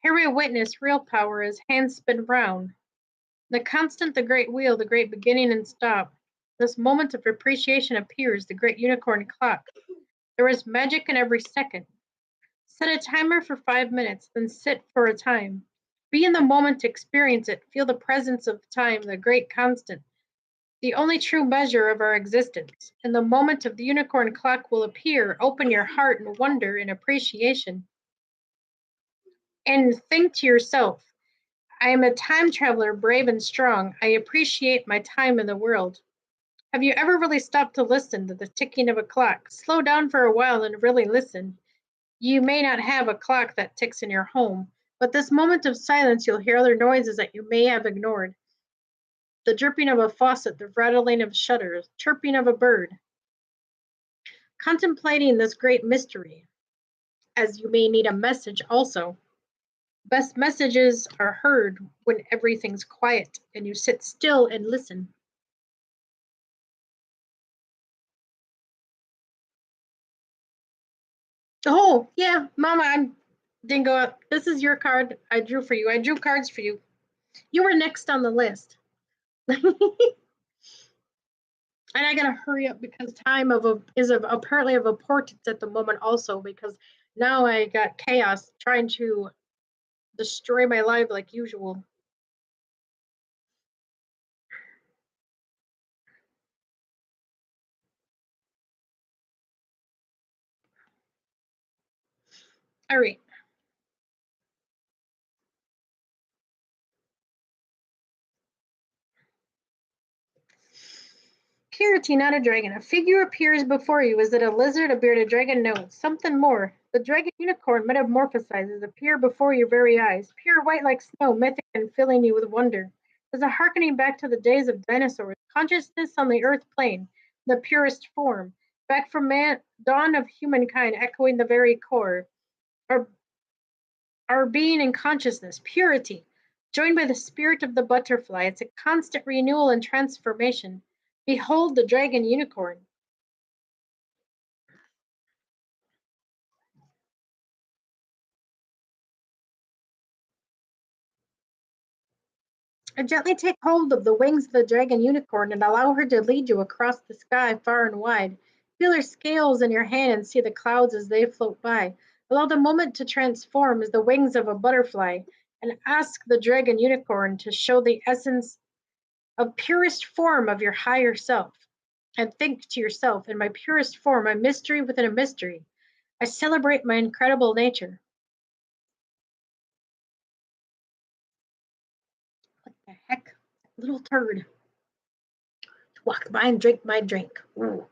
here we witness real power as hands spin round. The constant, the great wheel, the great beginning and stop. This moment of appreciation appears, the great unicorn clock. There is magic in every second. Set a timer for 5 minutes, then sit for a time. Be in the moment to experience it. Feel the presence of time, the great constant, the only true measure of our existence. In the moment of the unicorn clock will appear. Open your heart in wonder and appreciation. And think to yourself, I am a time traveler, brave and strong. I appreciate my time in the world. Have you ever really stopped to listen to the ticking of a clock? Slow down for a while and really listen. You may not have a clock that ticks in your home, but this moment of silence, you'll hear other noises that you may have ignored. The dripping of a faucet, the rattling of shutters, chirping of a bird. Contemplating this great mystery, as you may need a message also. Best messages are heard when everything's quiet and you sit still and listen. Oh, yeah, Mama, I'm Dingo. This is your card I drew for you. I drew cards for you. You were next on the list. And I gotta hurry up because time is apparently of importance at the moment also because now I got chaos trying to destroy my life like usual. All right. Purity, not a dragon. A figure appears before you. Is it a lizard, a bearded dragon? No, it's something more. The dragon unicorn metamorphosizes, appear before your very eyes, pure white like snow, mythic and filling you with wonder. There's a hearkening back to the days of dinosaurs, consciousness on the earth plane, the purest form, back from man, dawn of humankind, echoing the very core. Our, our being and consciousness, purity, joined by the spirit of the butterfly. It's a constant renewal and transformation. Behold the dragon unicorn. And gently take hold of the wings of the dragon unicorn and allow her to lead you across the sky far and wide. Feel her scales in your hand and see the clouds as they float by. Allow the moment to transform as the wings of a butterfly and ask the dragon unicorn to show the essence of purest form of your higher self. And think to yourself, in my purest form, a mystery within a mystery. I celebrate my incredible nature. What the heck? Little turd. Walk by and drink my drink. Ooh.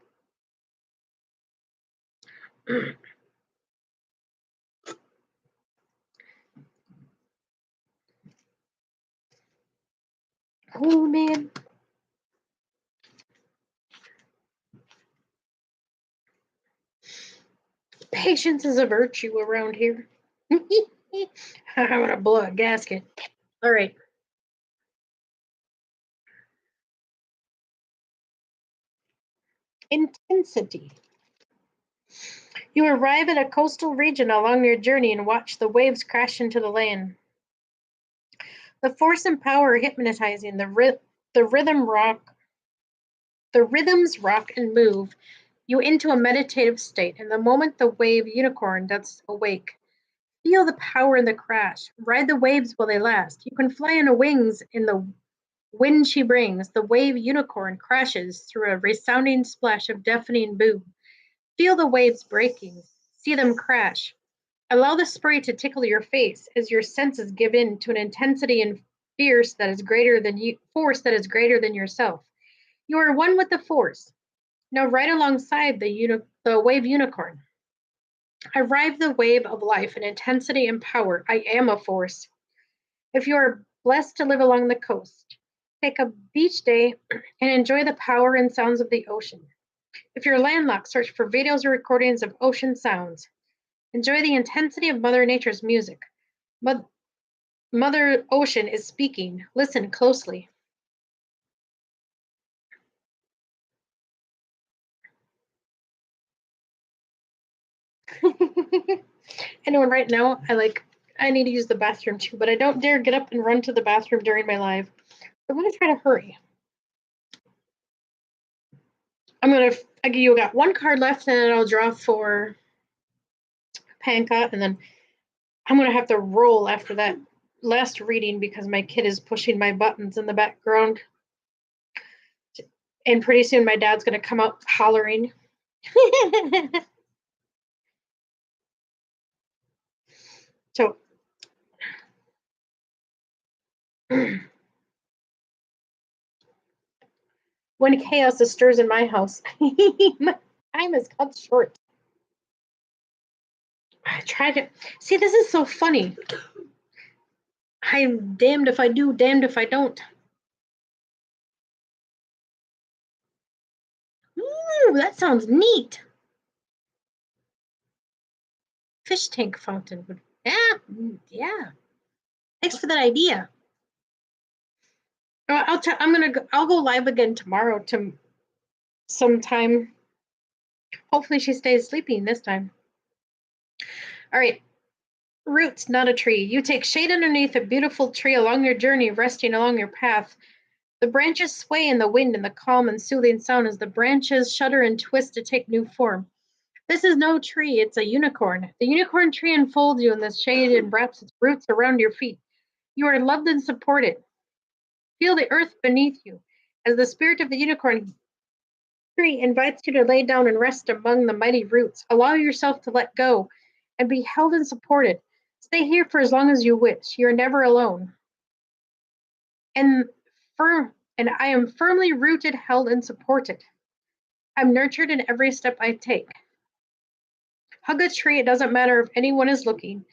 Oh man. Patience is a virtue around here. I'm gonna blow a gasket. All right. Intensity. You arrive at a coastal region along your journey and watch the waves crash into the land. The force and power are hypnotizing. The rhythm rock. The rhythms rock and move you into a meditative state. And the moment the wave unicorn that's awake, feel the power in the crash. Ride the waves while they last. You can fly on wings in the wind she brings. The wave unicorn crashes through a resounding splash of deafening boom. Feel the waves breaking. See them crash. Allow the spray to tickle your face as your senses give in to an intensity and force that is greater than yourself. You are one with the force. Now ride alongside the wave unicorn. I ride the wave of life in intensity and power. I am a force. If you are blessed to live along the coast, take a beach day and enjoy the power and sounds of the ocean. If you're landlocked, search for videos or recordings of ocean sounds. Enjoy the intensity of Mother Nature's music. Mother Ocean is speaking. Listen closely. I know right now I need to use the bathroom too, but I don't dare get up and run to the bathroom during my live. I'm gonna try to hurry. You got one card left, and then I'll draw for Panka, and then I'm gonna have to roll after that last reading because my kid is pushing my buttons in the background. And pretty soon my dad's gonna come out hollering. So when chaos stirs in my house, my time is cut short. I try to see. This is so funny. I'm damned if I do, damned if I don't. Ooh, that sounds neat. Fish tank fountain would. Yeah, yeah. Thanks for that idea. I'll go live again tomorrow to sometime. Hopefully she stays sleeping this time. All right. Roots, not a tree. You take shade underneath a beautiful tree along your journey, resting along your path. The branches sway in the wind in the calm and soothing sound as the branches shudder and twist to take new form. This is no tree, it's a unicorn. The unicorn tree enfolds you in the shade and wraps its roots around your feet. You are loved and supported. Feel the earth beneath you as the spirit of the unicorn tree invites you to lay down and rest among the mighty roots. Allow yourself to let go and be held and supported. Stay here for as long as you wish. You are never alone. And I am firmly rooted, held, and supported. I'm nurtured in every step I take. Hug a tree, it doesn't matter if anyone is looking.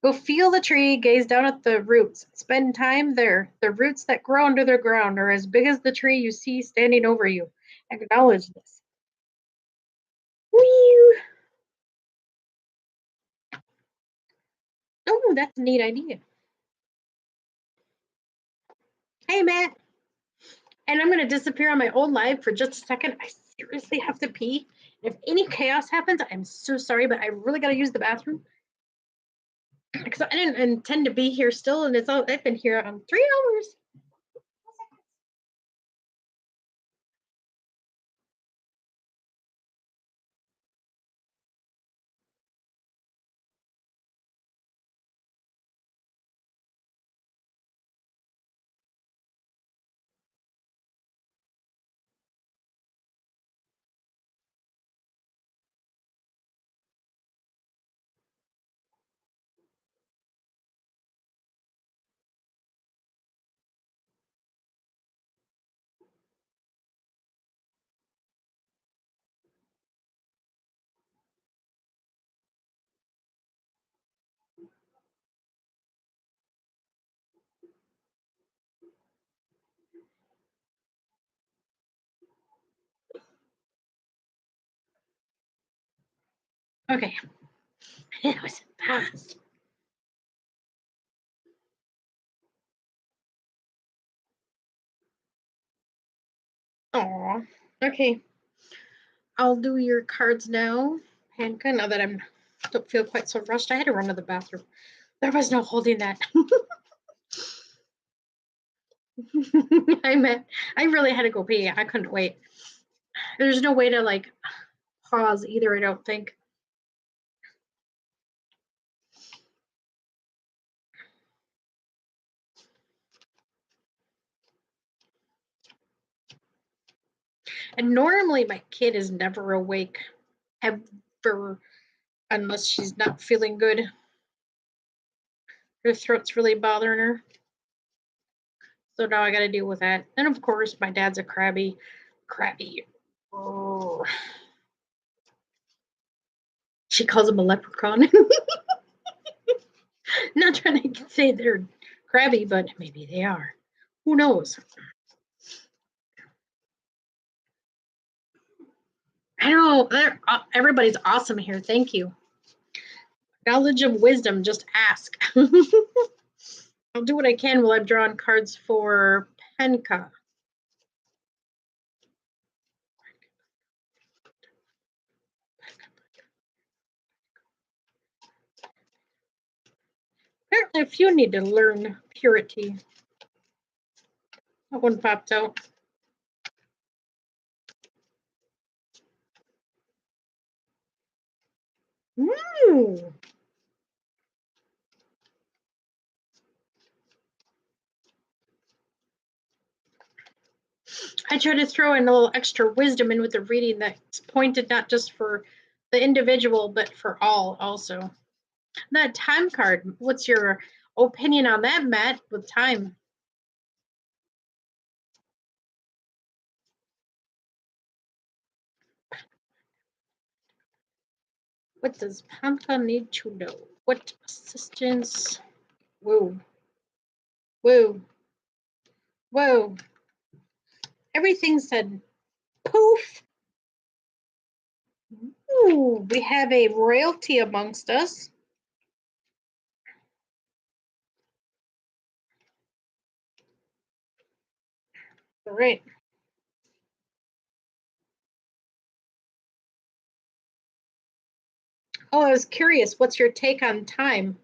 Go feel the tree, gaze down at the roots, spend time there. The roots that grow under the ground are as big as the tree you see standing over you. Acknowledge this. Whee! Oh, that's a neat idea. Hey, Matt. And I'm going to disappear on my own live for just a second. I seriously have to pee. If any chaos happens, I'm so sorry, but I really got to use the bathroom. Because I didn't intend to be here still, and I've been here 3 hours. Okay. That was fast. Aw. Okay. I'll do your cards now, Hanka, now that I don't feel quite so rushed. I had to run to the bathroom. There was no holding that. I really had to go pee. I couldn't wait. There's no way to like pause either, I don't think. And normally my kid is never awake ever unless she's not feeling good. Her throat's really bothering her. So now I got to deal with that. And of course, my dad's a crabby. Oh, she calls him a leprechaun. Not trying to say they're crabby, but maybe they are. Who knows? I know everybody's awesome here. Thank you. Knowledge of wisdom. Just ask. I'll do what I can while I'm drawing cards for Penka. Apparently, a few need to learn purity. That one popped out. Ooh. I try to throw in a little extra wisdom in with the reading that's pointed not just for the individual, but for all also. That time card, what's your opinion on that, Matt, with time? What does Pampa need to know? What assistance? Whoa. Whoa. Whoa. Everything said poof. Ooh, we have a royalty amongst us. All right. Oh, I was curious. What's your take on time?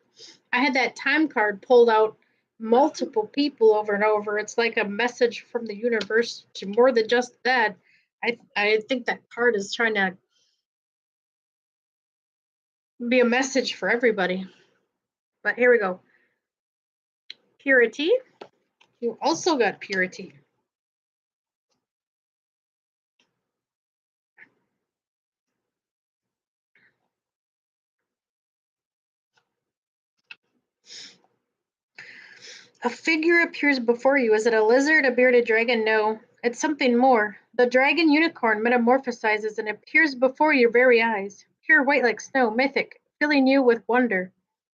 I had that time card pulled out multiple people over and over. It's like a message from the universe to more than just that. I think that card is trying to be a message for everybody. But here we go. Purity. You also got purity. A figure appears before you. Is it a lizard, a bearded dragon? No. It's something more. The dragon unicorn metamorphosizes and appears before your very eyes, pure white like snow, mythic, filling you with wonder.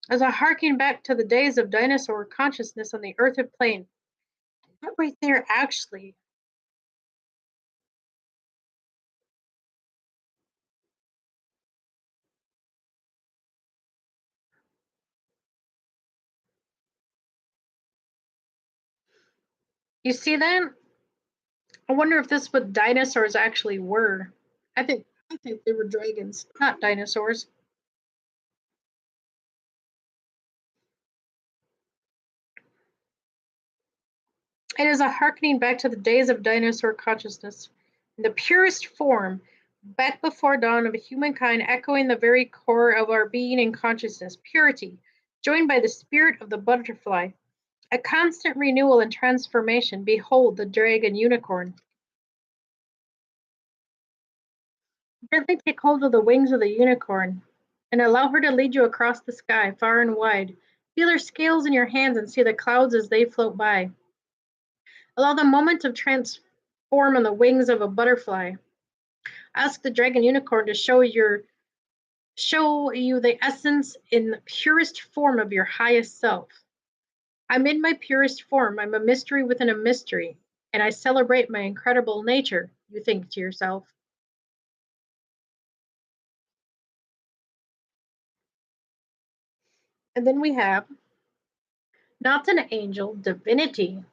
As a harking back to the days of dinosaur consciousness on the earthen plain. That right there, actually. You see that? I wonder if this what dinosaurs actually were. I think they were dragons, not dinosaurs. It is a harkening back to the days of dinosaur consciousness, in the purest form, back before dawn of humankind, echoing the very core of our being and consciousness, purity, joined by the spirit of the butterfly, a constant renewal and transformation. Behold the dragon unicorn. Gently take hold of the wings of the unicorn and allow her to lead you across the sky, far and wide. Feel her scales in your hands and see the clouds as they float by. Allow the moment of transform on the wings of a butterfly. Ask the dragon unicorn to show you the essence in the purest form of your highest self. I'm in my purest form. I'm a mystery within a mystery, and I celebrate my incredible nature, you think to yourself. And then we have not an angel, divinity.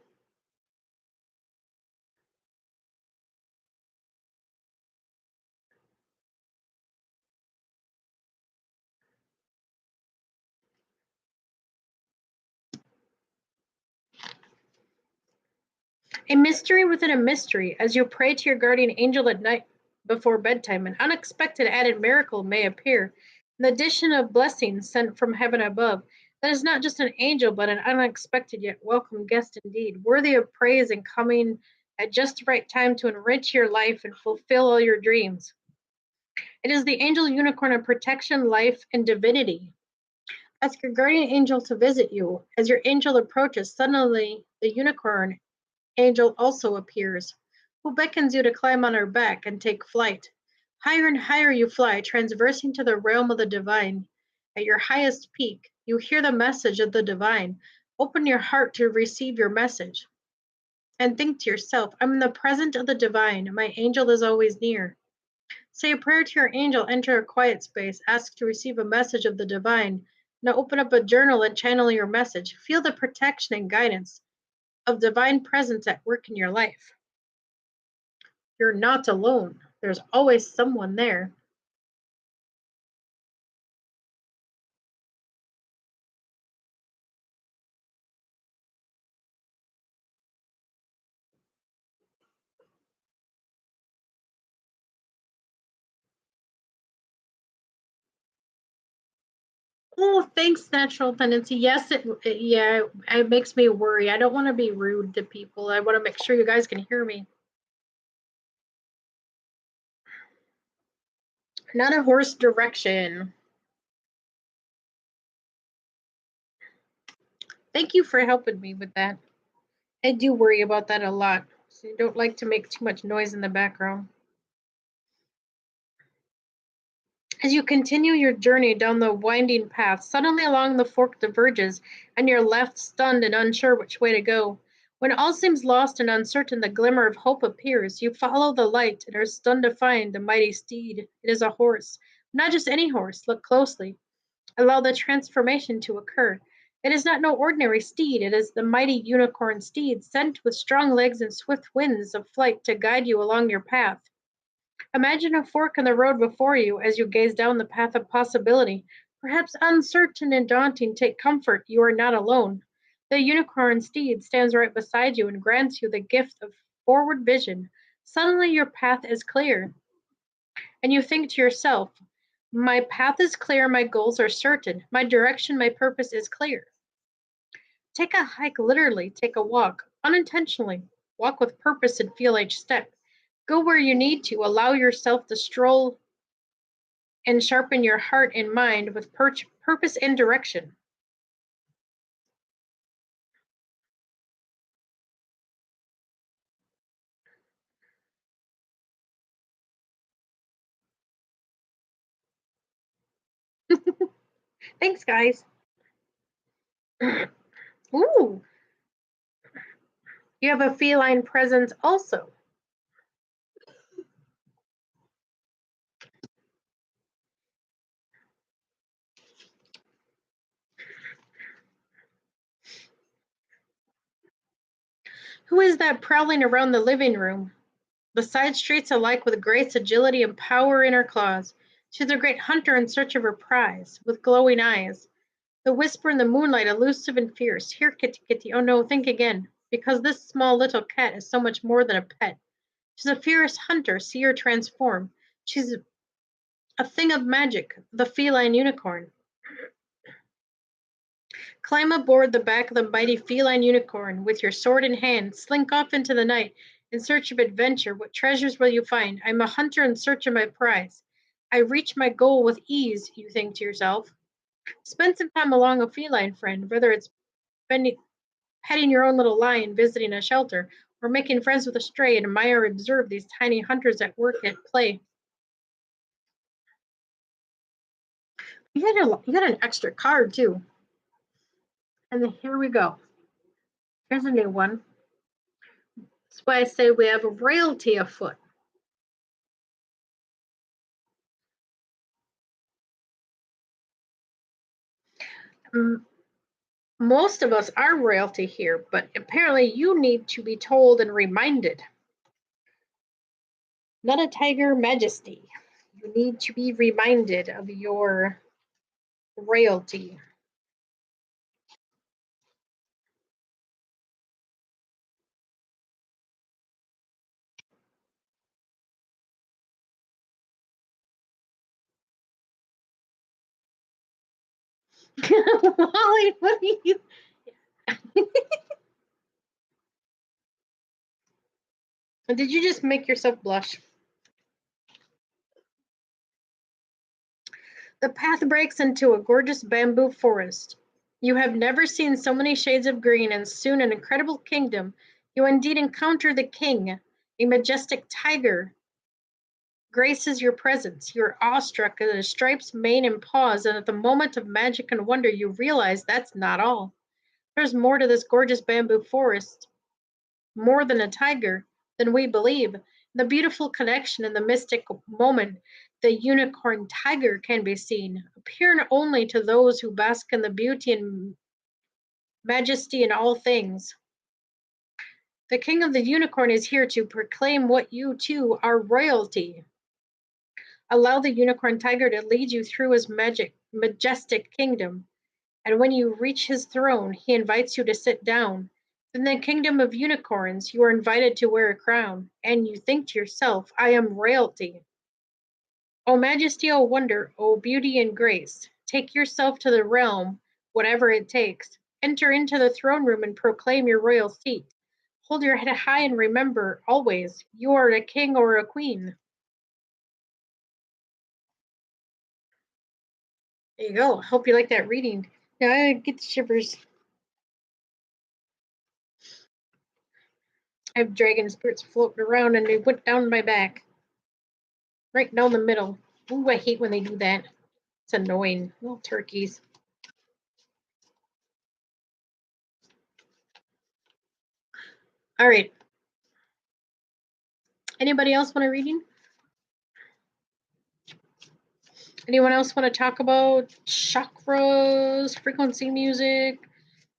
A mystery within a mystery. As you pray to your guardian angel at night before bedtime, an unexpected added miracle may appear. An addition of blessings sent from heaven above. That is not just an angel, but an unexpected yet welcome guest indeed, worthy of praise and coming at just the right time to enrich your life and fulfill all your dreams. It is the angel unicorn of protection, life, and divinity. Ask your guardian angel to visit you. As your angel approaches, suddenly the unicorn angel also appears, who beckons you to climb on her back and take flight. Higher and higher you fly, transversing to the realm of the divine. At your highest peak, you hear the message of the divine. Open your heart to receive your message. And think to yourself, I'm in the presence of the divine. My angel is always near. Say a prayer to your angel, enter a quiet space, ask to receive a message of the divine. Now open up a journal and channel your message. Feel the protection and guidance of divine presence at work in your life. You're not alone. There's always someone there. Oh, thanks, natural tendency. Yes, yeah, it makes me worry. I don't want to be rude to people. I want to make sure you guys can hear me. Not a horse direction. Thank you for helping me with that. I do worry about that a lot. So you don't like to make too much noise in the background. As you continue your journey down the winding path, suddenly along the fork diverges, and you're left stunned and unsure which way to go. When all seems lost and uncertain, the glimmer of hope appears. You follow the light and are stunned to find the mighty steed. It is a horse. Not just any horse. Look closely. Allow the transformation to occur. It is not no ordinary steed. It is the mighty unicorn steed, sent with strong legs and swift winds of flight to guide you along your path. Imagine a fork in the road before you as you gaze down the path of possibility. Perhaps uncertain and daunting, take comfort, you are not alone. The unicorn steed stands right beside you and grants you the gift of forward vision. Suddenly your path is clear, and you think to yourself, my path is clear, my goals are certain, my direction, my purpose is clear. Take a hike, literally, take a walk, unintentionally. Walk with purpose and feel each step. Go where you need to, allow yourself to stroll and sharpen your heart and mind with purpose and direction. Thanks, guys. Ooh, you have a feline presence also. Who is that prowling around the living room? The side streets alike with grace, agility, and power in her claws. She's a great hunter in search of her prize, with glowing eyes. The whisper in the moonlight, elusive and fierce. Here, kitty, kitty, oh no, think again, because this small little cat is so much more than a pet. She's a fierce hunter, see her transform. She's a thing of magic, the feline unicorn. Climb aboard the back of the mighty feline unicorn with your sword in hand. Slink off into the night in search of adventure. What treasures will you find? I'm a hunter in search of my prize. I reach my goal with ease, you think to yourself. Spend some time along a feline friend, whether it's petting your own little lion, visiting a shelter, or making friends with a stray and admire or observe these tiny hunters at work at play. You got an extra card too. And then here we go. Here's a new one. That's why I say we have a royalty afoot. Most of us are royalty here, but apparently you need to be told and reminded. Not a tiger majesty. You need to be reminded of your royalty. Wally, what are you? Did you just make yourself blush? The path breaks into a gorgeous bamboo forest. You have never seen so many shades of green, and soon an incredible kingdom. You indeed encounter the king, a majestic tiger, graces your presence. You're awestruck at his stripes, mane, and paws, and at the moment of magic and wonder, you realize that's not all. There's more to this gorgeous bamboo forest, more than a tiger, than we believe. The beautiful connection and the mystic moment, the unicorn tiger can be seen, appearing only to those who bask in the beauty and majesty in all things. The king of the unicorn is here to proclaim what you too are royalty. Allow the unicorn tiger to lead you through his majestic kingdom. And when you reach his throne, he invites you to sit down. In the kingdom of unicorns, you are invited to wear a crown, and you think to yourself, I am royalty. O majesty, O wonder, O beauty and grace, take yourself to the realm, whatever it takes. Enter into the throne room and proclaim your royal seat. Hold your head high and remember always, you are a king or a queen. There you go. Hope you like that reading. Now I get the shivers. I have dragon spirits floating around and they went down my back. Right down the middle. Ooh, I hate when they do that. It's annoying. Little turkeys. All right. Anybody else want a reading? Anyone else want to talk about chakras, frequency music,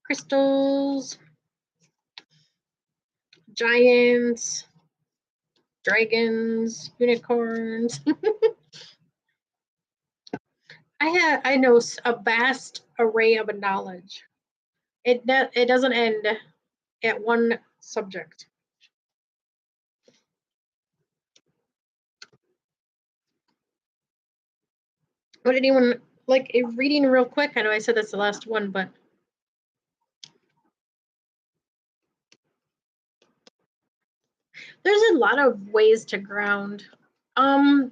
crystals, giants, dragons, unicorns? I know a vast array of knowledge. It doesn't end at one subject. Would anyone like a reading real quick? I know I said that's the last one, but there's a lot of ways to ground. Um,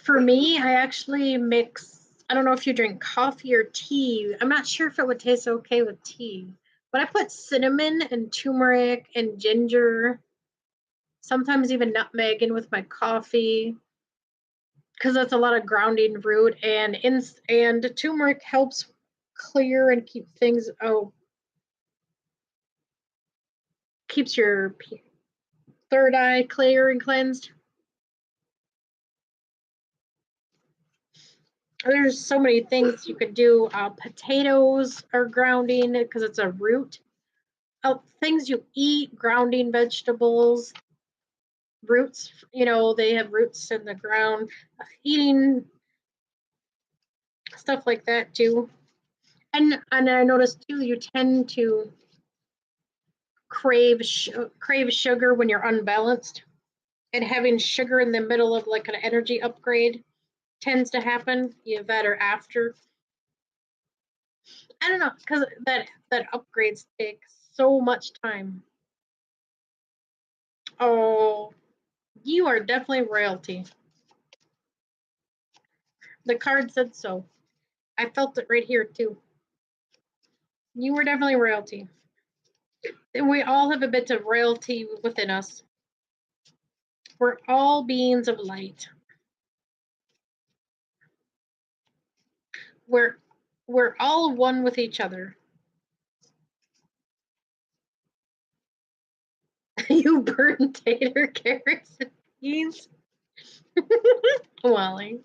for me, I actually mix. I don't know if you drink coffee or tea. I'm not sure if it would taste okay with tea, but I put cinnamon and turmeric and ginger, sometimes even nutmeg in with my coffee. because that's a lot of grounding root, and turmeric helps clear and keep things keeps your third eye clear and cleansed. There's so many things you could do. Potatoes are grounding because it's a root. Things you eat, grounding vegetables, roots, they have roots in the ground. Eating stuff like that too. And I noticed too, you tend to crave sugar when you're unbalanced, and having sugar in the middle of like an energy upgrade tends to happen either that or after. I don't know, because that upgrades take so much time. Oh, you are definitely royalty. The card said so. I felt it right here too. You were definitely royalty. And we all have a bit of royalty within us. We're all beings of light. We're all one with each other. You burn tater, carrots, and beans. Wally.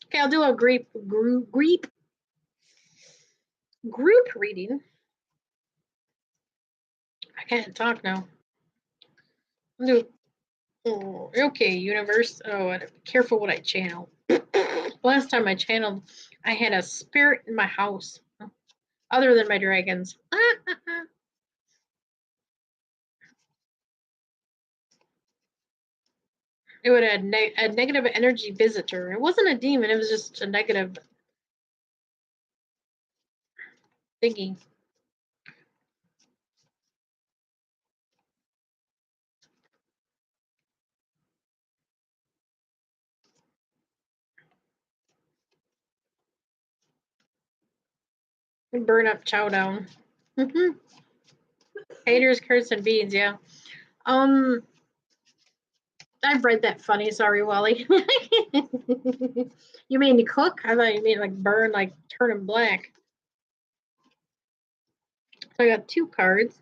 Okay, I'll do a group reading. I can't talk now. I'll do. Oh, okay, universe. Oh, careful what I channel. Last time I channeled, I had a spirit in my house, other than my dragons. It would add a negative energy visitor. It wasn't a demon, it was just a negative thingy. Burn up chow down. Haters, curse, and beans, yeah. I've read that funny, sorry, Wally. You made me cook? I thought you mean like burn, like turn them black. So I got 2 cards.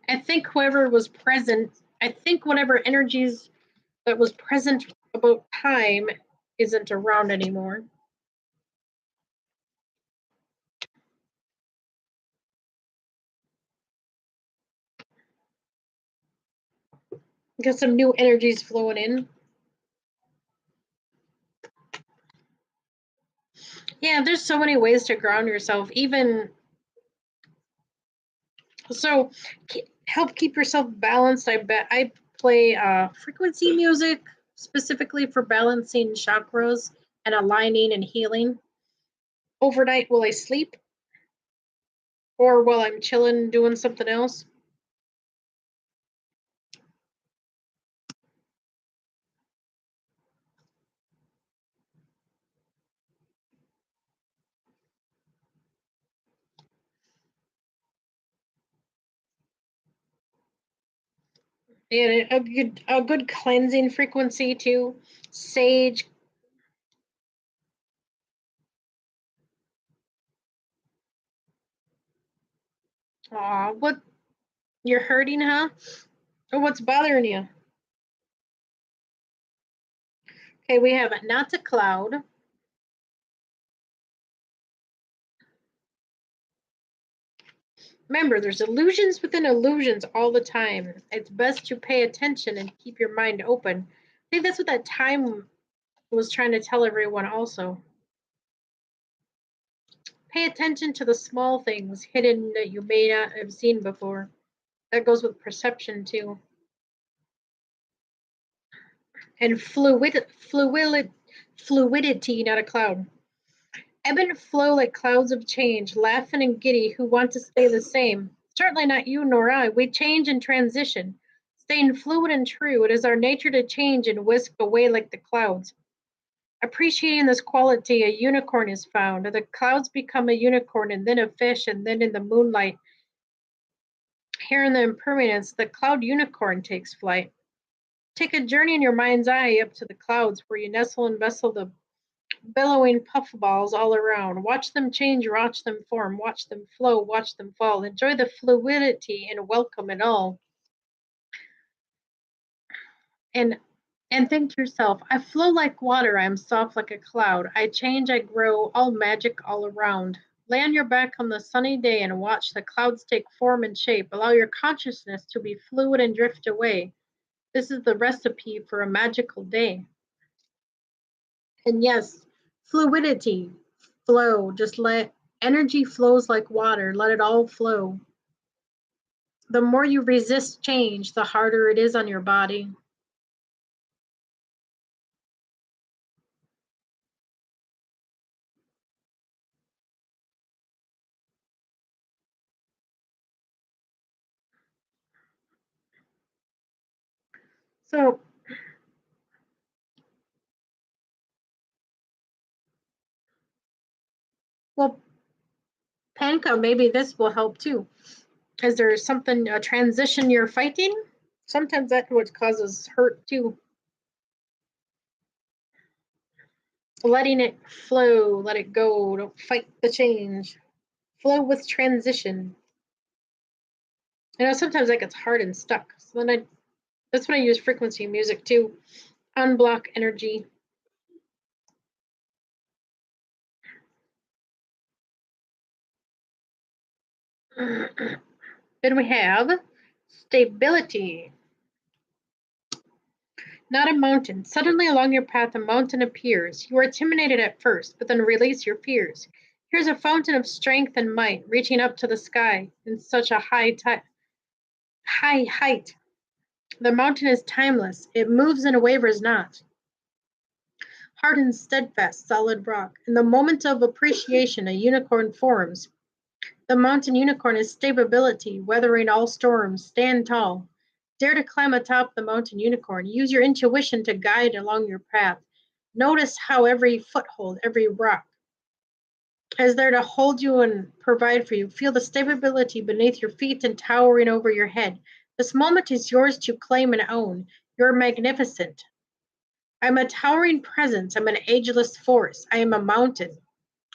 I think whoever was present, I think whatever energies that was present about time isn't around anymore. Got some new energies flowing in. Yeah, there's so many ways to ground yourself. Even so, help keep yourself balanced. I bet I play frequency music specifically for balancing chakras and aligning and healing. Overnight while I sleep, or while I'm chilling doing something else. And a good cleansing frequency too. Sage. Aw, what? You're hurting, huh? Or what's bothering you? Okay, we have not a cloud. Remember, there's illusions within illusions all the time. It's best to pay attention and keep your mind open. I think that's what that time was trying to tell everyone also. Pay attention to the small things hidden that you may not have seen before. That goes with perception too. And fluidity, not a cloud. Ebb and flow like clouds of change, laughing and giddy, who want to stay the same. Certainly not you nor I. We change and transition. Staying fluid and true, it is our nature to change and whisk away like the clouds. Appreciating this quality, a unicorn is found. The clouds become a unicorn, and then a fish, and then in the moonlight, here in the impermanence, the cloud unicorn takes flight. Take a journey in your mind's eye up to the clouds where you nestle and vessel the billowing puffballs all around. Watch them change, watch them form, watch them flow, watch them fall. Enjoy the fluidity and welcome it all. And and think to yourself, I flow like water, I am soft like a cloud. I change, I grow, all magic all around. Lay on your back on the sunny day and watch the clouds take form and shape. Allow your consciousness to be fluid and drift away. This is the recipe for a magical day. And yes, fluidity, flow, just let energy flows like water, let it all flow. The more you resist change, the harder it is on your body. So, well, Panka, maybe this will help too. Is there something, a transition you're fighting? Sometimes that's what causes hurt too. Letting it flow, let it go, don't fight the change. Flow with transition. Sometimes that gets hard and stuck. So then that's when I use frequency music too. Unblock energy. Then we have stability. Not a mountain. Suddenly along your path, a mountain appears. You are intimidated at first, but then release your fears. Here's a fountain of strength and might, reaching up to the sky in such a high height. The mountain is timeless. It moves and wavers not. Hardened, steadfast, solid rock. In the moment of appreciation, a unicorn forms. The mountain unicorn is stability, weathering all storms. Stand tall. Dare to climb atop the mountain unicorn. Use your intuition to guide along your path. Notice how every foothold, every rock is there to hold you and provide for you. Feel the stability beneath your feet and towering over your head. This moment is yours to claim and own. You're magnificent. I'm a towering presence. I'm an ageless force. I am a mountain.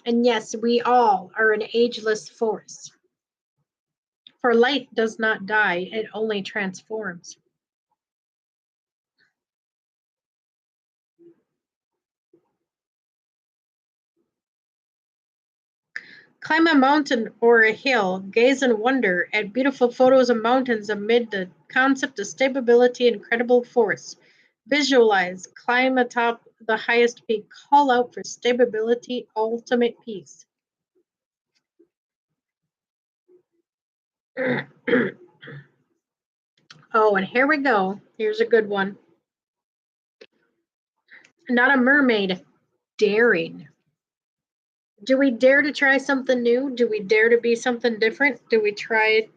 And yes, we all are an ageless force. For light does not die, it only transforms. Climb a mountain or a hill, gaze in wonder at beautiful photos of mountains amid the concept of stability and incredible force. Visualize, climb atop the highest peak, call out for stability, ultimate peace. Oh, and here we go. Here's a good one. Not a mermaid, daring. Do we dare to try something new? Do we dare to be something different? Do we try it?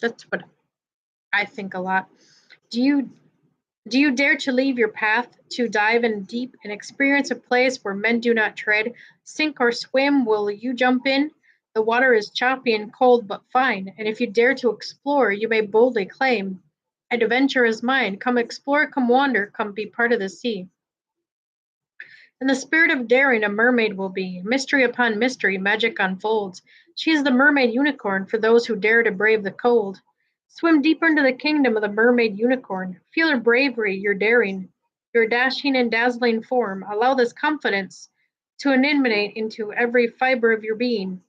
That's what I think a lot. Do you do you dare to leave your path, to dive in deep and experience a place where men do not tread? Sink or swim, will you jump in? The water is choppy and cold but fine, and if you dare to explore, you may boldly claim, adventure is mine. Come explore, come wander, come be part of the sea. In the spirit of daring, a mermaid will be. Mystery upon mystery, magic unfolds. She is the mermaid unicorn for those who dare to brave the cold. Swim deeper into the kingdom of the mermaid unicorn. Feel her bravery, your daring, your dashing and dazzling form. Allow this confidence to illuminate into every fiber of your being.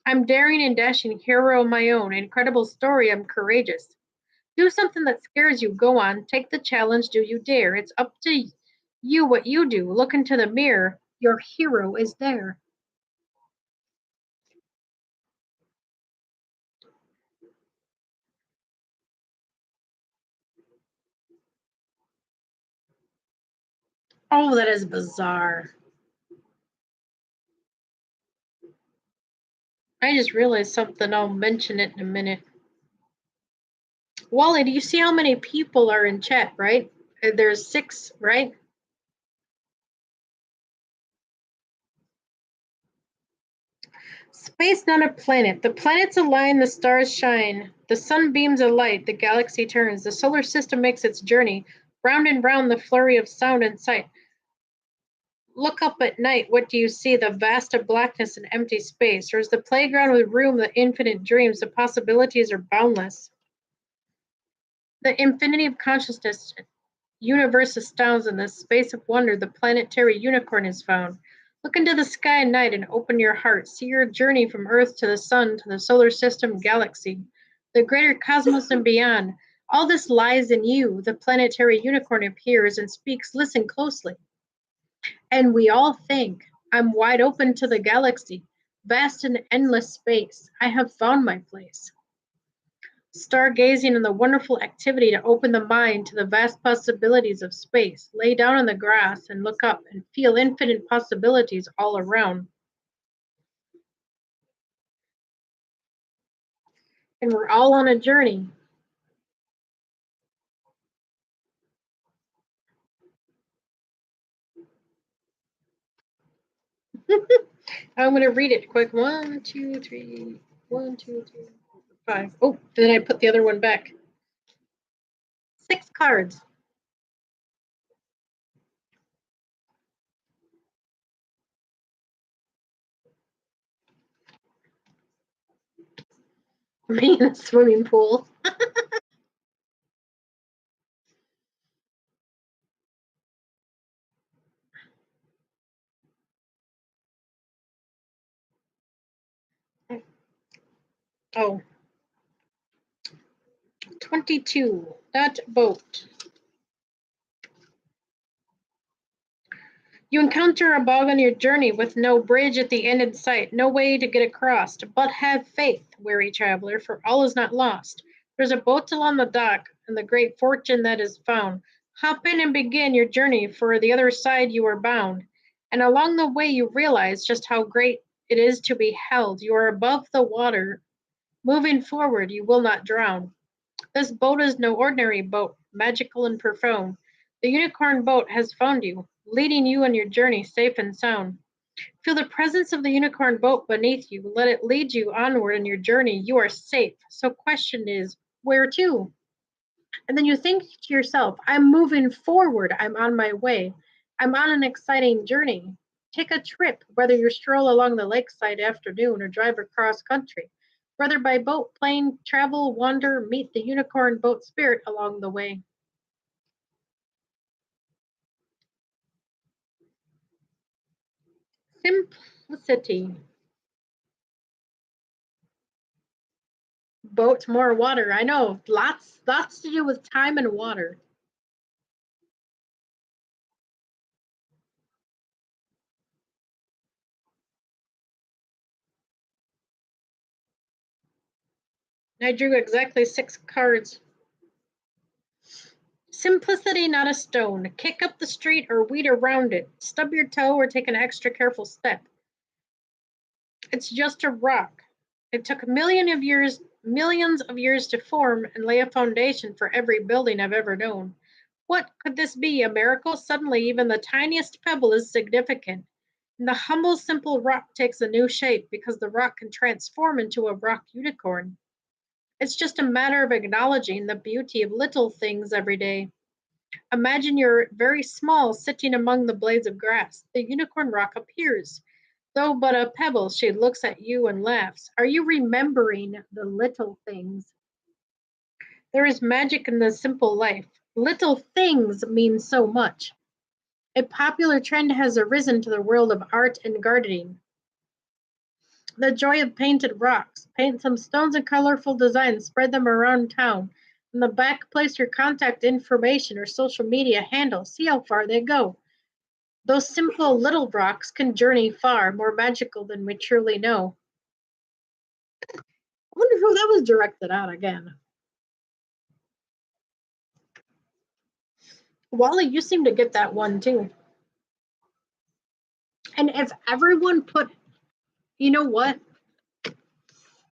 I'm daring and dashing hero of my own. Incredible story, I'm courageous. Do something that scares you. Go on. Take the challenge. Do you dare? It's up to you what you do. Look into the mirror. Your hero is there. Oh, that is bizarre. I just realized something. I'll mention it in a minute. Wally, do you see how many people are in chat, right? There's 6, right? Space, not a planet. The planets align, the stars shine. The sun beams a light, the galaxy turns. The solar system makes its journey. Round and round the flurry of sound and sight. Look up at night, what do you see? The vast of blackness and empty space. Or is the playground with room, the infinite dreams? The possibilities are boundless. The infinity of consciousness, universe astounds in this space of wonder. The planetary unicorn is found. Look into the sky at night and open your heart. See your journey from Earth to the sun to the solar system galaxy, the greater cosmos and beyond. All this lies in you. The planetary unicorn appears and speaks. Listen closely. And we all think, I'm wide open to the galaxy, vast and endless space. I have found my place. Stargazing and the wonderful activity to open the mind to the vast possibilities of space. Lay down on the grass and look up and feel infinite possibilities all around. And we're all on a journey. I'm going to read it quick. 1, 2, 3. 1, 2, 3, 4, 5. Oh, then I put the other one back. 6 cards. Me in a swimming pool. Oh, 22. That boat. You encounter a bog on your journey with no bridge at the end in sight, no way to get across. But have faith, weary traveler, for all is not lost. There's a boat along the dock, and the great fortune that is found. Hop in and begin your journey, for the other side you are bound. And along the way you realize just how great it is to be held. You are above the water. Moving forward, you will not drown. This boat is no ordinary boat, magical and profound. The unicorn boat has found you, leading you on your journey safe and sound. Feel the presence of the unicorn boat beneath you. Let it lead you onward in your journey. You are safe. So question is, where to? And then you think to yourself, I'm moving forward. I'm on my way. I'm on an exciting journey. Take a trip, whether you stroll along the lakeside afternoon or drive across country. Whether by boat, plane, travel, wander, meet the unicorn boat spirit along the way. Simplicity. Boat, more water. I know. Lots to do with time and water. I drew exactly 6 cards. Simplicity, not a stone. Kick up the street or weed around it. Stub your toe or take an extra careful step. It's just a rock. It took millions of years to form and lay a foundation for every building I've ever known. What could this be? A miracle? Suddenly, even the tiniest pebble is significant. And the humble, simple rock takes a new shape because the rock can transform into a rock unicorn. It's just a matter of acknowledging the beauty of little things every day. Imagine you're very small, sitting among the blades of grass. The unicorn rock appears. Though but a pebble, she looks at you and laughs. Are you remembering the little things? There is magic in the simple life. Little things mean so much. A popular trend has arisen to the world of art and gardening. The joy of painted rocks. Paint some stones in colorful designs, spread them around town. In the back, place your contact information or social media handle. See how far they go. Those simple little rocks can journey far, more magical than we truly know. I wonder who that was directed at again. Wally, you seem to get that one too. And if everyone put, you know what?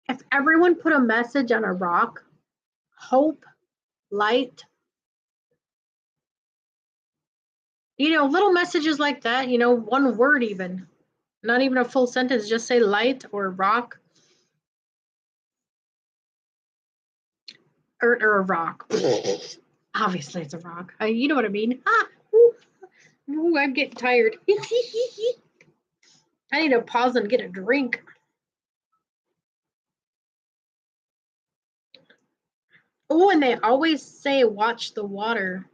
If everyone put a message on a rock, hope, light, little messages like that, one word even, Not even a full sentence, just say light or rock. Or a rock. Obviously, it's a rock. You know what I mean. Ah, ooh, I'm getting tired. I need to pause and get a drink. Oh, and they always say, watch the water.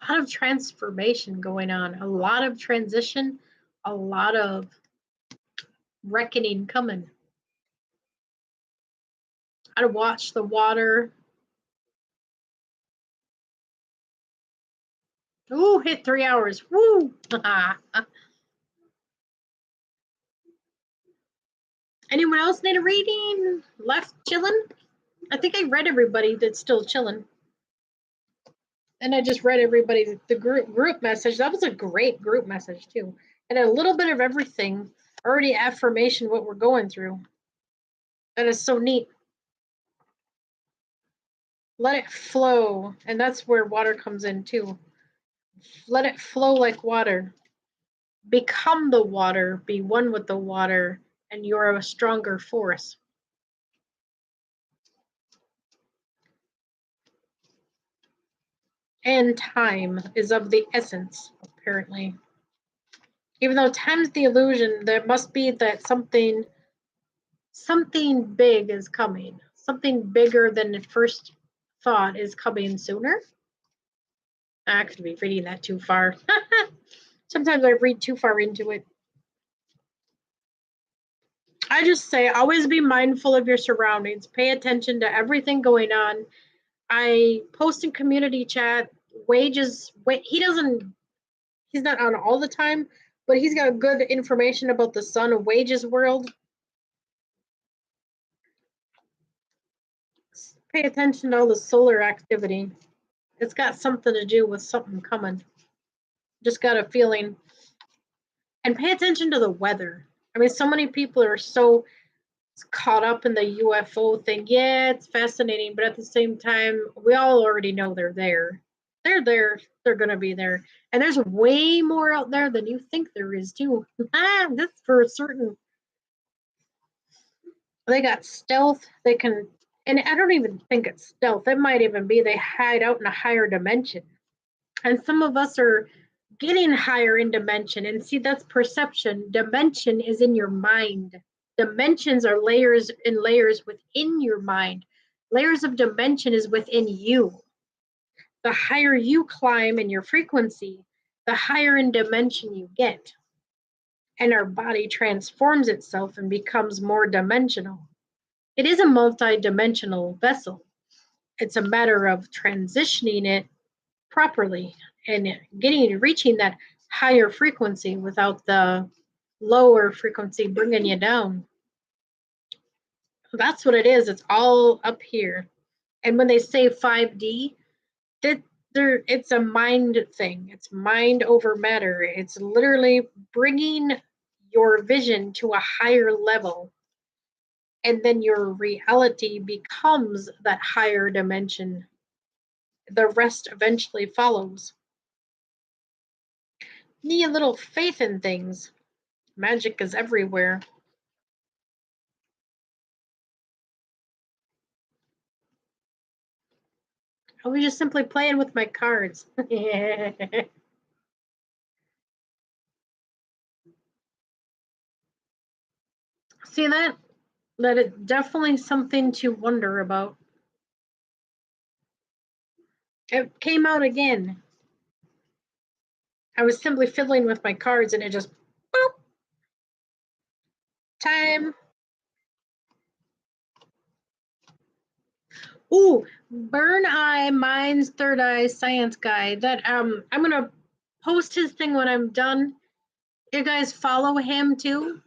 A lot of transformation going on, a lot of transition, a lot of reckoning coming. How to watch the water. Ooh, hit 3 hours. Woo! Anyone else need a reading? Left chilling? I think I read everybody that's still chilling. And I just read everybody the group message. That was a great group message too. And a little bit of everything. Already affirmation what we're going through. That is so neat. Let it flow. And that's where water comes in too. Let it flow like water. Become the water, be one with the water, and you're a stronger force. And time is of the essence, apparently. Even though time's the illusion, there must be that something big is coming. Something bigger than the first thought is coming sooner. I could be reading that too far. Sometimes I read too far into it. I just say always be mindful of your surroundings. Pay attention to everything going on. I post in community chat wages. He's not on all the time, but he's got good information about the sun of wages world. Pay attention to all the solar activity. It's got something to do with something coming. Just got a feeling. And pay attention to the weather. I mean, so many people are so caught up in the UFO thing. Yeah, it's fascinating, but at the same time, we all already know they're there. They're there. They're going to be there. And there's way more out there than you think there is, too. That's for certain. They got stealth. They can, and I don't even think it's stealth. It might even be they hide out in a higher dimension. And some of us are getting higher in dimension. And see, that's perception. Dimension is in your mind. Dimensions are layers and layers within your mind. Layers of dimension is within you. The higher you climb in your frequency, the higher in dimension you get. And our body transforms itself and becomes more dimensional. It is a multi-dimensional vessel. It's a matter of transitioning it properly and reaching that higher frequency without the lower frequency bringing you down. That's what it is. It's all up here. And when they say 5D, it's a mind thing. It's mind over matter. It's literally bringing your vision to a higher level. And then your reality becomes that higher dimension. The rest eventually follows. Need a little faith in things. Magic is everywhere. I was just simply playing with my cards. See that? That is definitely something to wonder about. It came out again. I was simply fiddling with my cards and it just boop. Time. Ooh, Burn Eye Mind's Third Eye Science Guy. That I'm gonna post his thing when I'm done. You guys follow him too?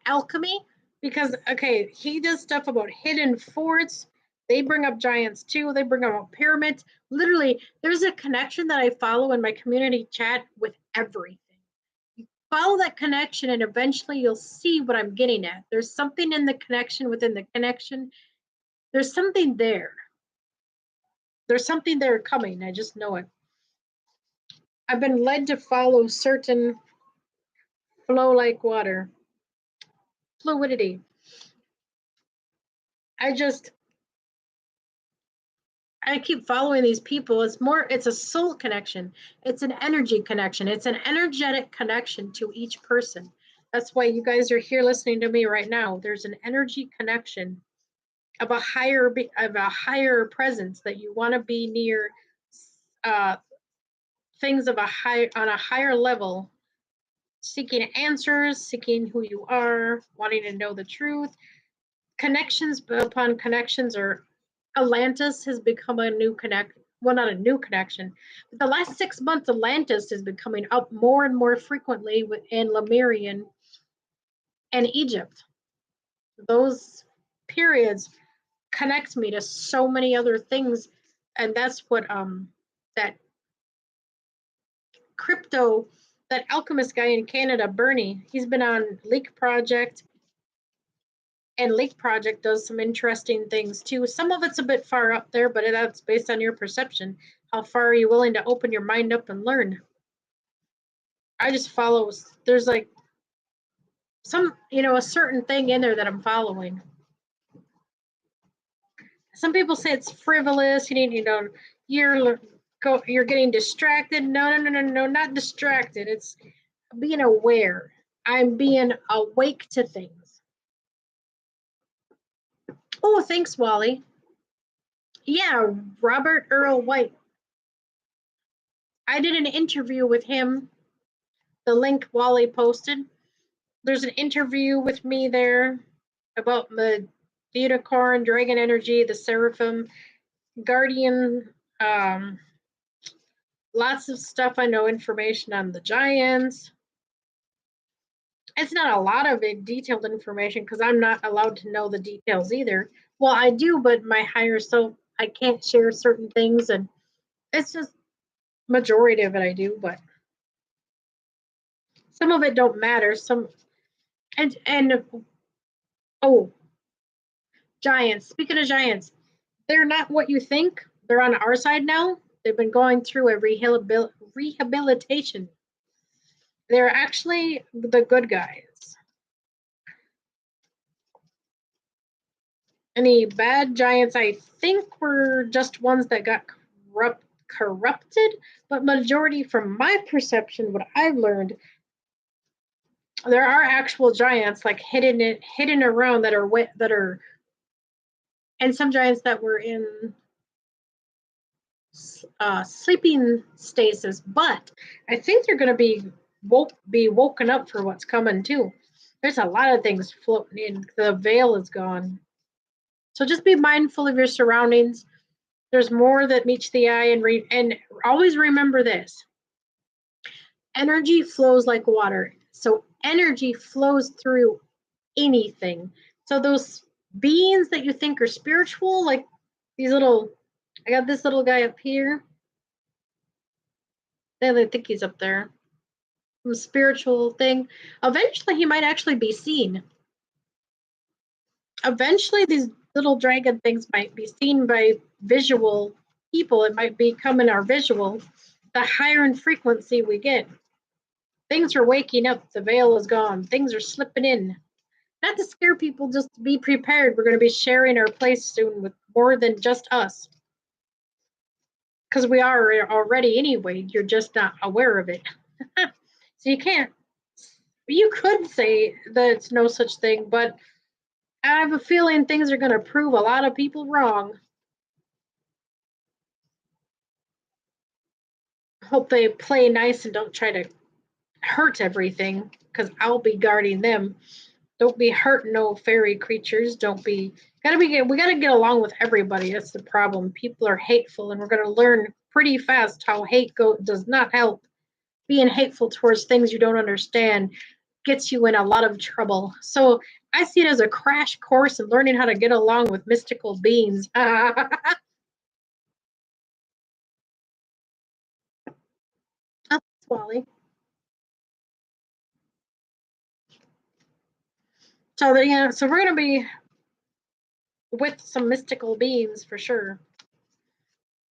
Alchemy? Because okay, he does stuff about hidden forts. They bring up giants too. They bring up pyramids. Literally, there's a connection that I follow in my community chat with everything. You follow that connection, and eventually you'll see what I'm getting at. There's something in the connection within the connection. There's something there. There's something there coming. I just know it. I've been led to follow certain flow like water, fluidity. I keep following these people. It's a soul connection. It's an energy connection. It's an energetic connection to each person. That's why you guys are here listening to me right now. There's an energy connection of a higher presence that you want to be near, uh, things of a high on a higher level, seeking answers, seeking who you are, wanting to know the truth. Connections upon connections, or Atlantis has become a new connect. Well, not a new connection, but the last 6 months, Atlantis is becoming up more and more frequently within Lemurian and Egypt. Those periods connect me to so many other things, and that's what that crypto, that alchemist guy in Canada, Bernie, he's been on Leak Project, and Leak Project does some interesting things too. Some of it's a bit far up there, but that's based on your perception. How far are you willing to open your mind up and learn? I just follow. There's like a certain thing in there that I'm following. Some people say it's frivolous. You're getting distracted. No, not distracted. It's being aware. I'm being awake to things. Oh, thanks, Wally. Yeah, Robert Earl White. I did an interview with him. The link Wally posted. There's an interview with me there about the unicorn, dragon energy, the seraphim, guardian, lots of stuff. I know information on the giants. It's not a lot of it, detailed information, because I'm not allowed to know the details either. Well, I do, but my higher self, I can't share certain things, and it's just majority of it I do, but some of it don't matter. And oh, giants. Speaking of giants, they're not what you think. They're on our side now. They've been going through a rehabilitation. They're actually the good guys. Any bad giants, I think, were just ones that got corrupted, but majority, from my perception, what I've learned, there are actual giants like hidden around that are, and some giants that were in sleeping stasis, but I think they're going to be woken up for what's coming too. There's a lot of things floating in. The veil is gone, so just be mindful of your surroundings. There's more that meets the eye, and always remember this: energy flows like water. So energy flows through anything. So those beings that you think are spiritual, like these little, I got this little guy up here. I think he's up there. Some spiritual thing. Eventually, he might actually be seen. Eventually, these little dragon things might be seen by visual people. It might become in our visual. The higher in frequency we get, things are waking up. The veil is gone. Things are slipping in. Not to scare people, just to be prepared. We're going to be sharing our place soon with more than just us. Because we are already anyway. You're just not aware of it. So you could say that it's no such thing, but I have a feeling things are going to prove a lot of people wrong. Hope they play nice and don't try to hurt everything, because I'll be guarding them. Don't be hurting no fairy creatures. We gotta get along with everybody. That's the problem. People are hateful, and we're gonna learn pretty fast how does not help. Being hateful towards things you don't understand gets you in a lot of trouble. So I see it as a crash course in learning how to get along with mystical beings. That's Wally. So we're gonna be with some mystical beings for sure.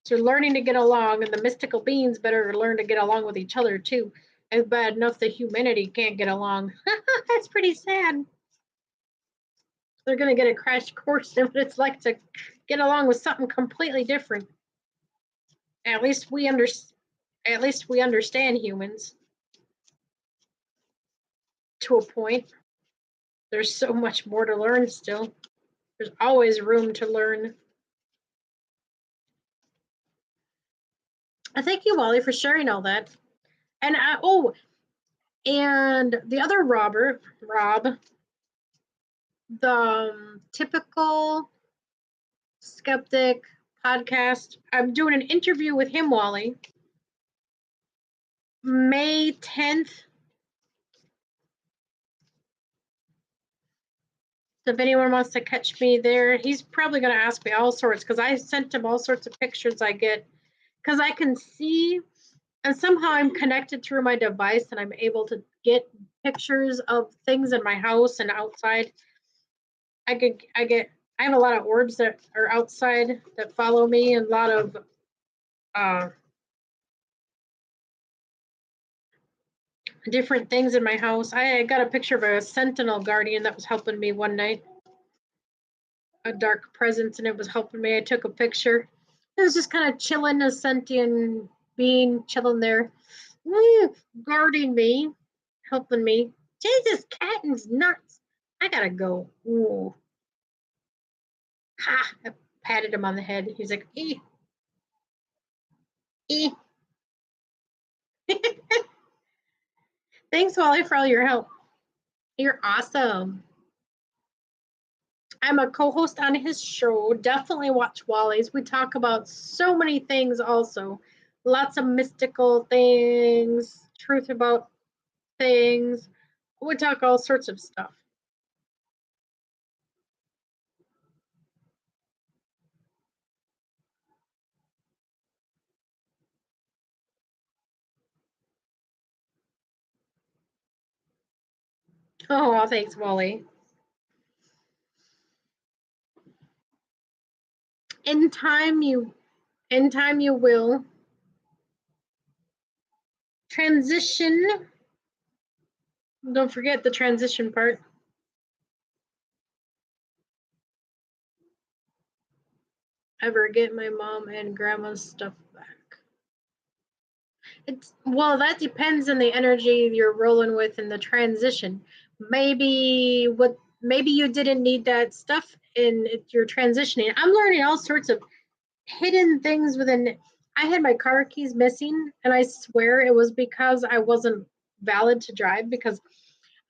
So learning to get along, and the mystical beings better learn to get along with each other too. It's bad enough that humanity can't get along. That's pretty sad. They're gonna get a crash course in what it's like to get along with something completely different. At least we understand humans to a point. There's so much more to learn still. There's always room to learn. I thank you, Wally, for sharing all that. And and the other Rob, the typical skeptic podcast. I'm doing an interview with him, Wally. May 10th. So if anyone wants to catch me there, he's probably going to ask me all sorts because I sent him all sorts of pictures I get because I can see, and somehow I'm connected through my device and I'm able to get pictures of things in my house and outside. I have a lot of orbs that are outside that follow me, and a lot of different things in my house. I got a picture of a sentinel guardian that was helping me one night, a dark presence, and it was helping me. I took a picture. It was just kind of chilling, a sentient being chilling there, guarding me, helping me. Jesus, Catton's nuts. I gotta go. Ooh. Ha! I patted him on the head. He's like, ee. Ee. Thanks, Wally, for all your help. You're awesome. I'm a co-host on his show. Definitely watch Wally's. We talk about so many things also. Lots of mystical things, truth about things. We talk all sorts of stuff. Oh, thanks, Wally. In time you will transition. Don't forget the transition part. Ever get my mom and grandma's stuff back? Well, that depends on the energy you're rolling with in the transition. Maybe you didn't need that stuff in your transitioning. I'm learning all sorts of hidden things within. I had my car keys missing, and I swear it was because I wasn't valid to drive because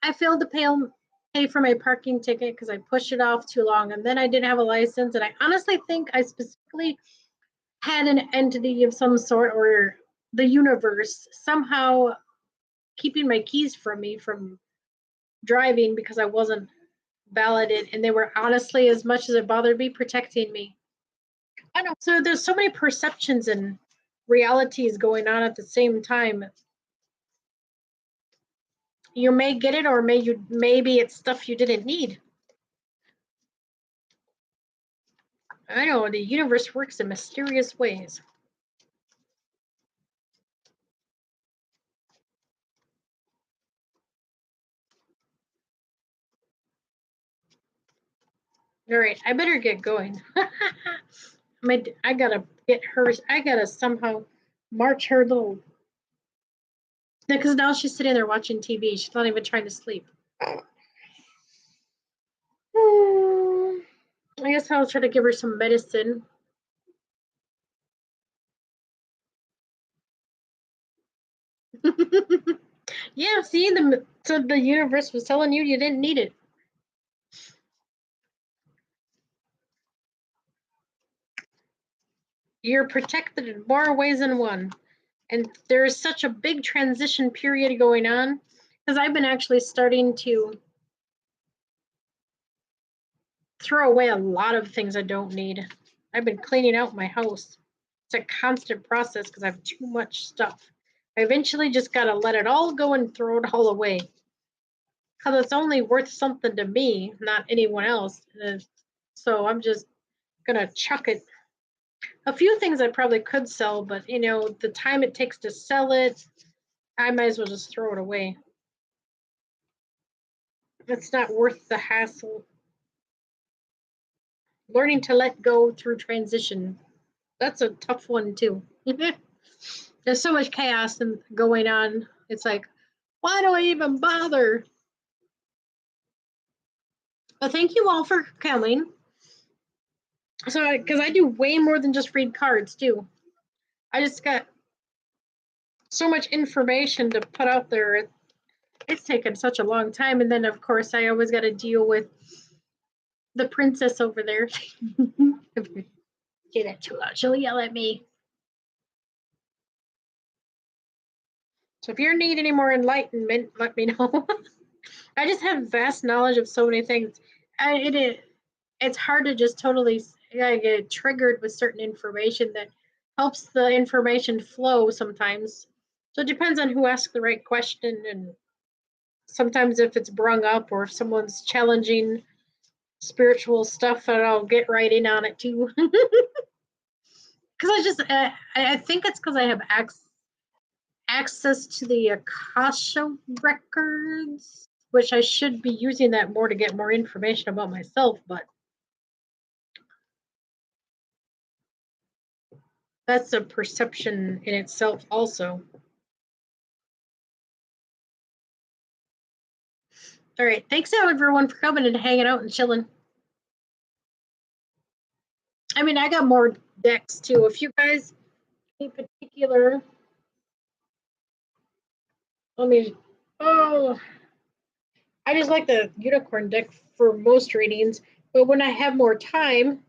I failed to pay for my parking ticket because I pushed it off too long, and then I didn't have a license. And I honestly think I specifically had an entity of some sort or the universe somehow keeping my keys from me from driving because I wasn't validated, and they were honestly, as much as it bothered me, protecting me. I know. So there's so many perceptions and realities going on at the same time. You may get it, or maybe it's stuff you didn't need. I know the universe works in mysterious ways. All right, I better get going. I gotta get her. I gotta somehow march her little. Because now she's sitting there watching TV. She's not even trying to sleep. I guess I'll try to give her some medicine. Yeah, see, the universe was telling you didn't need it. You're protected in more ways than one. And there's such a big transition period going on because I've been actually starting to throw away a lot of things I don't need. I've been cleaning out my house. It's a constant process because I have too much stuff. I eventually just got to let it all go and throw it all away because it's only worth something to me, not anyone else. So I'm just going to chuck it. A few things I probably could sell, but you know, the time it takes to sell it, I might as well just throw it away. It's not worth the hassle. Learning to let go through transition. That's a tough one too. There's so much chaos and going on. It's like, why do I even bother? But thank you all for coming. So, because I do way more than just read cards too. I just got so much information to put out there. It's taken such a long time, and then of course I always got to deal with the princess over there. If you say that too loud, she'll yell at me. So if you need any more enlightenment, let me know. I just have vast knowledge of so many things. It's hard to just totally get triggered with certain information that helps the information flow sometimes. So it depends on who asks the right question, and sometimes if it's brung up or if someone's challenging spiritual stuff, and I'll get right in on it too. Because I think it's because I have access to the Akasha records, which I should be using that more to get more information about myself, but that's a perception in itself also. All right, thanks everyone for coming and hanging out and chilling. I mean, I got more decks too. If you guys in particular, let me. Oh, I just like the unicorn deck for most readings, but when I have more time,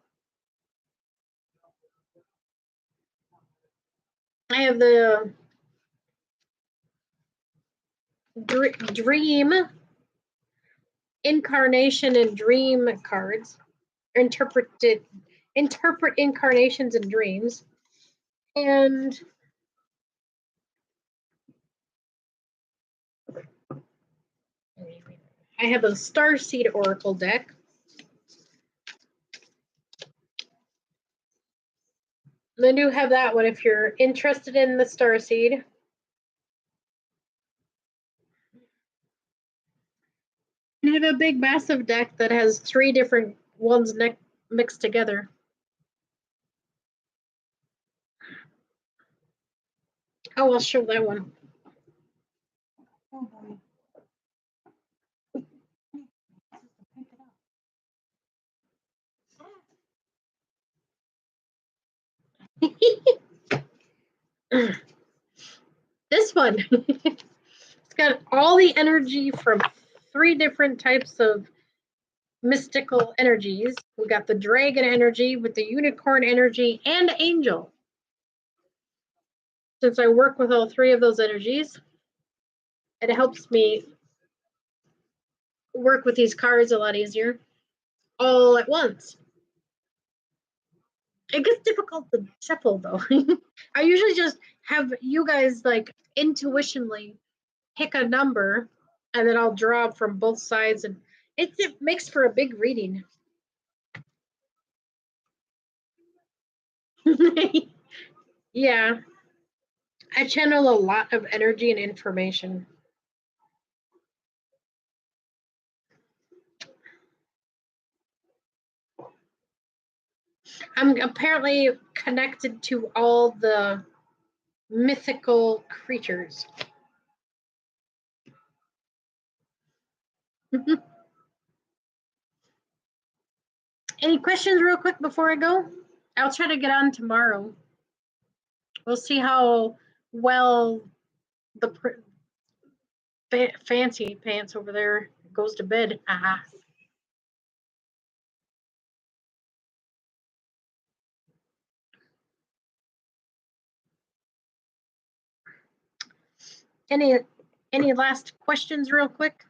I have the dream, incarnation, and dream cards. Interpret incarnations and dreams, and I have a Starseed Oracle deck. I do have that one if you're interested in the Starseed. I have a big, massive deck that has 3 different ones mixed together. Oh, I'll show that one. Oh, this one. It's got all the energy from 3 different types of mystical energies. We got the dragon energy with the unicorn energy and angel. Since I work with all 3 of those energies, it helps me work with these cards a lot easier all at once. It gets difficult to shuffle though. I usually just have you guys like intuitionally pick a number, and then I'll draw from both sides, and it makes for a big reading. Yeah, I channel a lot of energy and information. I'm apparently connected to all the mythical creatures. Any questions real quick before I go? I'll try to get on tomorrow. We'll see how well the fancy pants over there goes to bed. Any last questions real quick?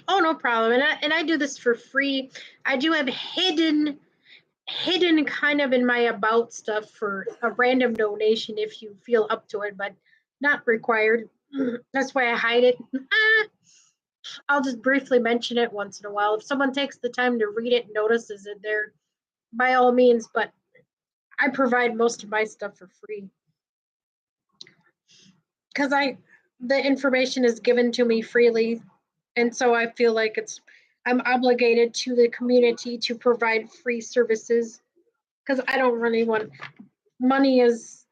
Oh, no problem. And I do this for free. I do have hidden kind of in my about stuff for a random donation if you feel up to it, but not required. That's why I hide it. I'll just briefly mention it once in a while. If someone takes the time to read it and notices it there, by all means, but I provide most of my stuff for free because the information is given to me freely, and so I feel like I'm obligated to the community to provide free services because I don't really want money is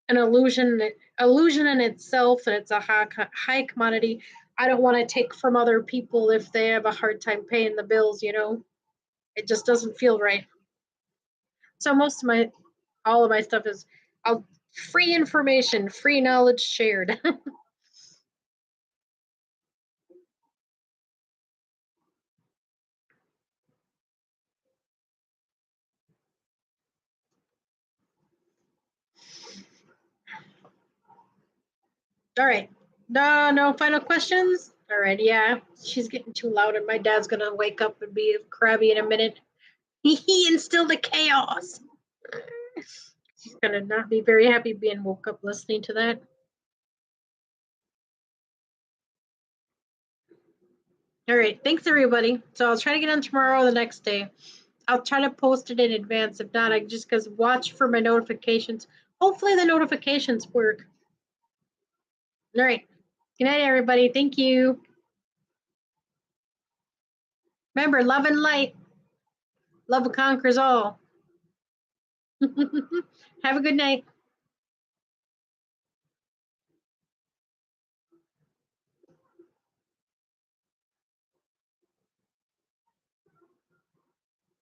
an illusion in itself, and it's a high commodity. I don't want to take from other people if they have a hard time paying the bills, you know. It just doesn't feel right. So all of my stuff is I'll, free information, free knowledge shared. All right. No final questions? All right, yeah. She's getting too loud and my dad's gonna wake up and be crabby in a minute. He instilled the chaos. She's gonna not be very happy being woke up listening to that. All right, thanks everybody. So I'll try to get on tomorrow or the next day. I'll try to post it in advance. If not, I just because watch for my notifications. Hopefully the notifications work. All right. Good night, everybody. Thank you. Remember, love and light. Love conquers all. Have a good night.